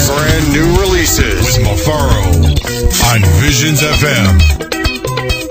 Brand new releases with Mafaro on Visions FM.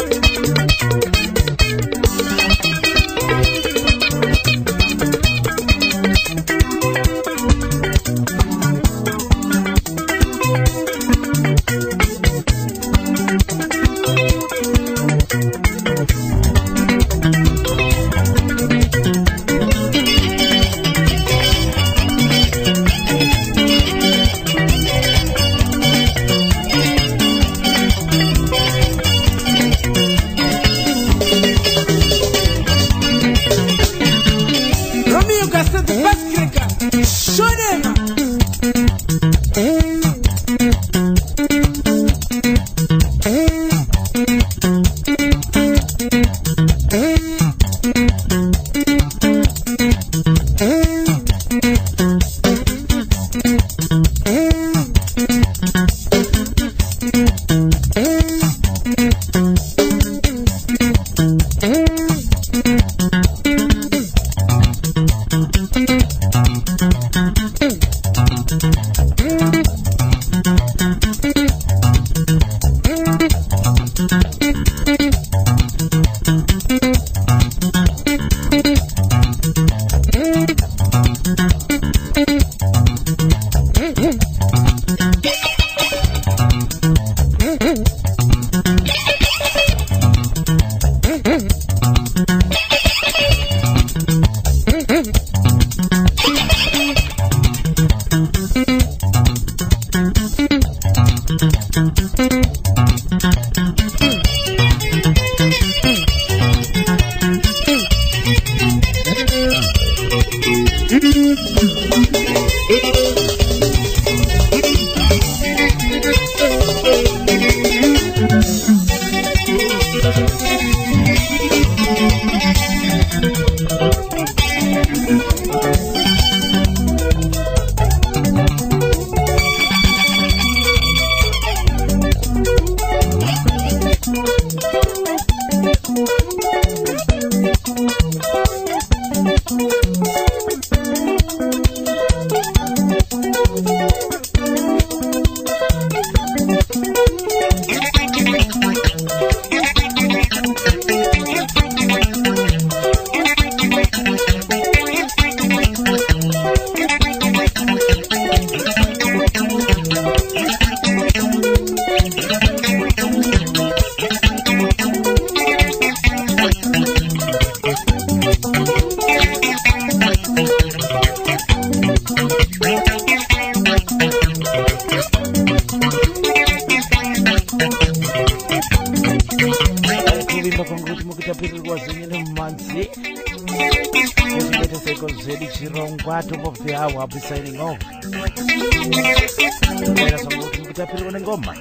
Zedi. Kuleta Seko Zedi Chirongwa, top of the hour, I'll be signing off. Wena songothi ngitaphiwa nengoma.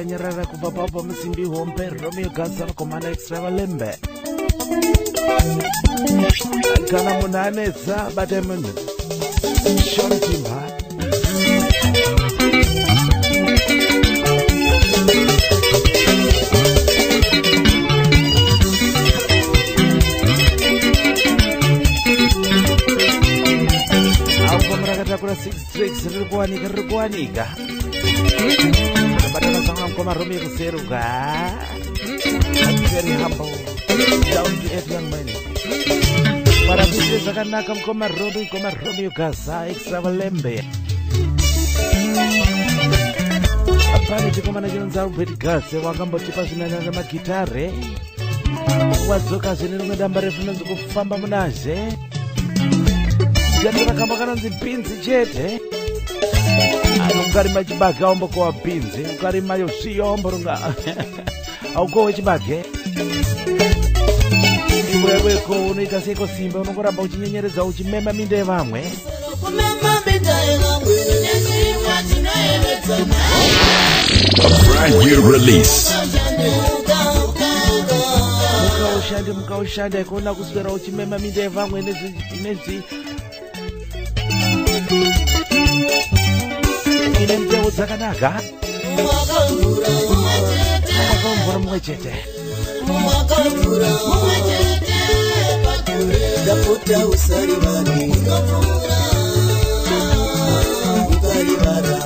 Nyarara kubaba msimbi hompe Romeo Gansana komanda extra lembe kana munane za batemen Sean Timba au komrakata kula 6 tricks rikuanika Badala sang koma Romeo kuseruka. Very humble, down to earth young man. Para bisnes zakanaka koma Romeo Gasa extra lembe. Apani tikoma na jinza ubedi gase wakambo tipasina na magitare. Wadzoka zini ngedamba reference kufamba munaze. Jana kama kana nzipinzi chete. Ukarima chibage aombo kwa pinzi ukarima yosi aombo runga auko chibage iwewe ko unoita seko simba unongoramba uchinyenyereza uchimema minde vamwe A brand new release. Mukaushande kuona kuswera uchimema minde vamwe nezi ine mteu dzakanaka mwakamvura mumwe chete ndapota usarivani ukarivara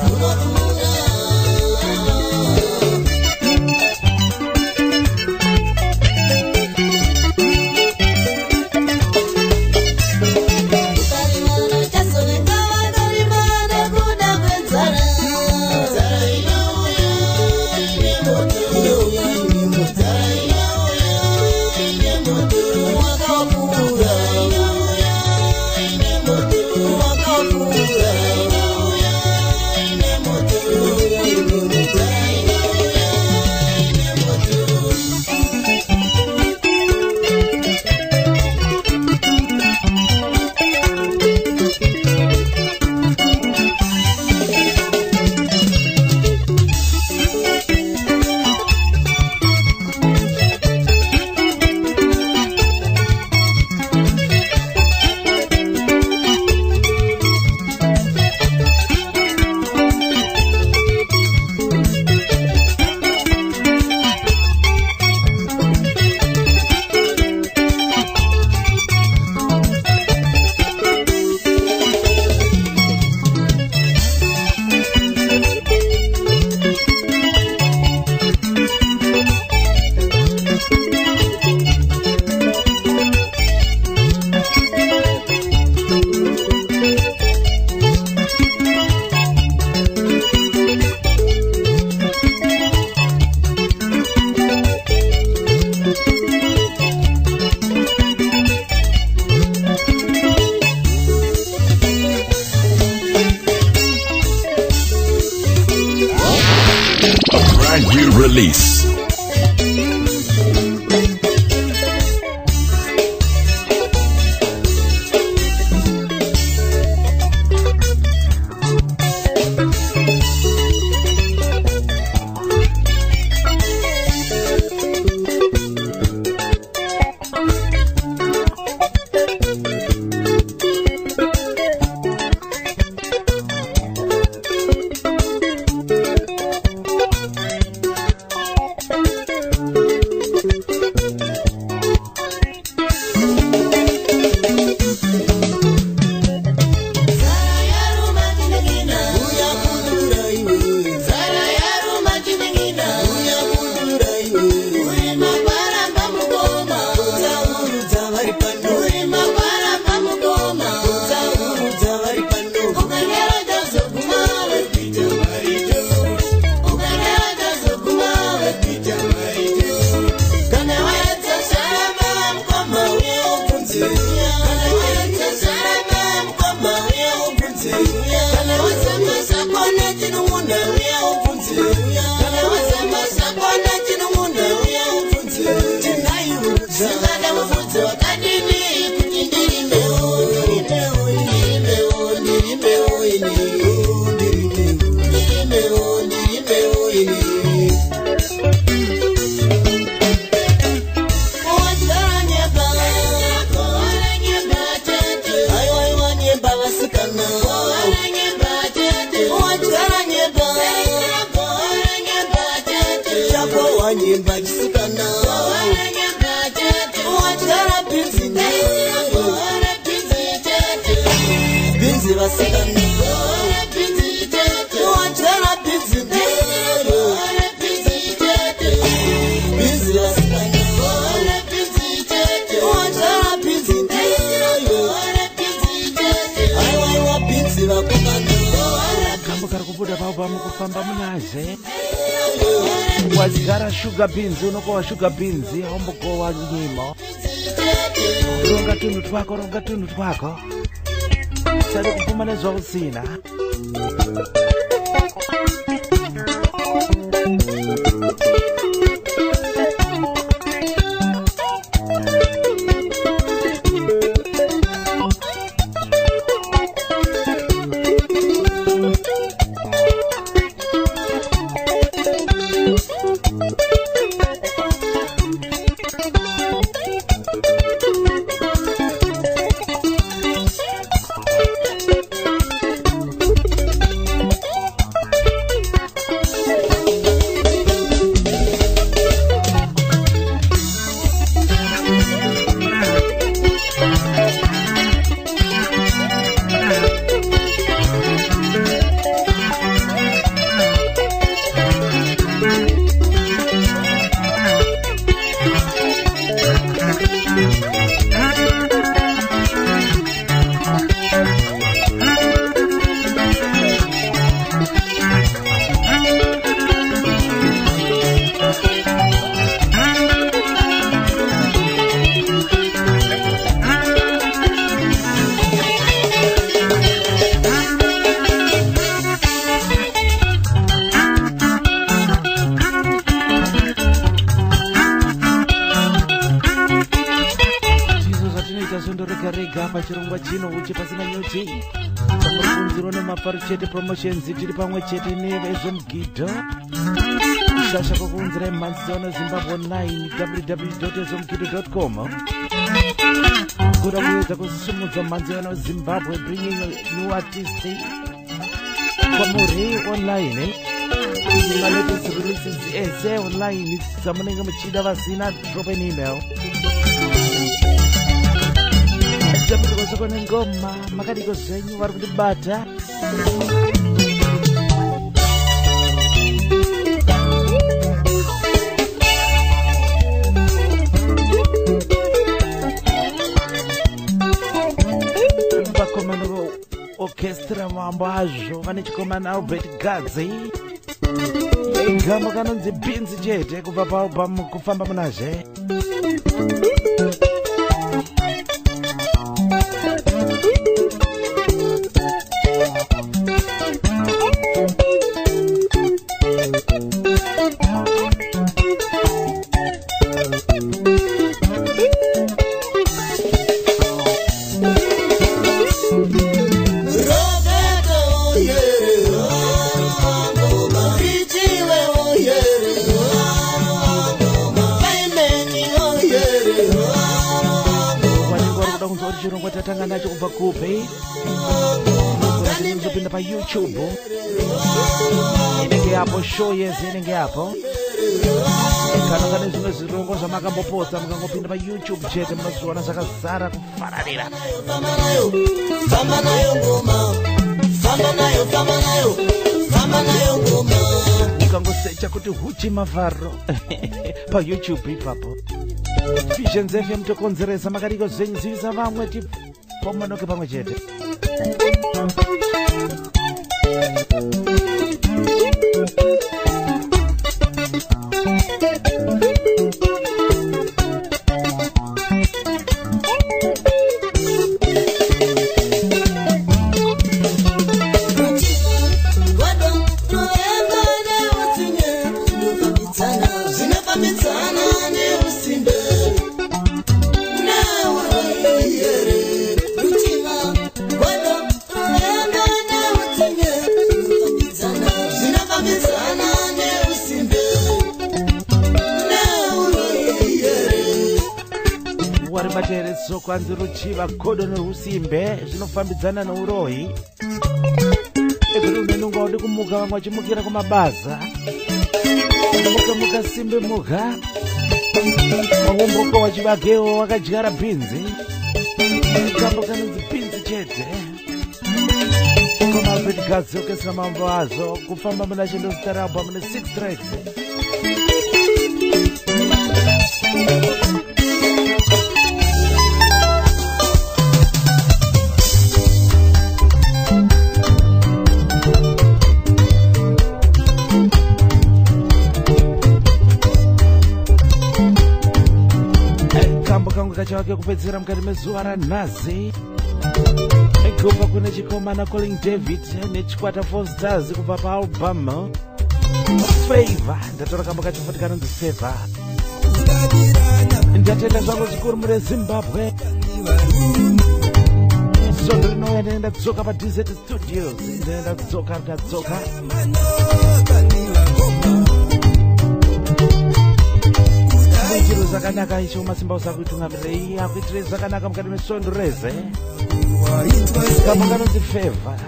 vabvudze vakadini kuti ndirimewo ndirimewo ndirimewo ndirimewo ndirimewo ndirimewo ini wachara nyemba aiwa aiwa nyemba vasikana wachara nyemba chako wanyemba chisikana wachara binzi binzi vasikana wachara binzi binzi vasikana wachara binzi aiwa aiwa binzi vakokana kambo kari kubuda baba mukufamba munaze wazigara sugar beans unokowa sugar beans ombokowa nyimo ronga tunhu twako sari kupfuma nezvausina pachirongwa chino uchi pasina nyuchi pamurunziro nemaparo chete promotions tiri pamwe chete nevezomugidho shasha kokuunzira imhanzidzano zimbabwe online www.ezomugidho.com kuda kuedza kusumudza mhanzidzano zimbabwe bringing new artists kwamuri online malatest releases ese online dzamunenge muchida vasina drop an email dzamurikosoko nengoma makadiko zvenyu vari kutibata vakomana orchestra mambo azvo vane chikomana Albert Gadzi egama kanonzi Binzi chete kubva paalbum kufamba munazve chirongwa tatanga nacho kubva kupi kuzopinda paYouTube inenge yapo show yese inenge yapo kana kane zvimwe zvirongwa zvamakambopodza mukangopinda paYouTube chete munozviona zvakazara kufararira ukangosecha kuti Huchi Mavharo paYouTube ipapo Visions FM tokonzeresa makariko zvenyu zivisa vamwe tipomanoke pamwe chete Zinafambidzana neusimbe nesokwanzi ruchiva kodo nerusimbe zvinofambidzana neuroyi ekuti unenonga udi kumuka vamwe vachimukira kumabasa muka simbe muka mawomboka wachivagewo wakadyara bhinzi kambo kanonzi bhinzi chete komabetgazi okesina mambo azo kufamba muna chindositarabwa mune 6 tracks kachawake kupedzera mukati mezuva ranhasi kubva kune chikomana Calling David nechikwata Four Stars kubva paalbum Favor. Ndatora kambo kachifuti kanonzi Favor. Ndatenda zvangu zvikuru mune Zimbabwe. Sondo rinouya ndaenda kudzoka paDZ Studios. Ndaenda kudzoka ndadzoka. Chiro zvakanaka icho masimba usakuitungamirei akuitire zvakanaka mukati mesondo reze kambo kanonzi Favor.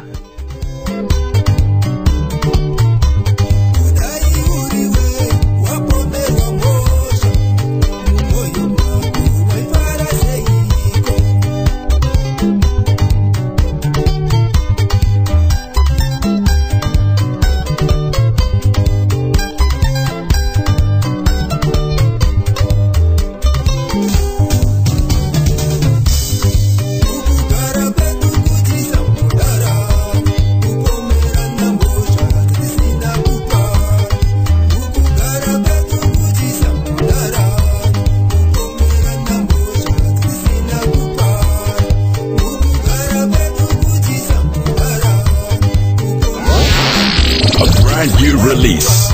New release.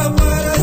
Para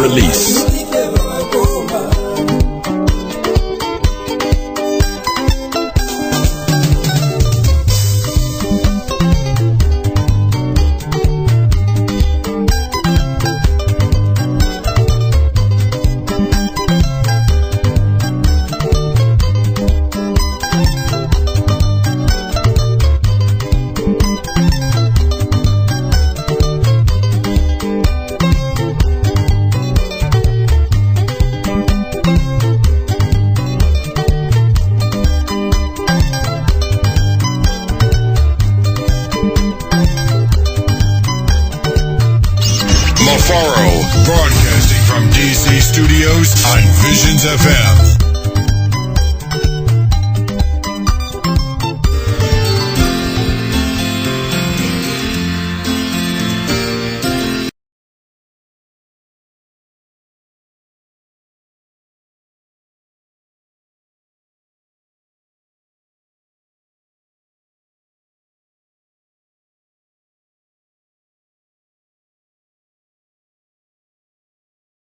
Release. Mafaro, broadcasting from DC Studios on Visions FM.